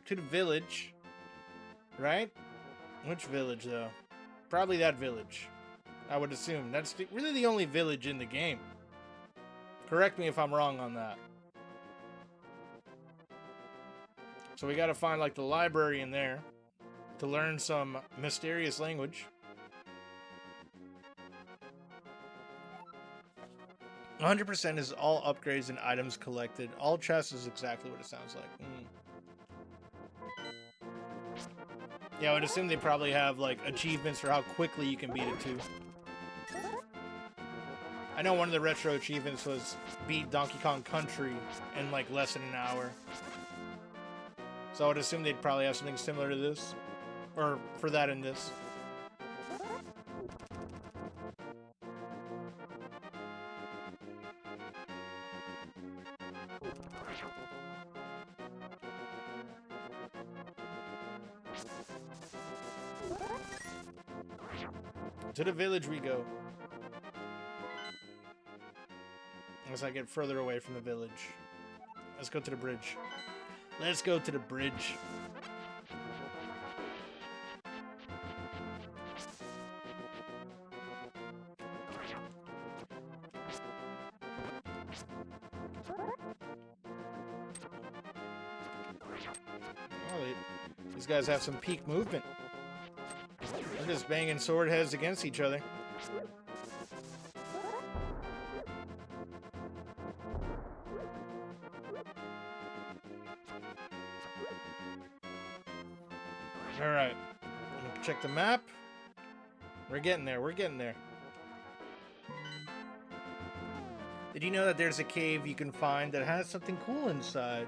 A: to the village, right? Which village, though? Probably that village. I would assume. That's really the only village in the game. Correct me if I'm wrong on that. So we gotta find, like, the library in there to learn some mysterious language. 100% is all upgrades and items collected. All chests is exactly what it sounds like. Yeah, I would assume they probably have, like, achievements for how quickly you can beat it, too. I know one of the retro achievements was beat Donkey Kong Country in, like, less than an hour. So I would assume they'd probably have something similar to this. Or for that in this. To the village we go. As I get further away from the village. Let's go to the bridge. Let's go to the bridge. Oh, these guys have some peak movement. They're just banging sword heads against each other. Alright. Check the map. We're getting there. We're getting there. Did you know that there's a cave you can find that has something cool inside?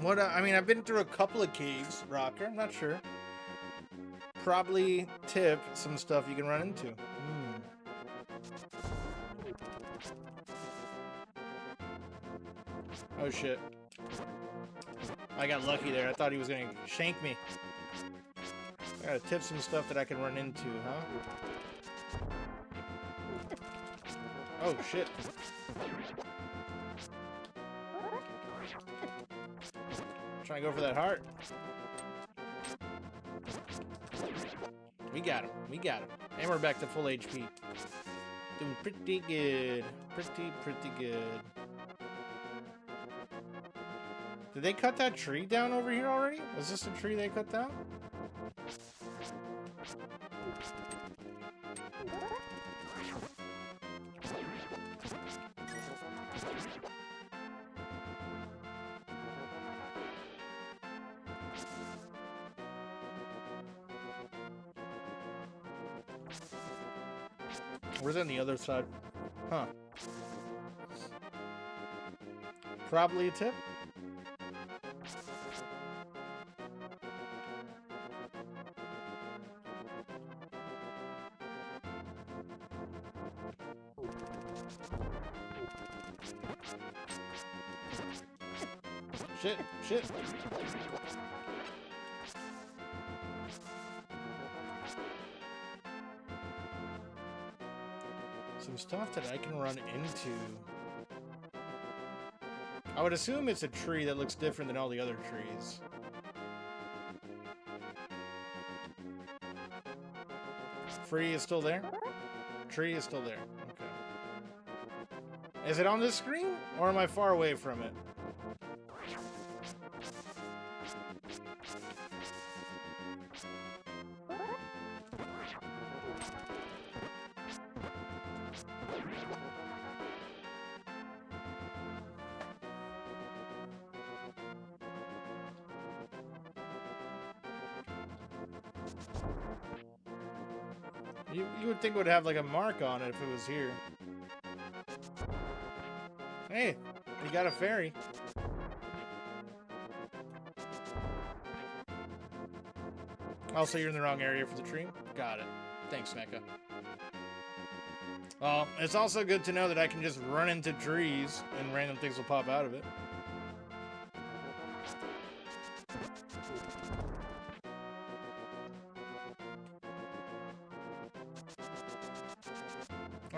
A: What? I mean, I've been through a couple of caves, Rocker. I'm not sure. Probably tip some stuff you can run into. Oh shit. I got lucky there. I thought he was gonna shank me. I gotta tip some stuff that I can run into, huh? Oh shit. Trying to go for that heart. We got him. We got him. And we're back to full HP. Doing pretty good. Pretty good. Did they cut that tree down over here already? Is this a tree they cut down? Where's on the other side? Huh. Probably a tip. Shit. Some stuff that I can run into. I would assume it's a tree that looks different than all the other trees. Free is still there? Tree is still there. Okay. Is it on this screen? Or am I far away from it? You would think it would have like a mark on it if it was here. Hey, you got a fairy. Also, you're in the wrong area for the tree. Got it. Thanks, Mecha. Well, it's also good to know that I can just run into trees and random things will pop out of it.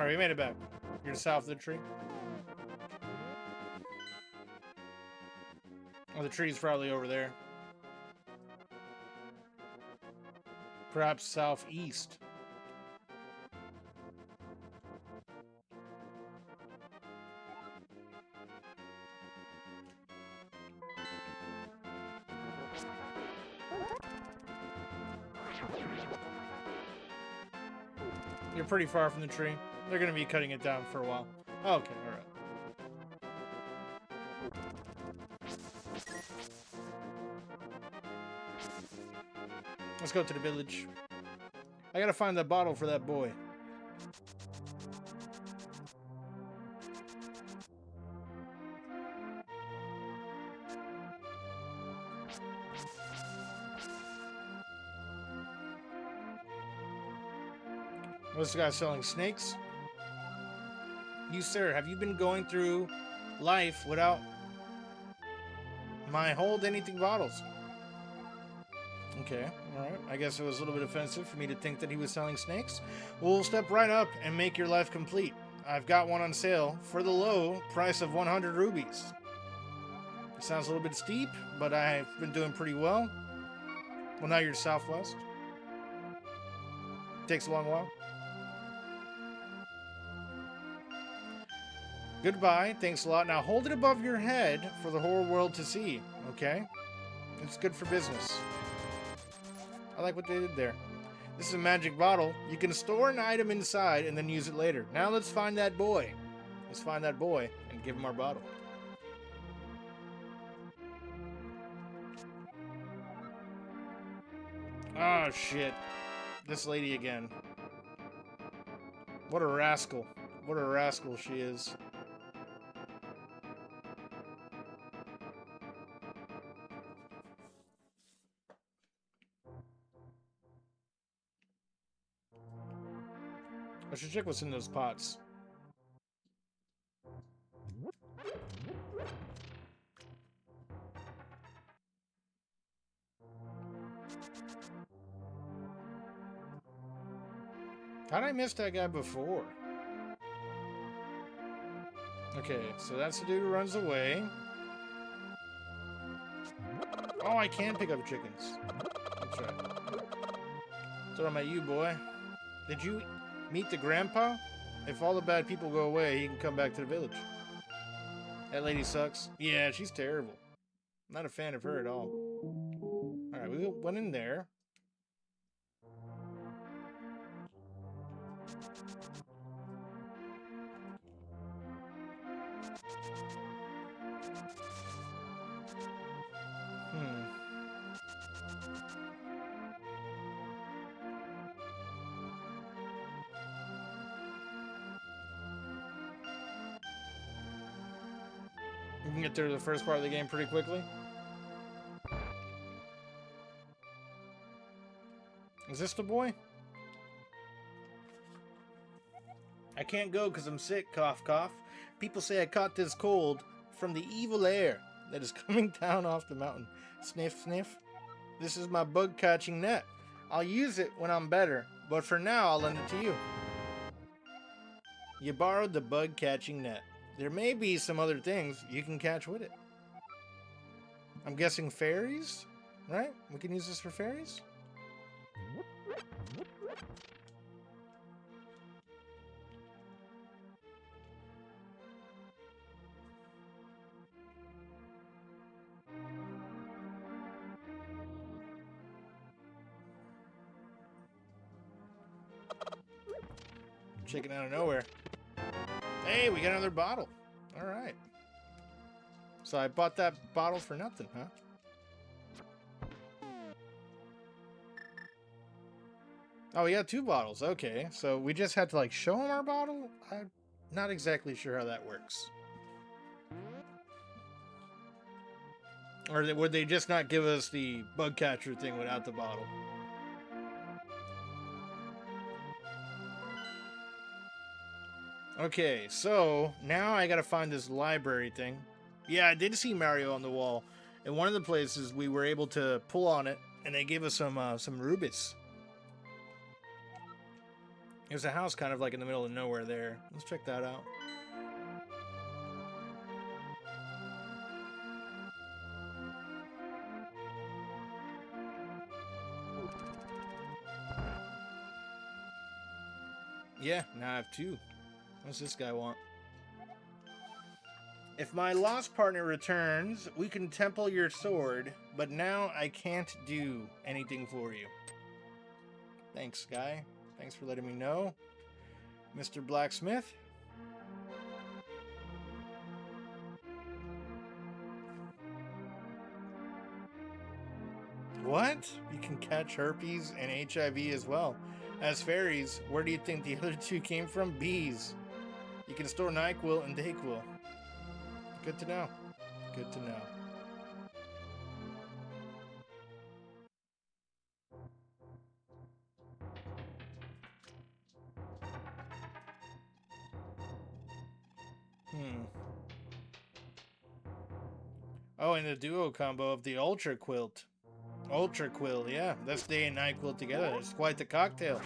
A: Alright, we made it back. You're south of the tree. Oh, the tree's probably over there. Perhaps southeast. You're pretty far from the tree. They're going to be cutting it down for a while. Okay, alright. Let's go to the village. I gotta find that bottle for that boy. What's the guy selling snakes? You, sir, have you been going through life without my hold anything bottles? Okay, alright. I guess it was a little bit offensive for me to think that he was selling snakes. We'll step right up and make your life complete. I've got one on sale for the low price of 100 rubies. It sounds a little bit steep, but I've been doing pretty well. Well, now you're southwest. Takes a long while. Goodbye. Thanks a lot. Now hold it above your head for the whole world to see, okay? It's good for business. I like what they did there. This is a magic bottle. You can store an item inside and then use it later. Now let's find that boy. Let's find that boy and give him our bottle. Oh, shit. This lady again. What a rascal. What a rascal she is. I should check what's in those pots. How'd I miss that guy before? Okay, so that's the dude who runs away. Oh, I can pick up chickens. That's right. That's what I'm at you, boy. Did you meet the grandpa? If all the bad people go away, he can come back to the village. That lady sucks. Yeah, she's terrible. Not a fan of her at all. Alright, we went in there. We can get through the first part of the game pretty quickly. Is this the boy? I can't go because I'm sick, cough, cough. People say I caught this cold from the evil air that is coming down off the mountain. Sniff, sniff. This is my bug catching net. I'll use it when I'm better, but for now I'll lend it to you. You borrowed the bug catching net. There may be some other things you can catch with it. I'm guessing fairies, right? We can use this for fairies? Chicken out of nowhere. Hey, we got another bottle. All right. So I bought that bottle for nothing, huh? Oh, we got 2 bottles. Okay, so we just had to like show him our bottle? I'm not exactly sure how that works. Or would they just not give us the bug catcher thing without the bottle? Okay, so now I gotta find this library thing. Yeah, I did see Mario on the wall. In one of the places, we were able to pull on it, and they gave us some rubies. There's a house kind of like in the middle of nowhere there. Let's check that out. Yeah, now I have two. What's this guy want? If my lost partner returns, we can temple your sword, but now I can't do anything for you. Thanks, guy. Thanks for letting me know. Mr. Blacksmith? What? You can catch herpes and HIV as well. As fairies, where do you think the other two came from? Bees. You can store NyQuil and DayQuil. Good to know. Good to know. Oh, and the duo combo of the Ultra Quilt. Ultra Quill, yeah. That's Day and NyQuil together. It's quite the cocktail.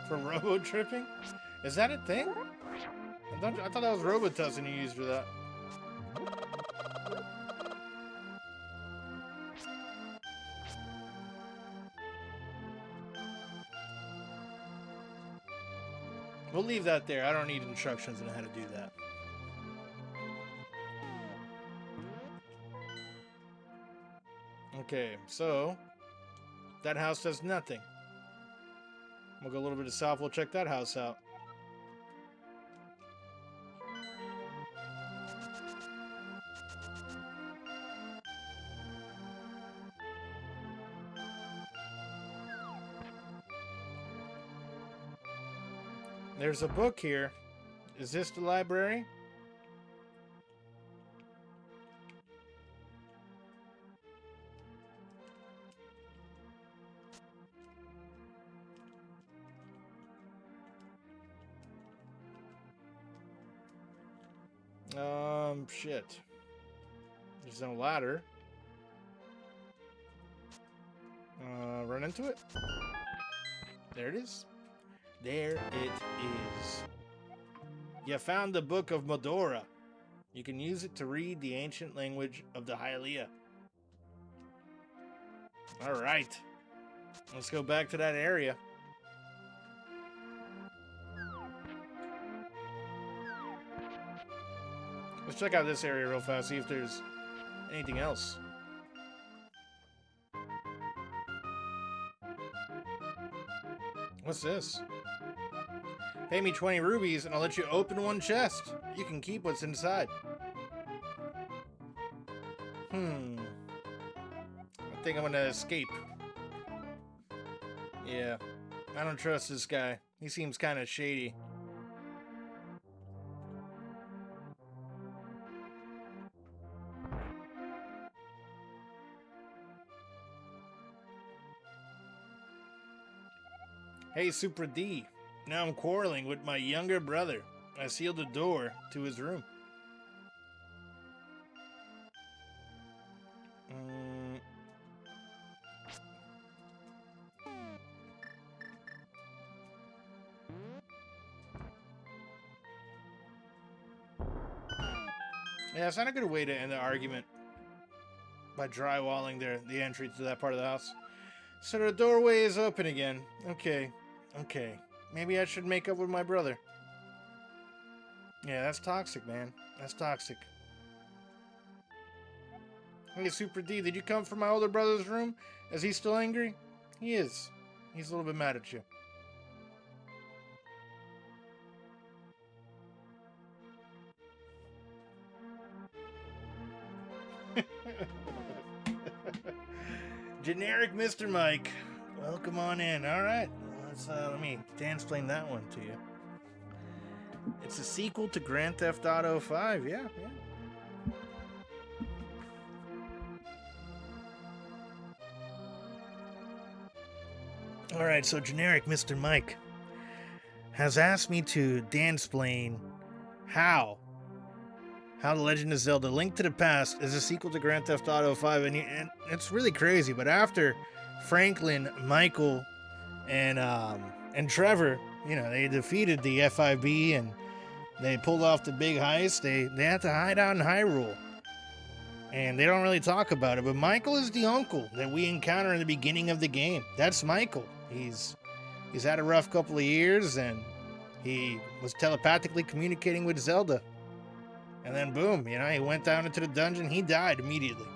A: For robo-tripping? Is that a thing? I thought that was Robitussin you used for that. We'll leave that there. I don't need instructions on how to do that. Okay, so that house does nothing. We'll go a little bit south. We'll check that house out. There's a book here. Is this the library? Shit. There's no ladder. Run into it. There it is. There it is. You found the Book of Medora. You can use it to read the ancient language of the Hylia. Alright. Let's go back to that area. Let's check out this area real fast, see if there's anything else. What's this? Pay me 20 rubies and I'll let you open one chest. You can keep what's inside. I think I'm gonna escape. Yeah, I don't trust this guy. He seems kind of shady. Hey, Super D. Now I'm quarreling with my younger brother. I sealed the door to his room. Yeah, it's not a good way to end the argument by drywalling the entry to that part of the house. So the doorway is open again. Okay. Maybe I should make up with my brother. Yeah, that's toxic, man. That's toxic. Hey, Super D, did you come from my older brother's room? Is he still angry? He is. He's a little bit mad at you. Generic Mr. Mike. Welcome on in. All right. Let me dance-plane that one to you. It's a sequel to Grand Theft Auto 5. Yeah. All right, so Generic Mr. Mike has asked me to dance-plane how How the Legend of Zelda: Link to the Past is a sequel to Grand Theft Auto 5, and it's really crazy. But after Franklin, Michael, and Trevor, they defeated the FIB and they pulled off the big heist. They had to hide out in Hyrule, and they don't really talk about it. But Michael is the uncle that we encounter in the beginning of the game. That's Michael. He's had a rough couple of years, and he was telepathically communicating with Zelda. And then boom, he went down into the dungeon. He died immediately.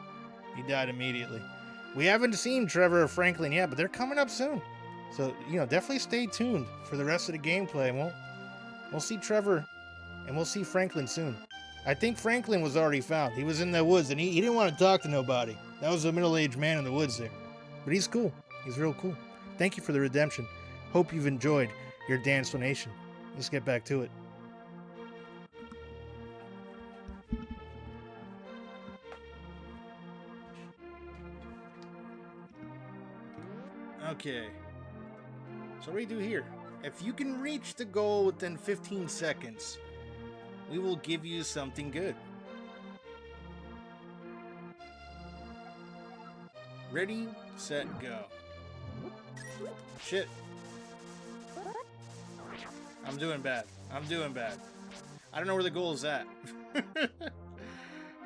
A: We haven't seen Trevor or Franklin yet, but they're coming up soon. So, definitely stay tuned for the rest of the gameplay. We'll see Trevor and we'll see Franklin soon. I think Franklin was already found. He was in the woods and he didn't want to talk to nobody. That was a middle-aged man in the woods there. But he's cool. He's real cool. Thank you for the redemption. Hope you've enjoyed your Dansplanation. Let's get back to it. Okay, so what do we do here? If you can reach the goal within 15 seconds, we will give you something good. Ready, set, go. Shit. I'm doing bad. I don't know where the goal is at.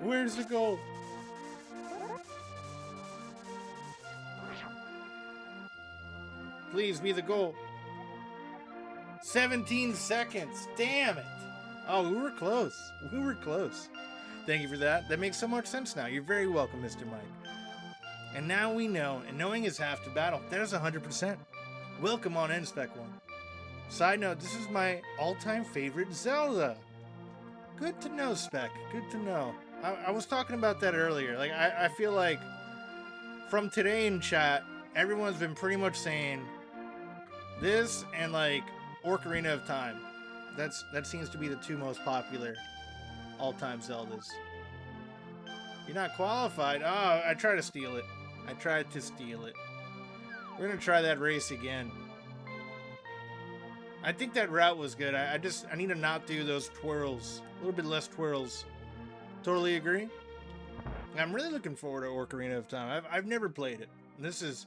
A: Where's the goal? Please be the goal. 17 seconds. Damn it. Oh, we were close. Thank you for that. That makes so much sense now. You're very welcome, Mr. Mike. And now we know, and knowing is half the battle. That is 100%. Welcome on in, Spec One. Side note, this is my all-time favorite Zelda. Good to know, Spec. Good to know. I was talking about that earlier. Like, I feel like from today in chat, everyone's been pretty much saying this and like Ocarina of Time. That seems to be the two most popular all-time Zeldas. You're not qualified. Oh, I tried to steal it. We're gonna try that race again. I think that route was good. I need to not do those twirls. A little bit less twirls. Totally agree. I'm really looking forward to Ocarina of Time. I've never played it. This is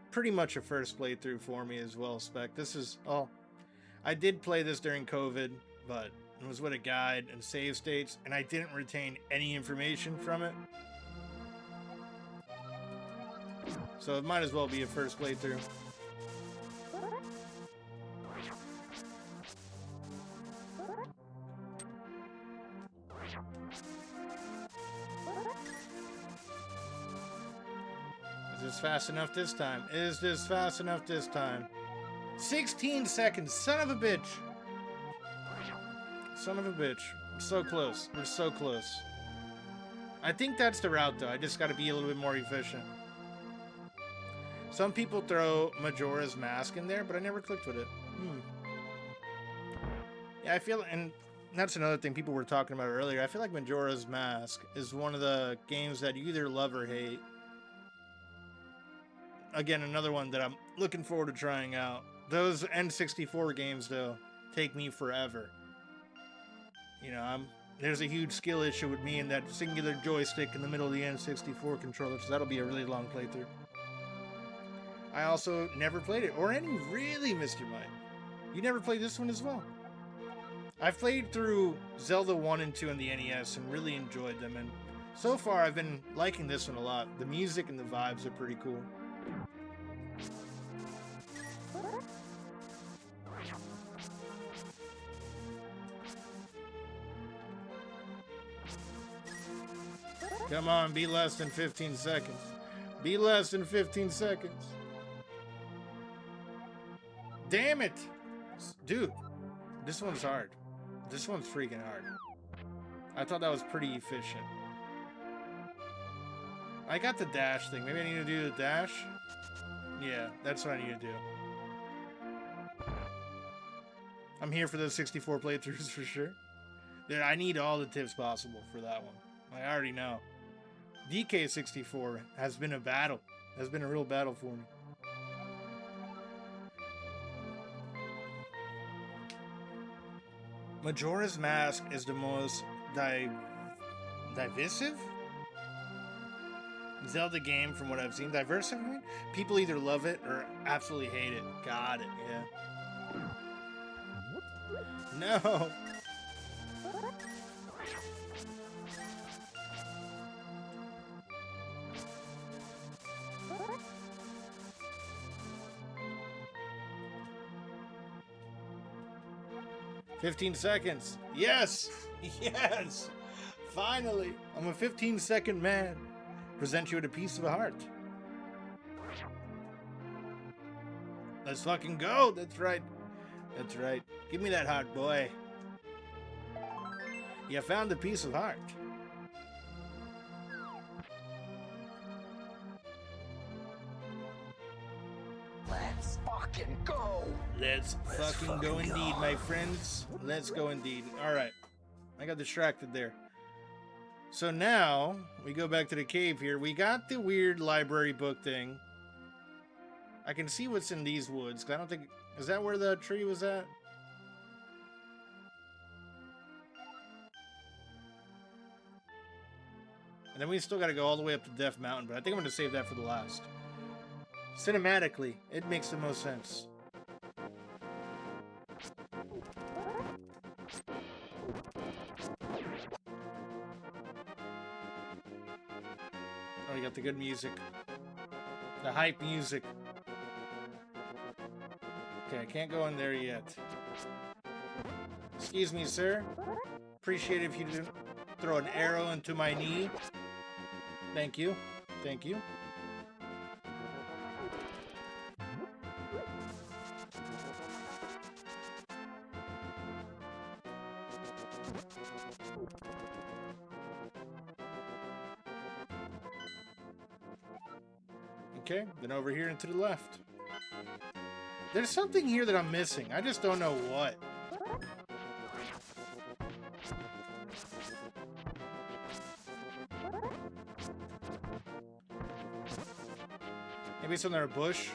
A: pretty much a first playthrough for me as well, Spec. I did play this during COVID, but it was with a guide and save states, and I didn't retain any information from it. So it might as well be a first playthrough. Is this fast enough this time? 16 seconds. Son of a bitch. We're so close. I think that's the route, though. I just got to be a little bit more efficient. Some people throw Majora's Mask in there, but I never clicked with it. Yeah, I feel, and that's another thing people were talking about earlier. I feel like Majora's Mask is one of the games that you either love or hate. Again, another one that I'm looking forward to trying out. Those N64 games, though, take me forever. There's a huge skill issue with me and that singular joystick in the middle of the N64 controller, so that'll be a really long playthrough. I also never played it, or any, really, Mr. Mike. You never played this one as well. I've played through Zelda 1 and 2 on the NES and really enjoyed them, and so far I've been liking this one a lot. The music and the vibes are pretty cool. Come on, be less than 15 seconds. Damn it! Dude, this one's hard. This one's freaking hard. I thought that was pretty efficient. I got the dash thing. Maybe I need to do the dash? Yeah, that's what I need to do. I'm here for those 64 playthroughs for sure. Dude, I need all the tips possible for that one. I already know. DK64 has been a battle. Has been a real battle for me. Majora's Mask is the most Divisive? Zelda game, from what I've seen. Divisive, I mean? People either love it or absolutely hate it. Got it, yeah. No! 15 seconds. Yes! Yes! Finally! I'm a 15-second man. Present you with a piece of a heart. Let's fucking go! That's right. That's right. Give me that heart, boy. You found a piece of heart.
B: Let's fucking go.
A: Let's fucking go indeed, my friends. Let's go indeed. Alright. I got distracted there. So now, we go back to the cave here. We got the weird library book thing. I can see what's in these woods, 'cause I don't think... Is that where the tree was at? And then we still got to go all the way up to Death Mountain, but I think I'm going to save that for the last. Cinematically, it makes the most sense. Oh, you got the good music. The hype music. Okay, I can't go in there yet. Excuse me, sir. Appreciate it if you didn't throw an arrow into my knee. Thank you. Thank you. Okay, then over here and to the left. There's something here that I'm missing. I just don't know what. Maybe it's under a bush.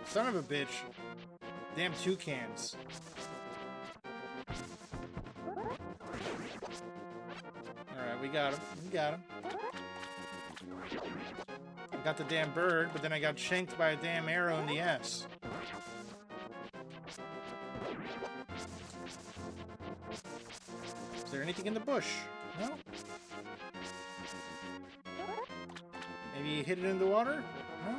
A: Son of a bitch. Damn toucans. Alright, we got him. We got him. I got the damn bird, but then I got shanked by a damn arrow in the ass. Is there anything in the bush? No? Maybe you hit it in the water? No?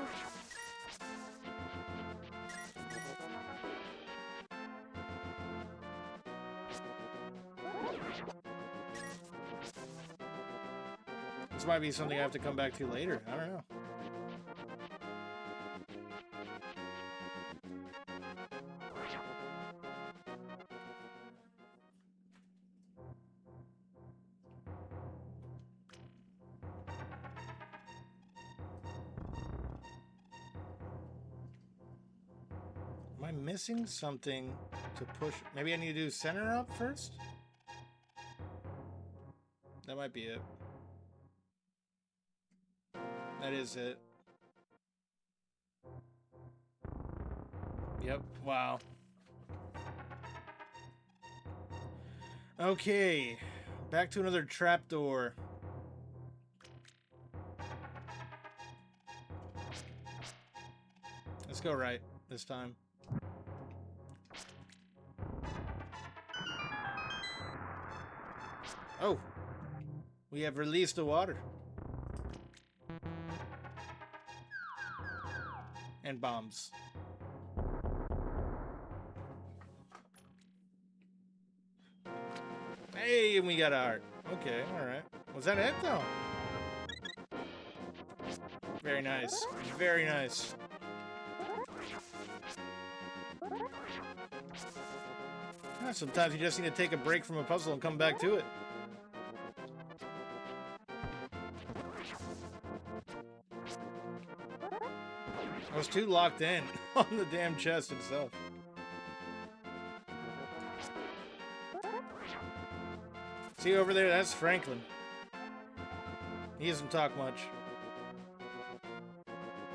A: This might be something I have to come back to later. I don't know. Am I missing something to push? Maybe I need to do center up first? That might be it. That is it. Yep, wow. Okay, back to another trapdoor. Let's go right this time. Oh, we have released the water. And bombs. Hey, and we got a heart. Okay, alright. Was that it, though? Very nice. Very nice. Yeah, sometimes you just need to take a break from a puzzle and come back to it. I was too locked in on the damn chest itself. See over there, that's Franklin. He doesn't talk much.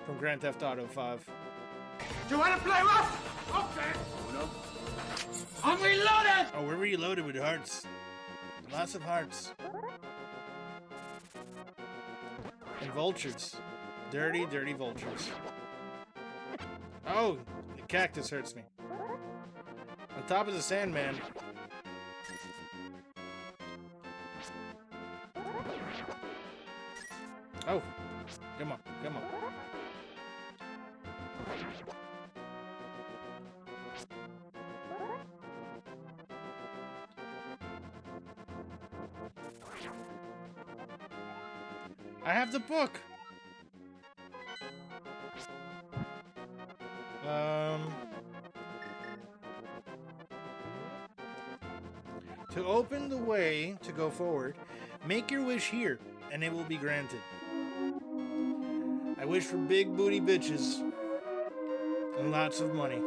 A: from Grand Theft Auto 5.
B: Do you want to play rough? Okay. Uno. I'm reloaded!
A: Oh, we're reloaded with hearts. Lots of hearts. And vultures. Dirty, dirty vultures. Oh, the cactus hurts me. On top of the Sandman. Oh, come on, come on. I have the book. To open the way to go forward, make your wish here, and it will be granted. I wish for big booty bitches and lots of money.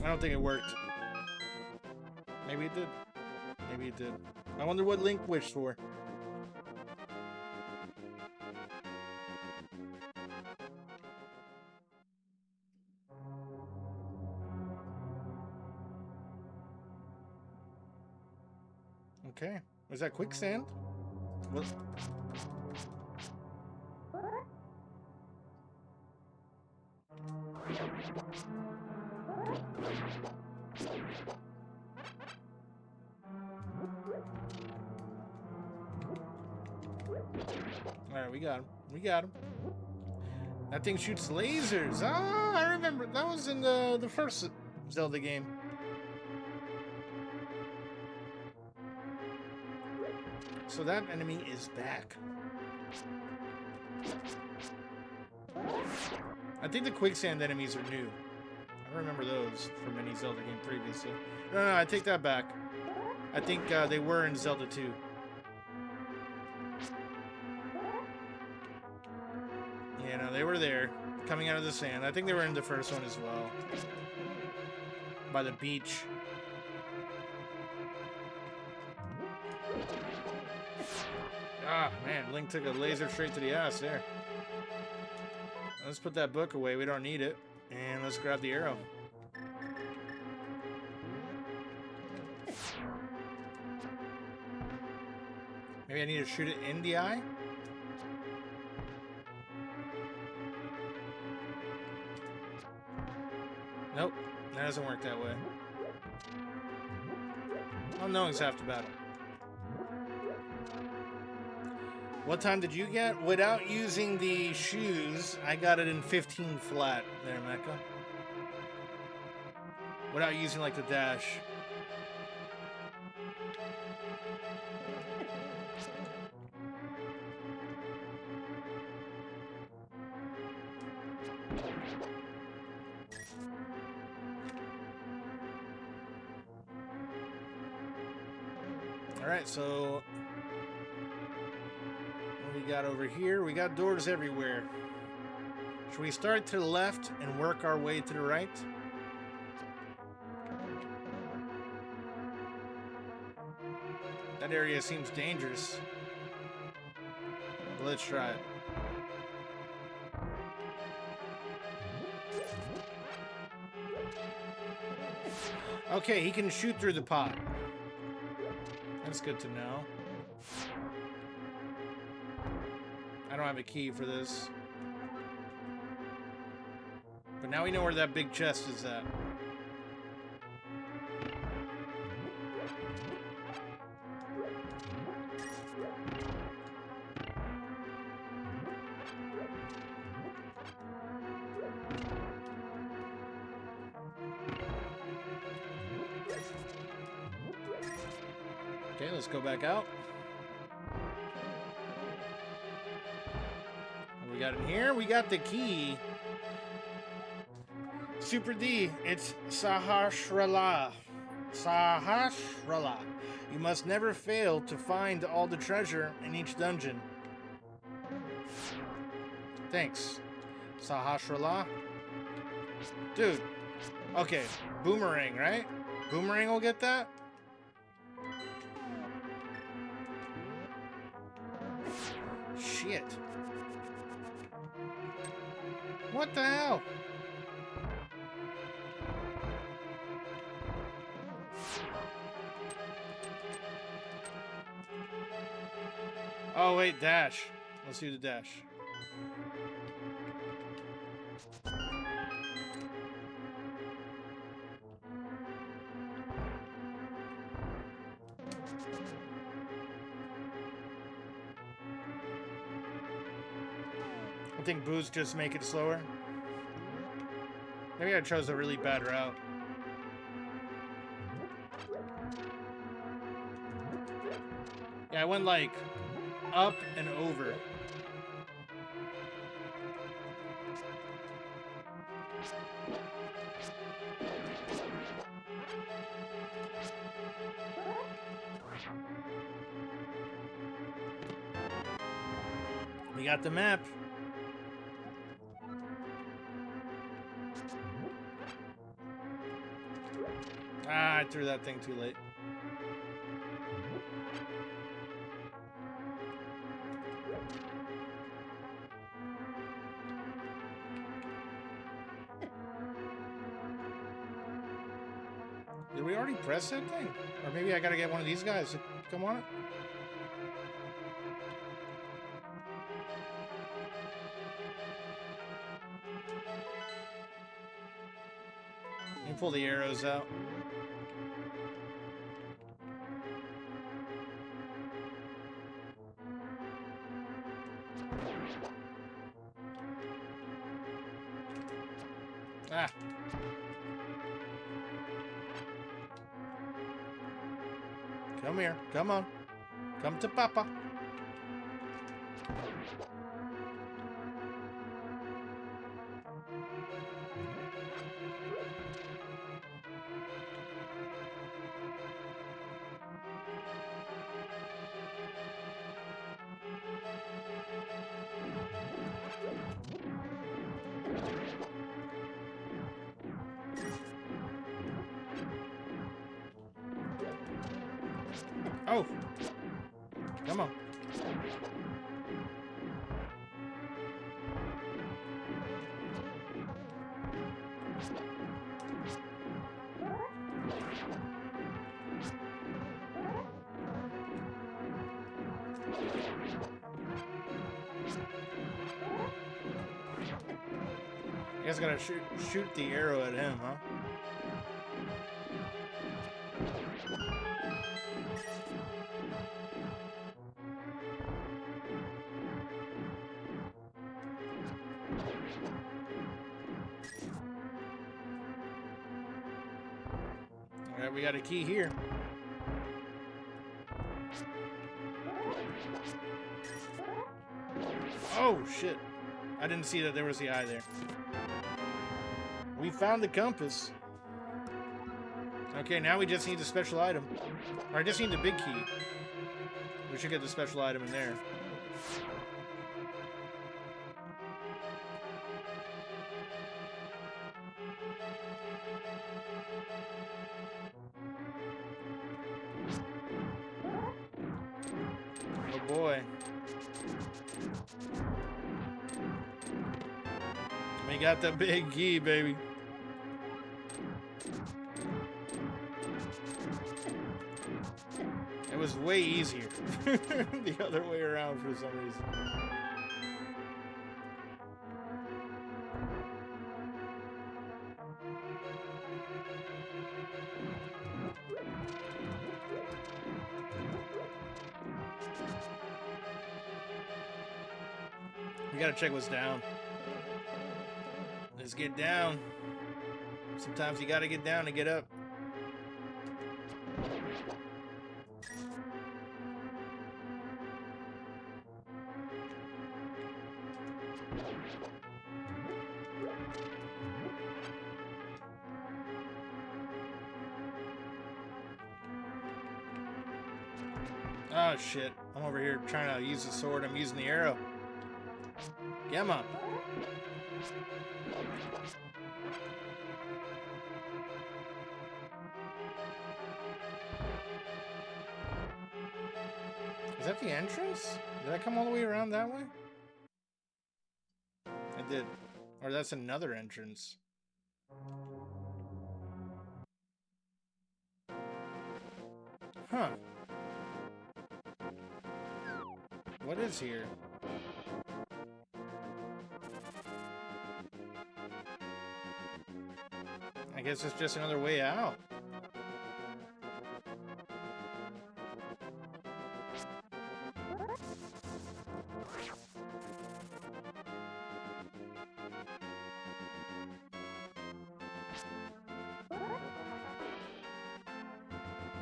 A: I don't think it worked. Maybe it did. Maybe it did. I wonder what Link wished for. Okay. Was that quicksand? What? Alright, we got him. We got him. That thing shoots lasers. Ah, I remember. That was in the first Zelda game. So that enemy is back. I think the quicksand enemies are new. I remember those from any Zelda game previously. No, I take that back. I think they were in Zelda 2. Yeah, no, they were there, coming out of the sand. I think they were in the first one as well. By the beach. Ah, man, Link took a laser straight to the ass there. Let's put that book away. We don't need it. And let's grab the arrow. Maybe I need to shoot it in the eye? Nope, that doesn't work that way. Oh, knowing's half the battle. What time did you get? Without using the shoes, I got it in 15 flat. There, Mecca. Without using, like, the dash. Alright, so what we got over here? We got doors everywhere. Should we start to the left and work our way to the right? That area seems dangerous. But let's try it. Okay, he can shoot through the pot. That's good to know. I don't have a key for this. But now we know where that big chest is at. Okay, let's go back out. What we got in here? We got the key. Super D, it's Sahasrara. Sahasrara. You must never fail to find all the treasure in each dungeon. Thanks, Sahasrara. Dude, okay, Boomerang, right? Boomerang will get that? Shit. What the hell? Oh, wait, dash. Let's do the dash. I think boosts just make it slower. Maybe I chose a really bad route. Yeah, I went like up and over. We got the map. Ah, I threw that thing too late. Did we already press that thing? Or maybe I gotta get one of these guys to come on it? Let me pull the arrows out. Ah. Come here. Come on. Come to Papa. Oh. Come on. You guys gotta shoot the arrow at him, huh? Alright, we got a key here. Oh, shit. I didn't see that there was the eye there. We found the compass. Okay, now we just need the special item. Or I just need the big key. We should get the special item in there. Oh boy. We got the big key, baby. It was way easier the other way around for some reason. We gotta check what's down. Let's get down. Sometimes you gotta get down to get up. Oh shit, I'm over here trying to use the sword. I'm using the arrow. Come on. Is that the entrance? Did I come all the way around that way? I did. Or that's another entrance. Huh. What is here? I guess it's just another way out.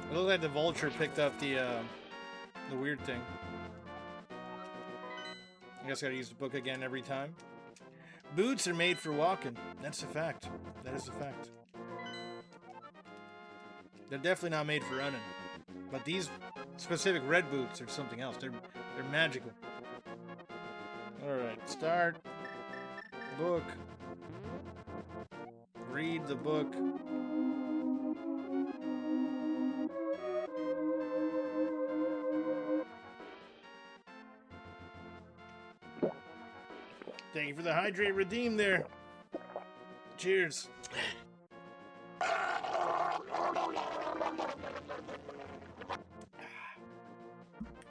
A: It looked like the vulture picked up the weird thing. I guess I gotta use the book again every time. Boots are made for walking. That's a fact. That is a fact. They're definitely not made for running. But these specific red boots are something else. They're magical. Alright, start. Book. Read the book. Thank you for the hydrate redeem there. Cheers. That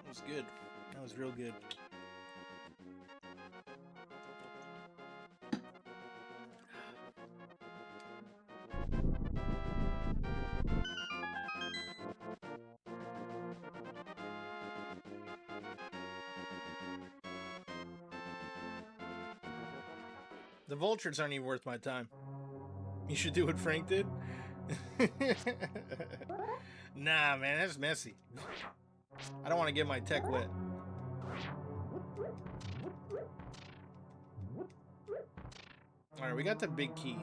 A: was good. That was real good. The vultures aren't even worth my time. You should do what Frank did. Nah, man, that's messy. I don't want to get my tech wet. Alright, we got the big key.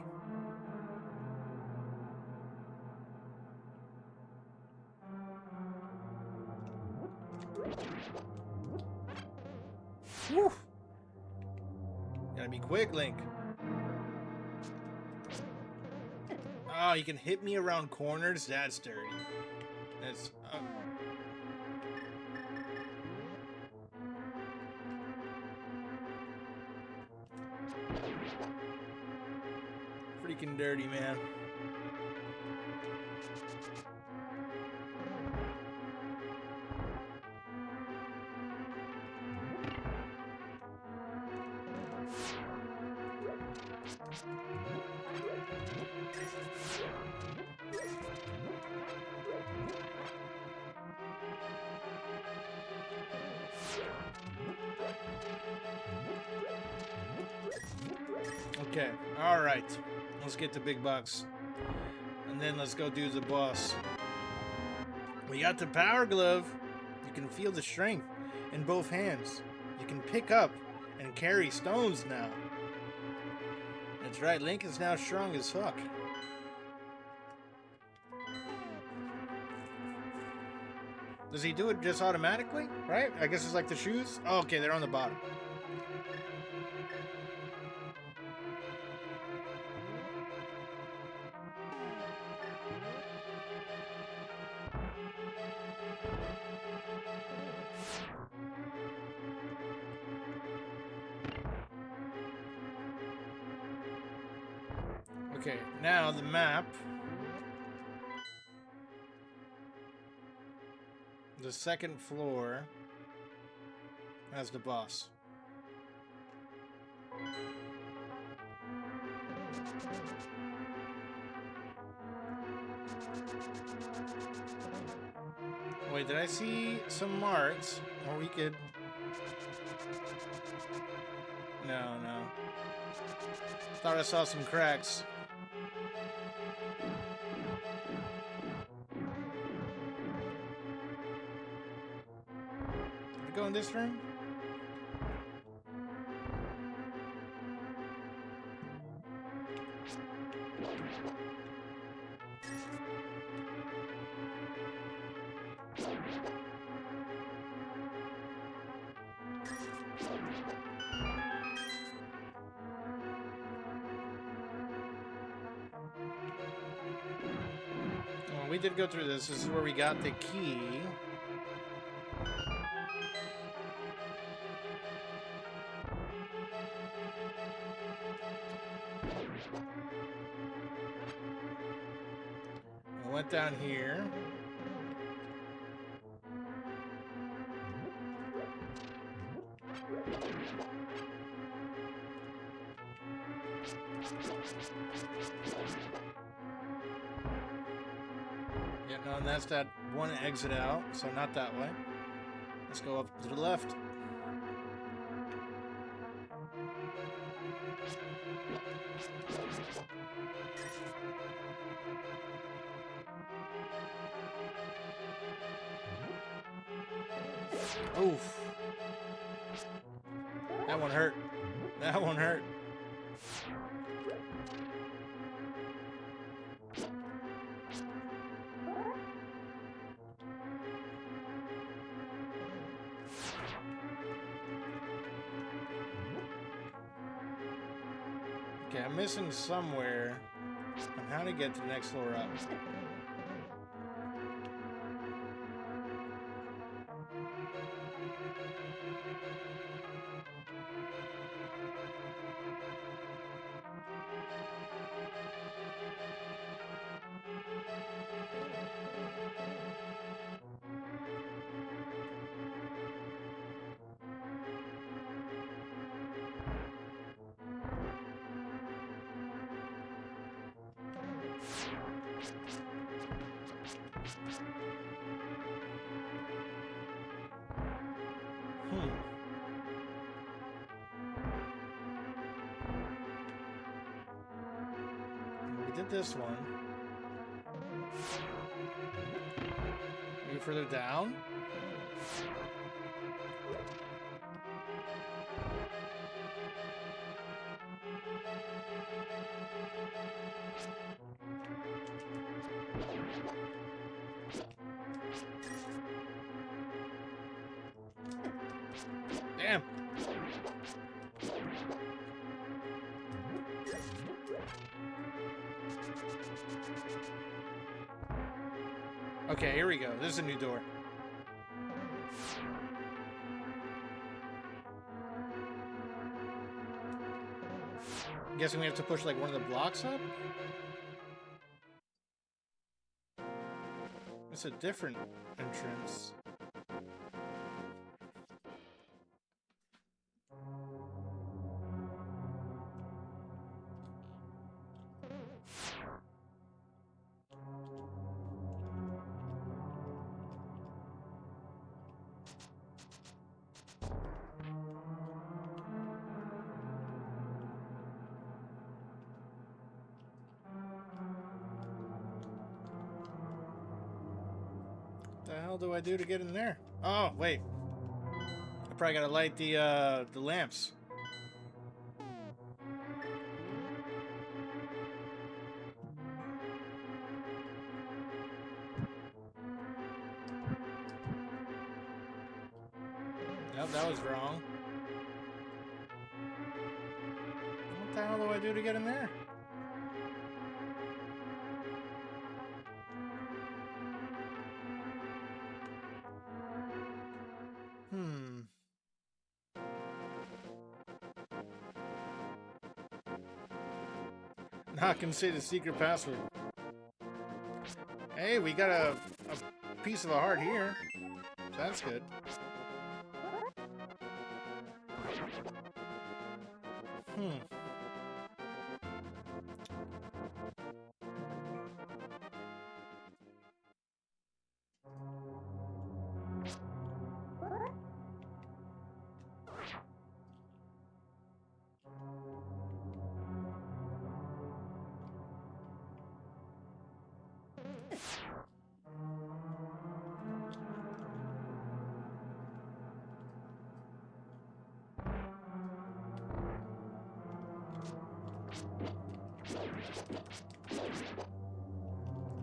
A: Woo! Gotta be quick, Link. Oh, you can hit me around corners? That's dirty. That's... freaking dirty, man. Okay, alright. Let's get the big box. And then let's go do the boss. We got the power glove. You can feel the strength in both hands. You can pick up and carry stones now. That's right, Link is now strong as fuck. Does he do it just automatically? Right? I guess it's like the shoes. Oh, okay, they're on the bottom. Okay, now the map. The second floor has the boss. Wait, did I see some marks? Or we could... No. Thought I saw some cracks. Did we go in this room? We did go through this. This is where we got the key. I went down here. Yeah, no, and that's that one exit out, so not that way. Let's go up to the left. Oof. That one hurt. That one hurt. Okay, I'm missing somewhere on how to get to the next floor up. We did this one. Maybe further down. Damn. Okay, here we go. This is a new door. I'm guessing we have to push like one of the blocks up? It's a different entrance. What the hell do I do to get in there? Oh, wait. I probably gotta light the lamps. Nope, that was wrong. What the hell do I do to get in there? Not gonna say the secret password. Hey, we got a piece of a heart here. That's good.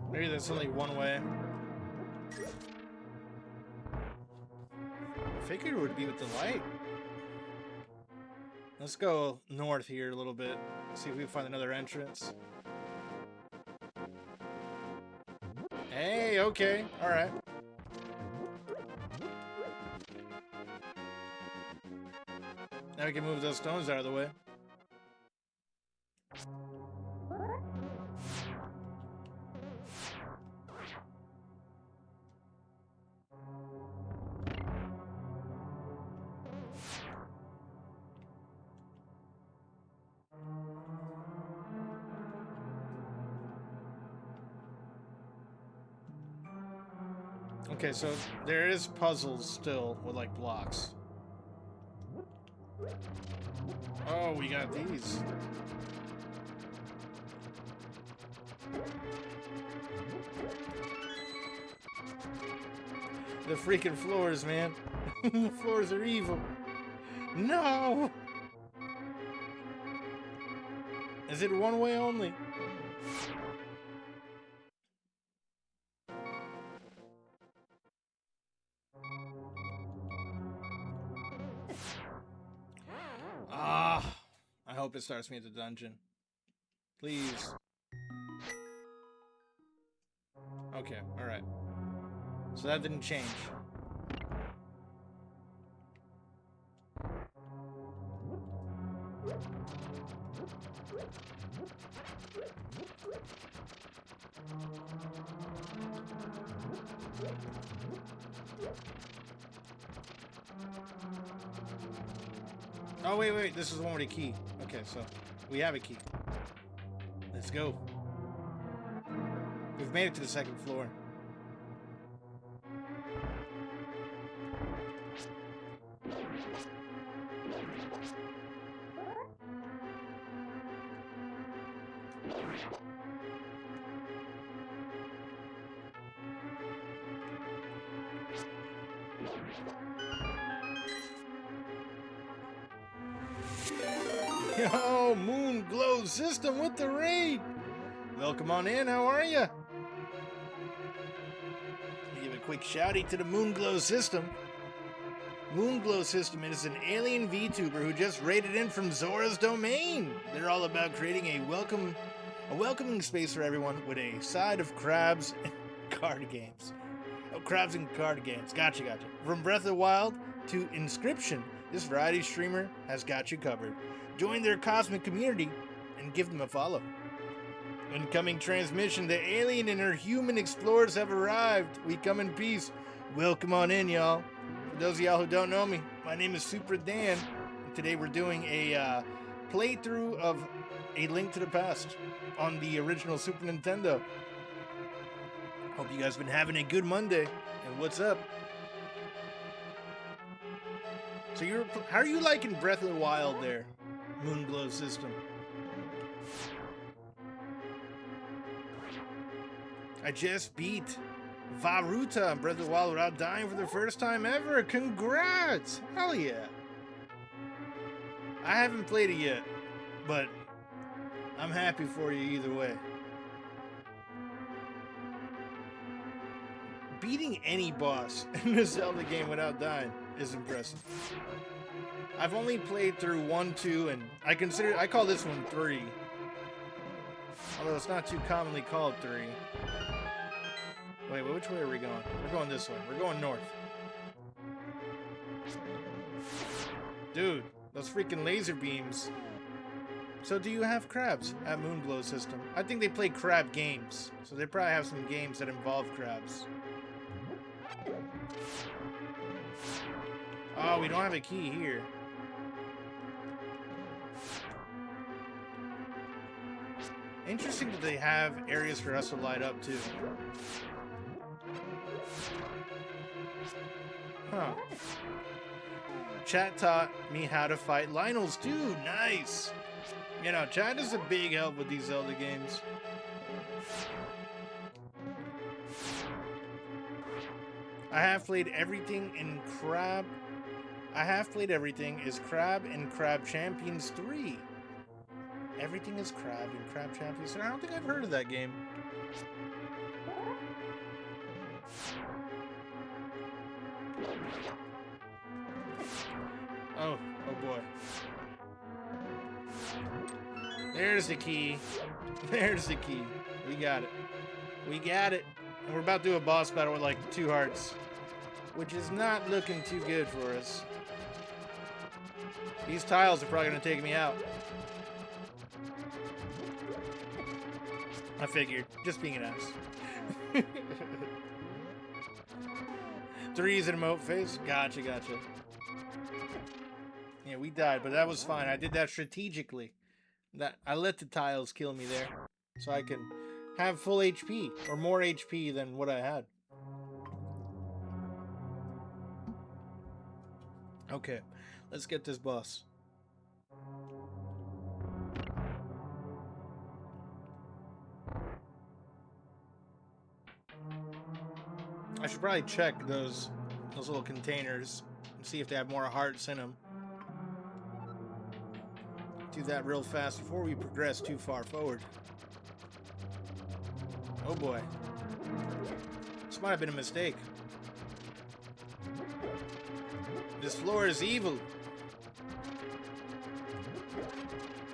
A: Maybe that's only one way. I figured it would be with the light. Let's go north here a little bit. See if we can find another entrance. Hey, okay. Alright. Now we can move those stones out of the way. Okay, so there is puzzles still with like blocks. Oh, we got these. The freaking floors, man. The floors are evil. No! Is it one way only? Ah, I hope it starts me at the dungeon. Please. Okay, alright. So that didn't change. Oh, wait, this is the one with a key. Okay, so we have a key. Let's go. We've made it to the second floor. Yo, Moon Glow System with the raid. Welcome on in. How are ya? Give a quick shouty to the Moon Glow System. Moon Glow System is an alien VTuber who just raided in from Zora's domain. They're all about creating a welcoming space for everyone with a side of crabs and card games. Oh, crabs and card games. Gotcha. From Breath of the Wild to Inscription, this variety streamer has got you covered. Join their cosmic community and give them a follow. Incoming transmission, the alien and her human explorers have arrived. We come in peace. Welcome on in, y'all. For those of y'all who don't know me, my name is Supradan, and today we're doing a playthrough of A Link to the Past on the original Super Nintendo. Hope you guys have been having a good Monday. And what's up? So how are you liking Breath of the Wild there, Moonglow System? I just beat Varuta on Breath of the Wild without dying for the first time ever. Congrats! Hell yeah. I haven't played it yet, but I'm happy for you either way. Beating any boss in a Zelda game without dying is impressive. I've only played through 1, 2, and I call this one 3. Although it's not too commonly called 3. Wait, which way are we going? We're going this way. We're going north. Dude, those freaking laser beams. So do you have crabs at Moonglow System? I think they play crab games. So they probably have some games that involve crabs. Oh, we don't have a key here. Interesting that they have areas for us to light up too. Huh. Chat taught me how to fight Lionels too. Nice. You know, chat is a big help with these Zelda games. I have played everything in Crab. I have played everything is Crab and Crab Champions 3. Everything is Crab and Crab Champions 3. I don't think I've heard of that game. Oh boy. There's the key. There's the key. We got it. We got it. And we're about to do a boss battle with like 2 hearts, which is not looking too good for us. These tiles are probably going to take me out. I figured. Just being an ass. 3 is an emote phase? Gotcha. Yeah, we died, but that was fine. I did that strategically. I let the tiles kill me there, so I can have full HP, or more HP than what I had. Okay, let's get this boss. I should probably check those little containers and see if they have more hearts in them. Do that real fast before we progress too far forward. Oh boy. This might have been a mistake. This floor is evil.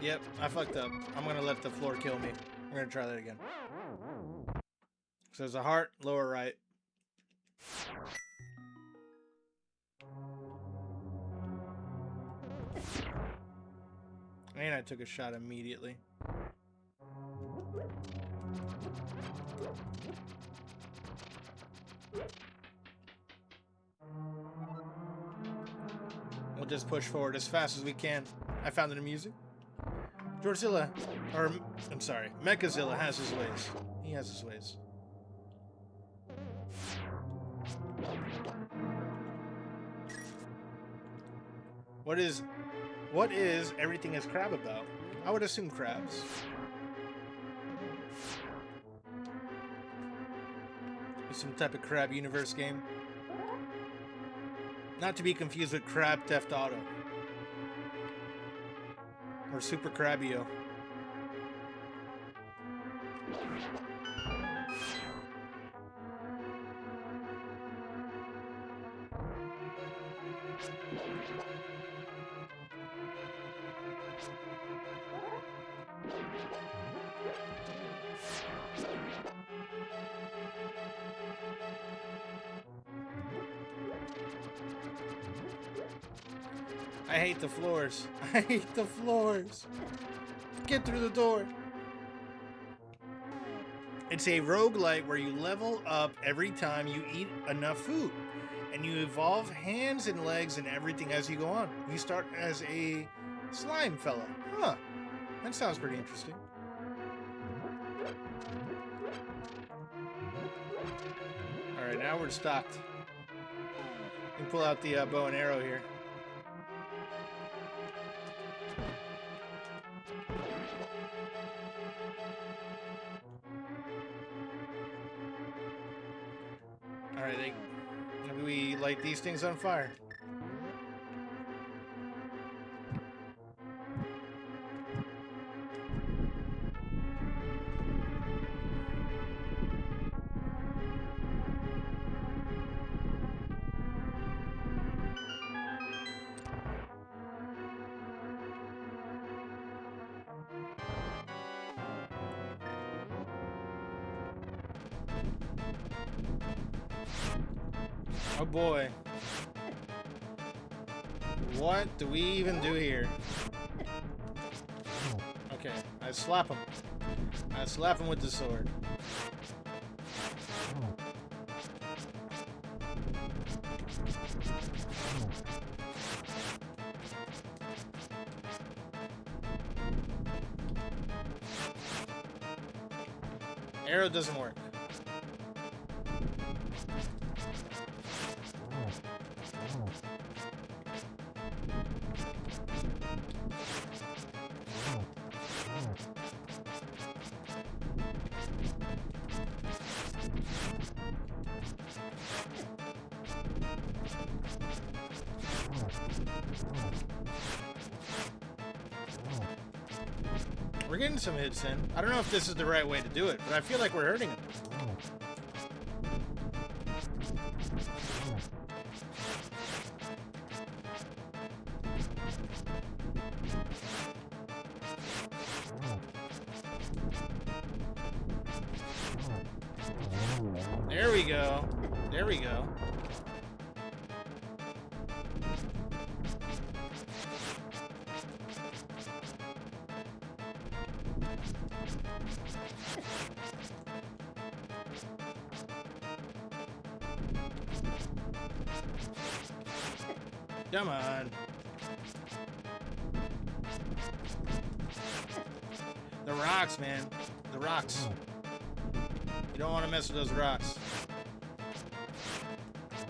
A: Yep, I fucked up. I'm gonna let the floor kill me. We're gonna try that again. So there's a heart, lower right. And I took a shot immediately. We'll just push forward as fast as we can. I found the music. Georgezilla, or I'm sorry, Mechazilla has his ways. He has his ways. What is everything is crab about? I would assume crabs. It's some type of crab universe game. Not to be confused with Crab Theft Auto. Or Super Crabio. I hate the floors. I hate the floors. Get through the door. It's a roguelite where you level up every time you eat enough food. And you evolve hands and legs and everything as you go on. You start as a slime fella. Huh. That sounds pretty interesting. Alright, now we're stocked. We can pull out the bow and arrow here. Alright, maybe we light these things on fire. Oh boy. What do we even do here? Okay, I slap him. I slap him with the sword. Arrow doesn't work. We're getting some hits in. I don't know if this is the right way to do it, but I feel like we're hurting him. There we go. There we go. Come on. The rocks, man. The rocks. You don't want to mess with those rocks.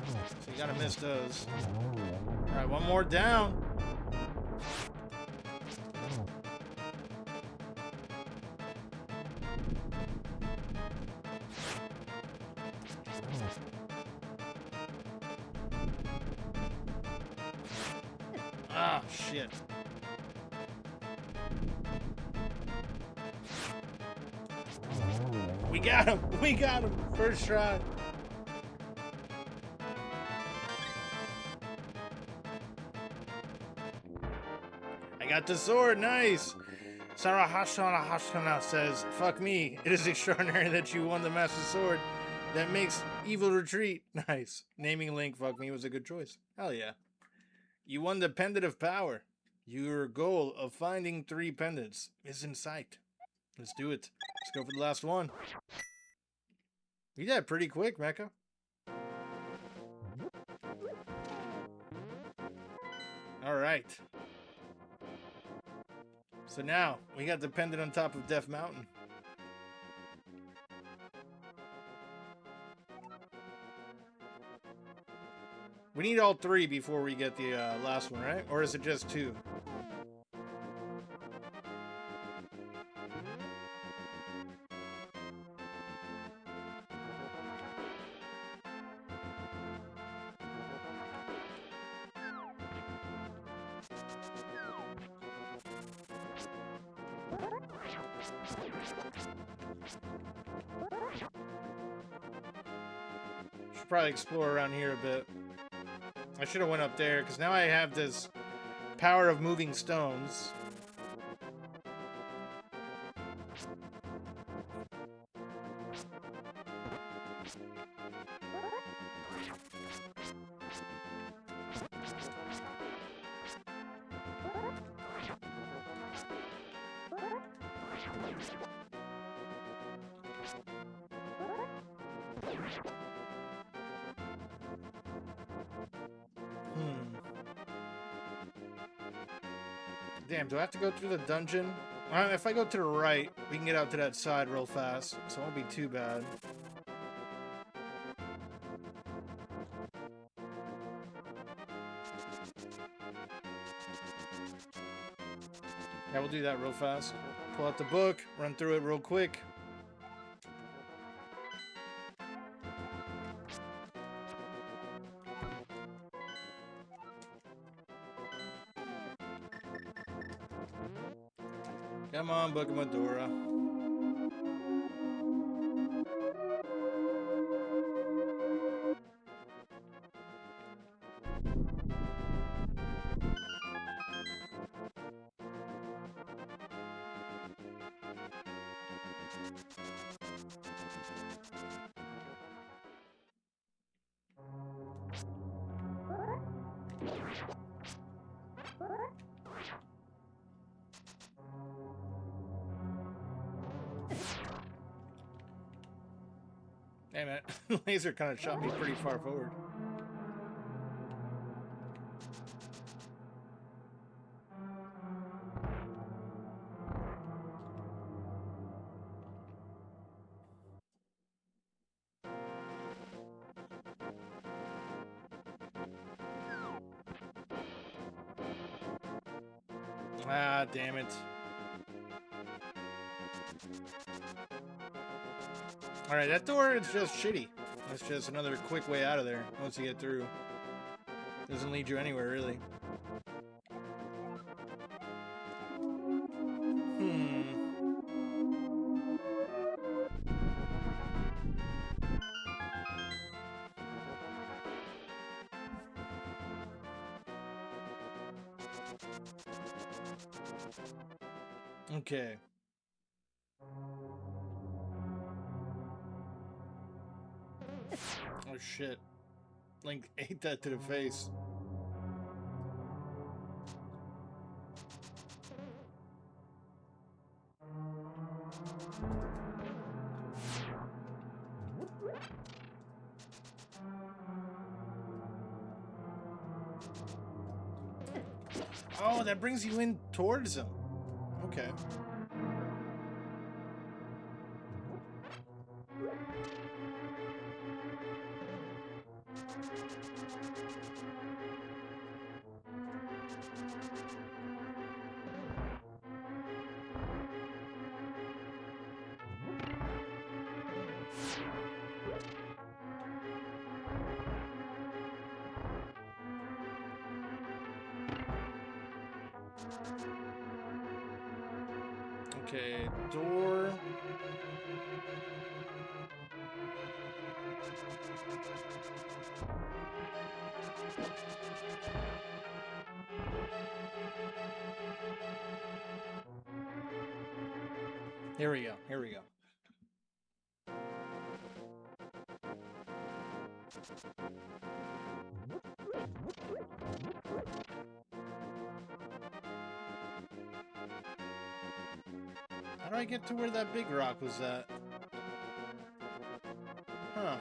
A: So you gotta miss those. Alright, one more down. Ah, shit. We got him! We got him! First try. I got the sword, nice! Sarah Hashana says, fuck me, it is extraordinary that you won the Master Sword that makes evil retreat. Nice. Naming Link, fuck me, was a good choice. Hell yeah. You won the Pendant of Power. Your goal of finding 3 pendants is in sight. Let's do it. Let's go for the last one. You did that pretty quick, Mecha. Alright. So now, we got the pendant on top of Death Mountain. We need all 3 before we get the last one, right? Or is it just 2? Should probably explore around here a bit. I should have went up there, because now I have this power of moving stones. Damn, do I have to go through the dungeon? If I go to the right, we can get out to that side real fast, so it won't be too bad. Yeah, we'll do that real fast. Pull out the book, run through it real quick. Come on, Book of Medora. Damn it. Laser kind of shot me pretty far forward. Ah, damn it. Alright, that door is just shitty. That's just another quick way out of there once you get through. Doesn't lead you anywhere, really. Okay. Oh shit. Link ate that to the face. Oh, that brings you in towards him. Okay. Okay, door. Here we go. Here we go. How do I get to where that big rock was at? Huh.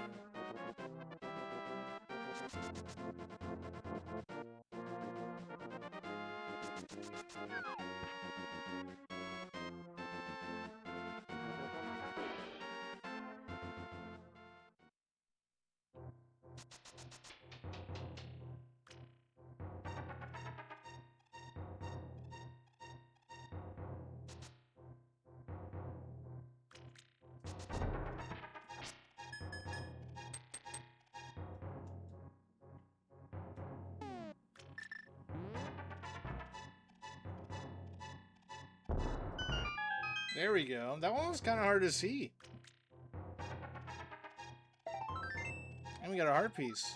A: There we go. That one was kind of hard to see. And we got a heart piece.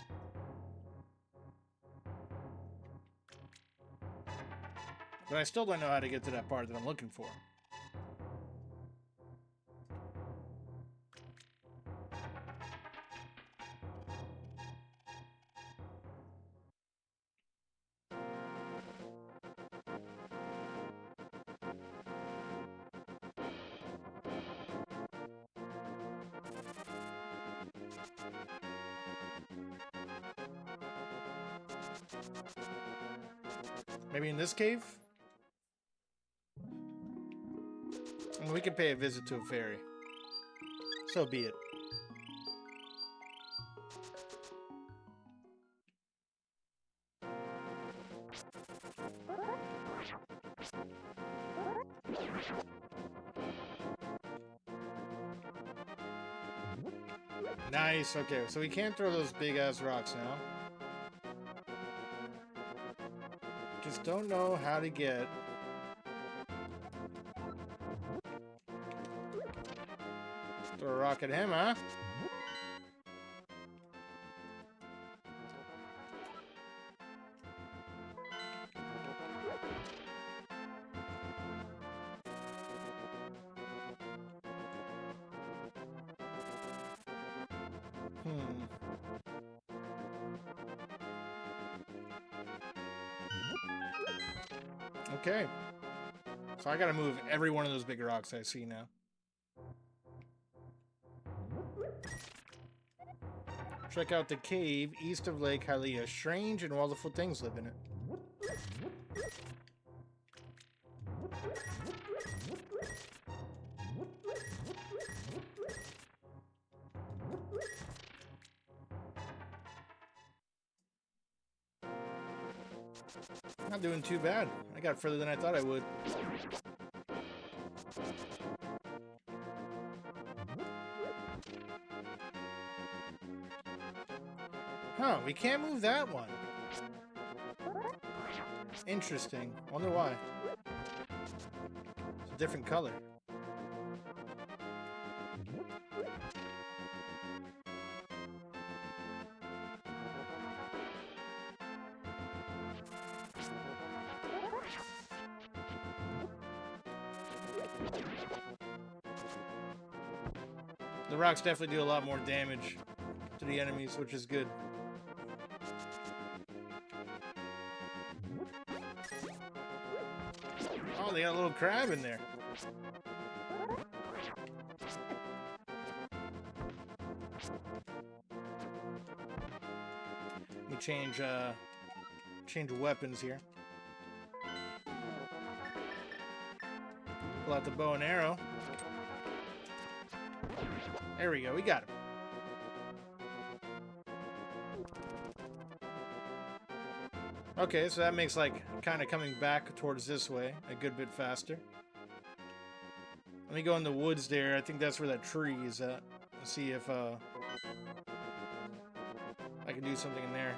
A: But I still don't know how to get to that part that I'm looking for. Maybe in this cave? And we can pay a visit to a fairy. So be it. Nice, okay, so we can't throw those big ass rocks now. Just don't know how to get. Throw a rock at him, huh? Okay. So I gotta move every one of those big rocks I see now. Check out the cave east of Lake Hylia. Strange and wonderful things live in it. Not doing too bad. I got further than I thought I would. Huh, we can't move that one. Interesting. Wonder why. It's a different color. The rocks definitely do a lot more damage to the enemies, which is good. Oh, they got a little crab in there. Let me change weapons here. Pull out the bow and arrow. There we go, we got him. Okay, so that makes like kind of coming back towards this way a good bit faster. Let me go in the woods there. I think that's where that tree is at. Let's see if I can do something in there.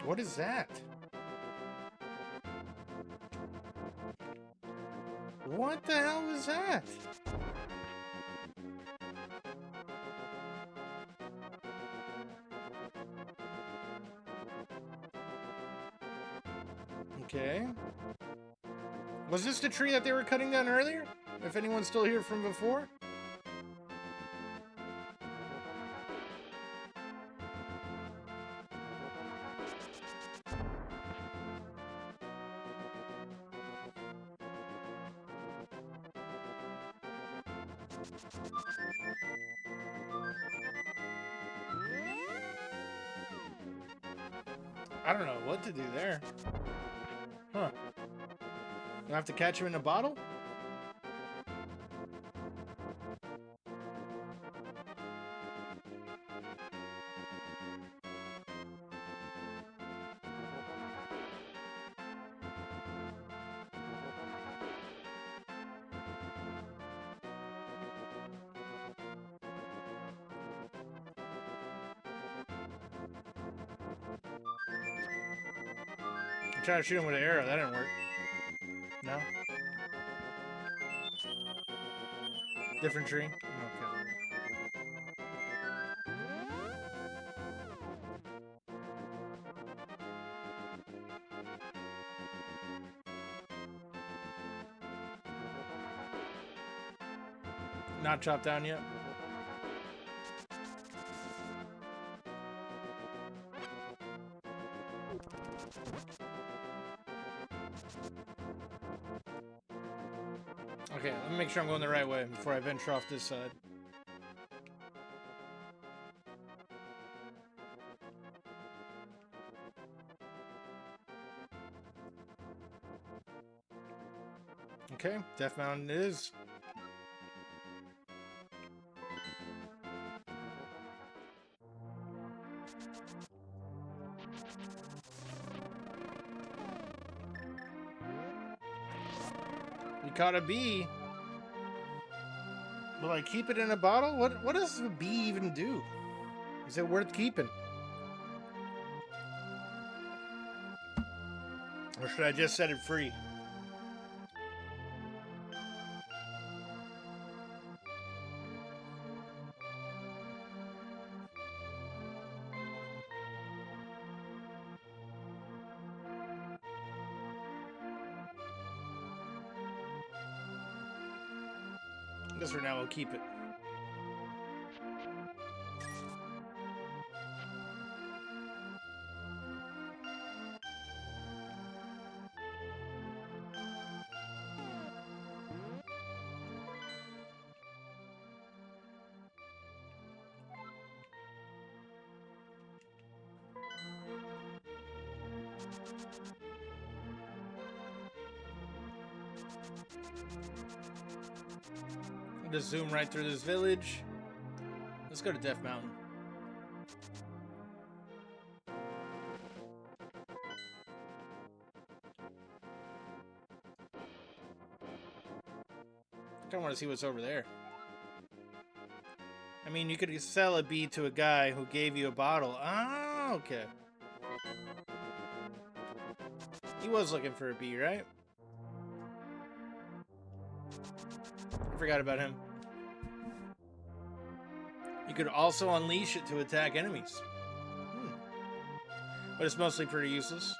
A: What is that? What the hell was that? Okay. Was this the tree that they were cutting down earlier? If anyone's still here from before? I don't know what to do there. Huh. Do I have to catch him in a bottle? I'm trying to shoot him with an arrow. That didn't work. No? Different tree? Okay. Not chopped down yet? Okay, let me make sure I'm going the right way before I venture off this side. Okay, Death Mountain it is. We caught a bee. Will I keep it in a bottle? What does a bee even do? Is it worth keeping? Or should I just set it free? I guess for now we'll keep it. I'll just zoom right through this village. Let's go to Death Mountain. I don't want to see what's over there. I mean, you could sell a bee to a guy who gave you a bottle. Ah, okay. He was looking for a bee, right? I forgot about him. You could also unleash it to attack enemies. But it's mostly pretty useless.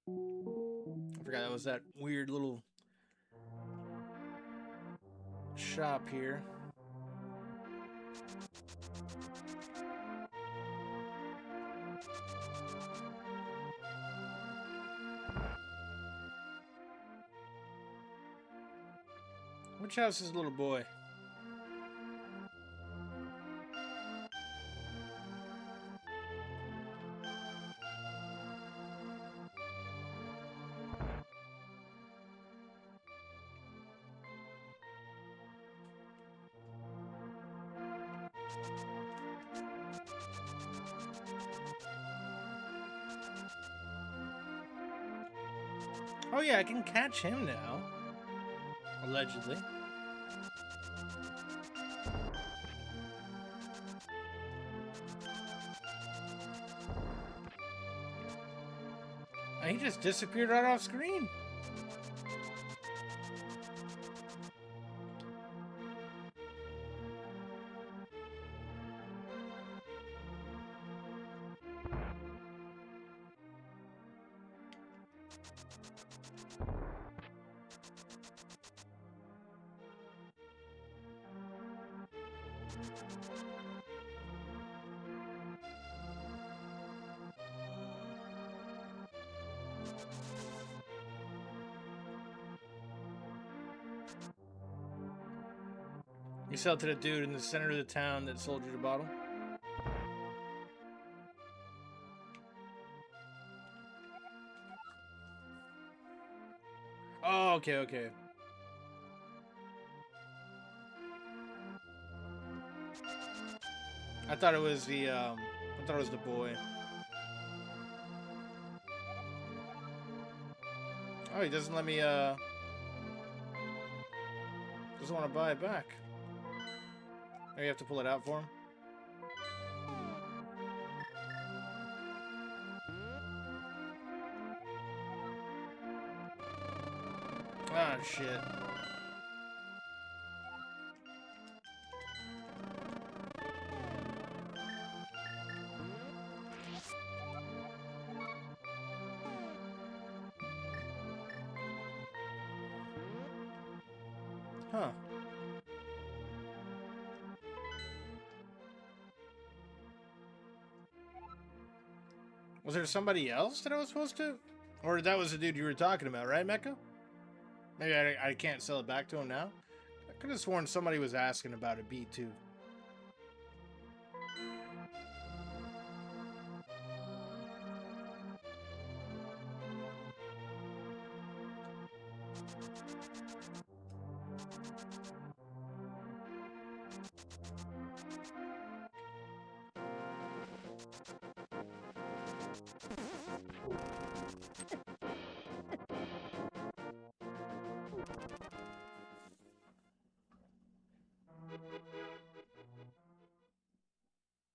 A: I forgot that was that weird little shop here. Which house is little boy? Oh yeah, I can catch him now. Allegedly. And he just disappeared right off screen. You sell to the dude in the center of the town that sold you the bottle? Oh, okay, okay. I thought it was the boy. Oh, he doesn't let me doesn't want to buy it back. Maybe you have to pull it out for him. Ah, shit. Huh. Was there somebody else that I was supposed to? Or that was the dude you were talking about, right, Mecha? Maybe I can't sell it back to him now? I could have sworn somebody was asking about a B2.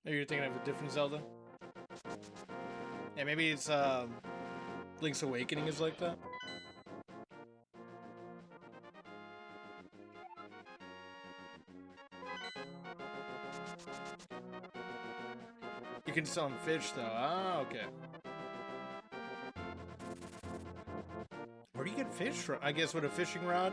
A: Maybe you're thinking of a different Zelda? Yeah, maybe it's Link's Awakening is like that. You can sell him fish though. Ah, okay. Where do you get fish from? I guess with a fishing rod?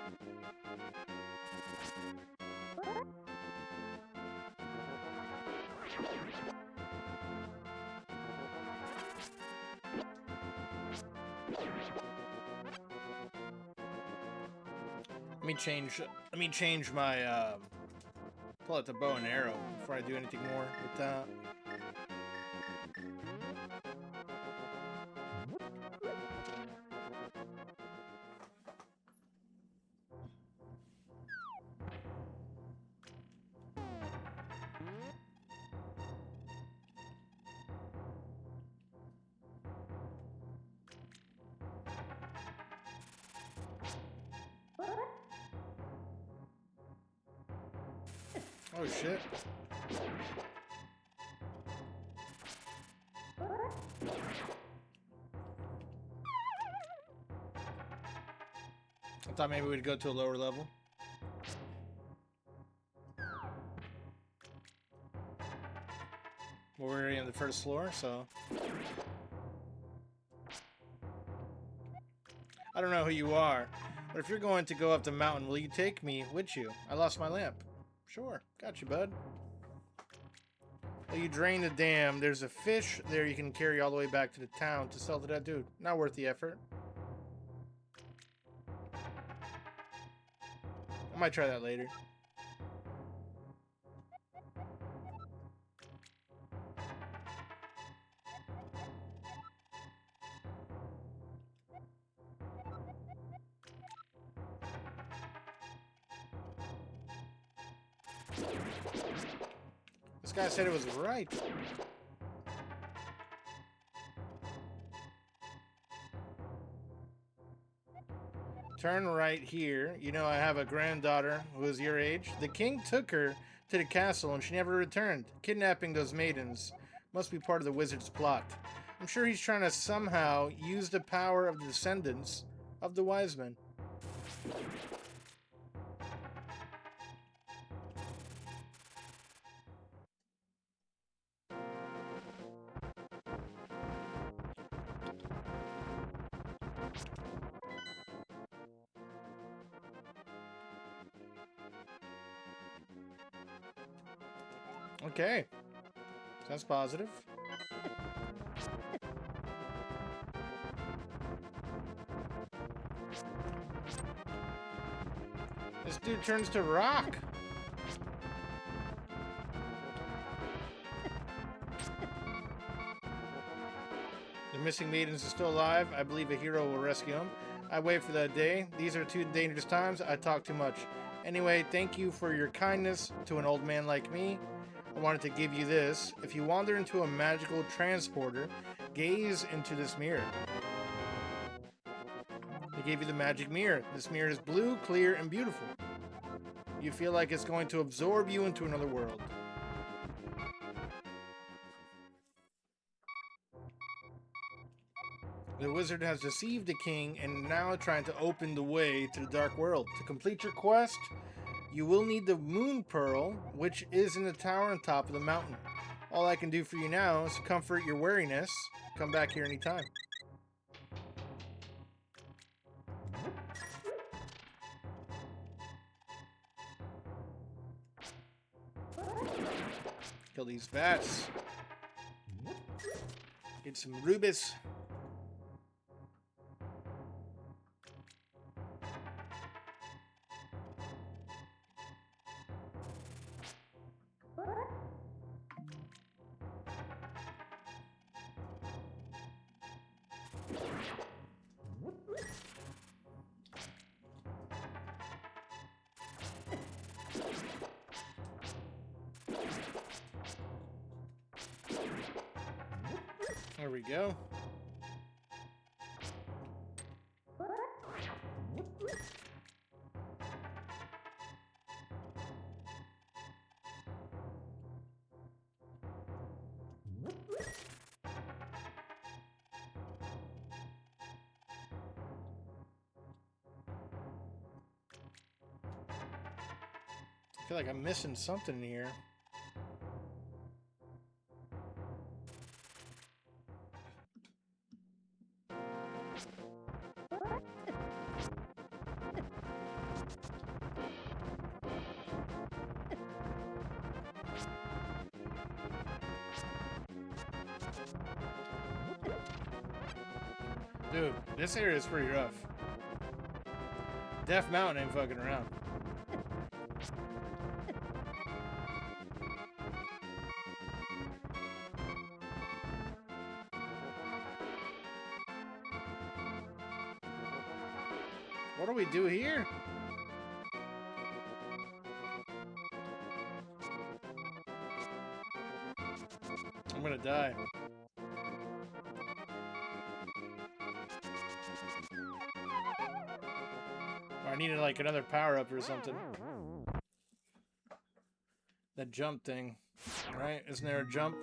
A: Let me change my pull out the bow and arrow before I do anything more with that. Oh shit. I thought maybe we'd go to a lower level. Well, we're already on the first floor, so... I don't know who you are, but if you're going to go up the mountain, will you take me with you? I lost my lamp. Sure, got you, bud. Well, you drain the dam. There's a fish there you can carry all the way back to the town to sell to that dude. Not worth the effort. I might try that later. This guy said it was right. Turn right here. You know I have a granddaughter who is your age. The king took her to the castle and she never returned. Kidnapping those maidens must be part of the wizard's plot. I'm sure he's trying to somehow use the power of the descendants of the wise men. Okay. Sounds positive. This dude turns to rock. The missing maidens are still alive. I believe a hero will rescue them. I wait for that day. These are too dangerous times. I talk too much. Anyway, thank you for your kindness to an old man like me. I wanted to give you this. If you wander into a magical transporter, gaze into this mirror. They gave you the magic mirror. This mirror is blue, clear, and beautiful. You feel like it's going to absorb you into another world. The wizard has deceived the king and now trying to open the way to the dark world. To complete your quest, you will need the moon pearl, which is in the tower on top of the mountain. All I can do for you now is comfort your weariness. Come back here anytime. Kill these bats. Get some rubies. There we go. I feel like I'm missing something here. Dude, this area is pretty rough. Death Mountain ain't fucking around. What do we do here? I'm gonna die. Or I needed like another power up or something. That jump thing, right? Isn't there a jump?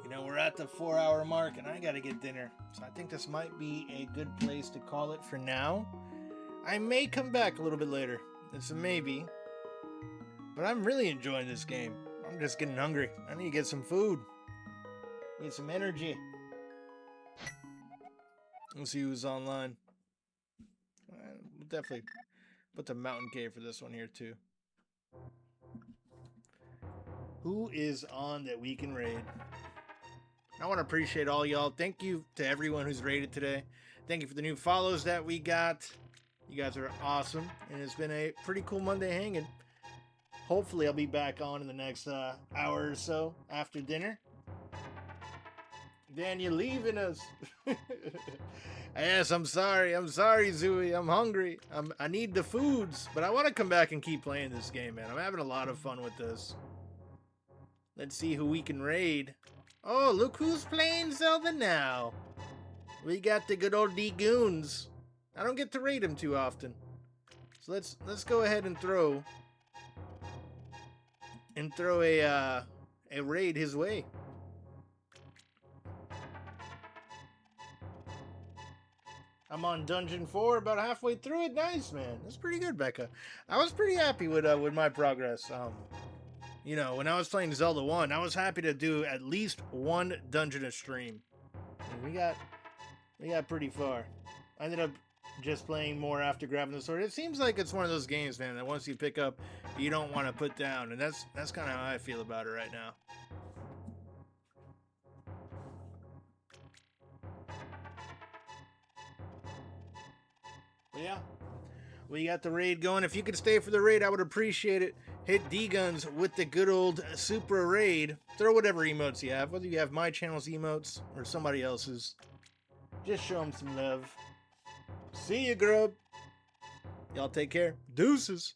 A: You know, we're at the 4-hour mark and I gotta get dinner. So I think this might be a good place to call it for now. I may come back a little bit later. It's a maybe. But I'm really enjoying this game. I'm just getting hungry. I need to get some food. Get some energy. Let's see who's online. We'll definitely put the mountain cave for this one here too. Who is on that we can raid? I want to appreciate all y'all. Thank you to everyone who's raided today. Thank you for the new follows that we got. You guys are awesome. And it's been a pretty cool Monday hanging. Hopefully I'll be back on in the next hour or so after dinner. Dan, you're leaving us. Yes, I'm sorry. I'm sorry, Zooey. I'm hungry. I need the foods. But I want to come back and keep playing this game, man. I'm having a lot of fun with this. Let's see who we can raid. Oh, look who's playing Zelda now. We got the good old D-Goons. I don't get to raid him too often. So let's go ahead and throw a raid his way. I'm on Dungeon 4, about halfway through it. Nice, man. That's pretty good, Becca. I was pretty happy with my progress. You know, when I was playing Zelda 1, I was happy to do at least one dungeon a stream. And we got pretty far. I ended up just playing more after grabbing the sword. It seems like it's one of those games, man, that once you pick up, you don't want to put down. And that's kind of how I feel about it right now. Yeah, we got the raid going. If you could stay for the raid, I would appreciate it. Hit D-Guns with the good old Supra raid. Throw whatever emotes you have, whether you have my channel's emotes or somebody else's. Just show them some love. See ya, grub. Y'all take care. Deuces.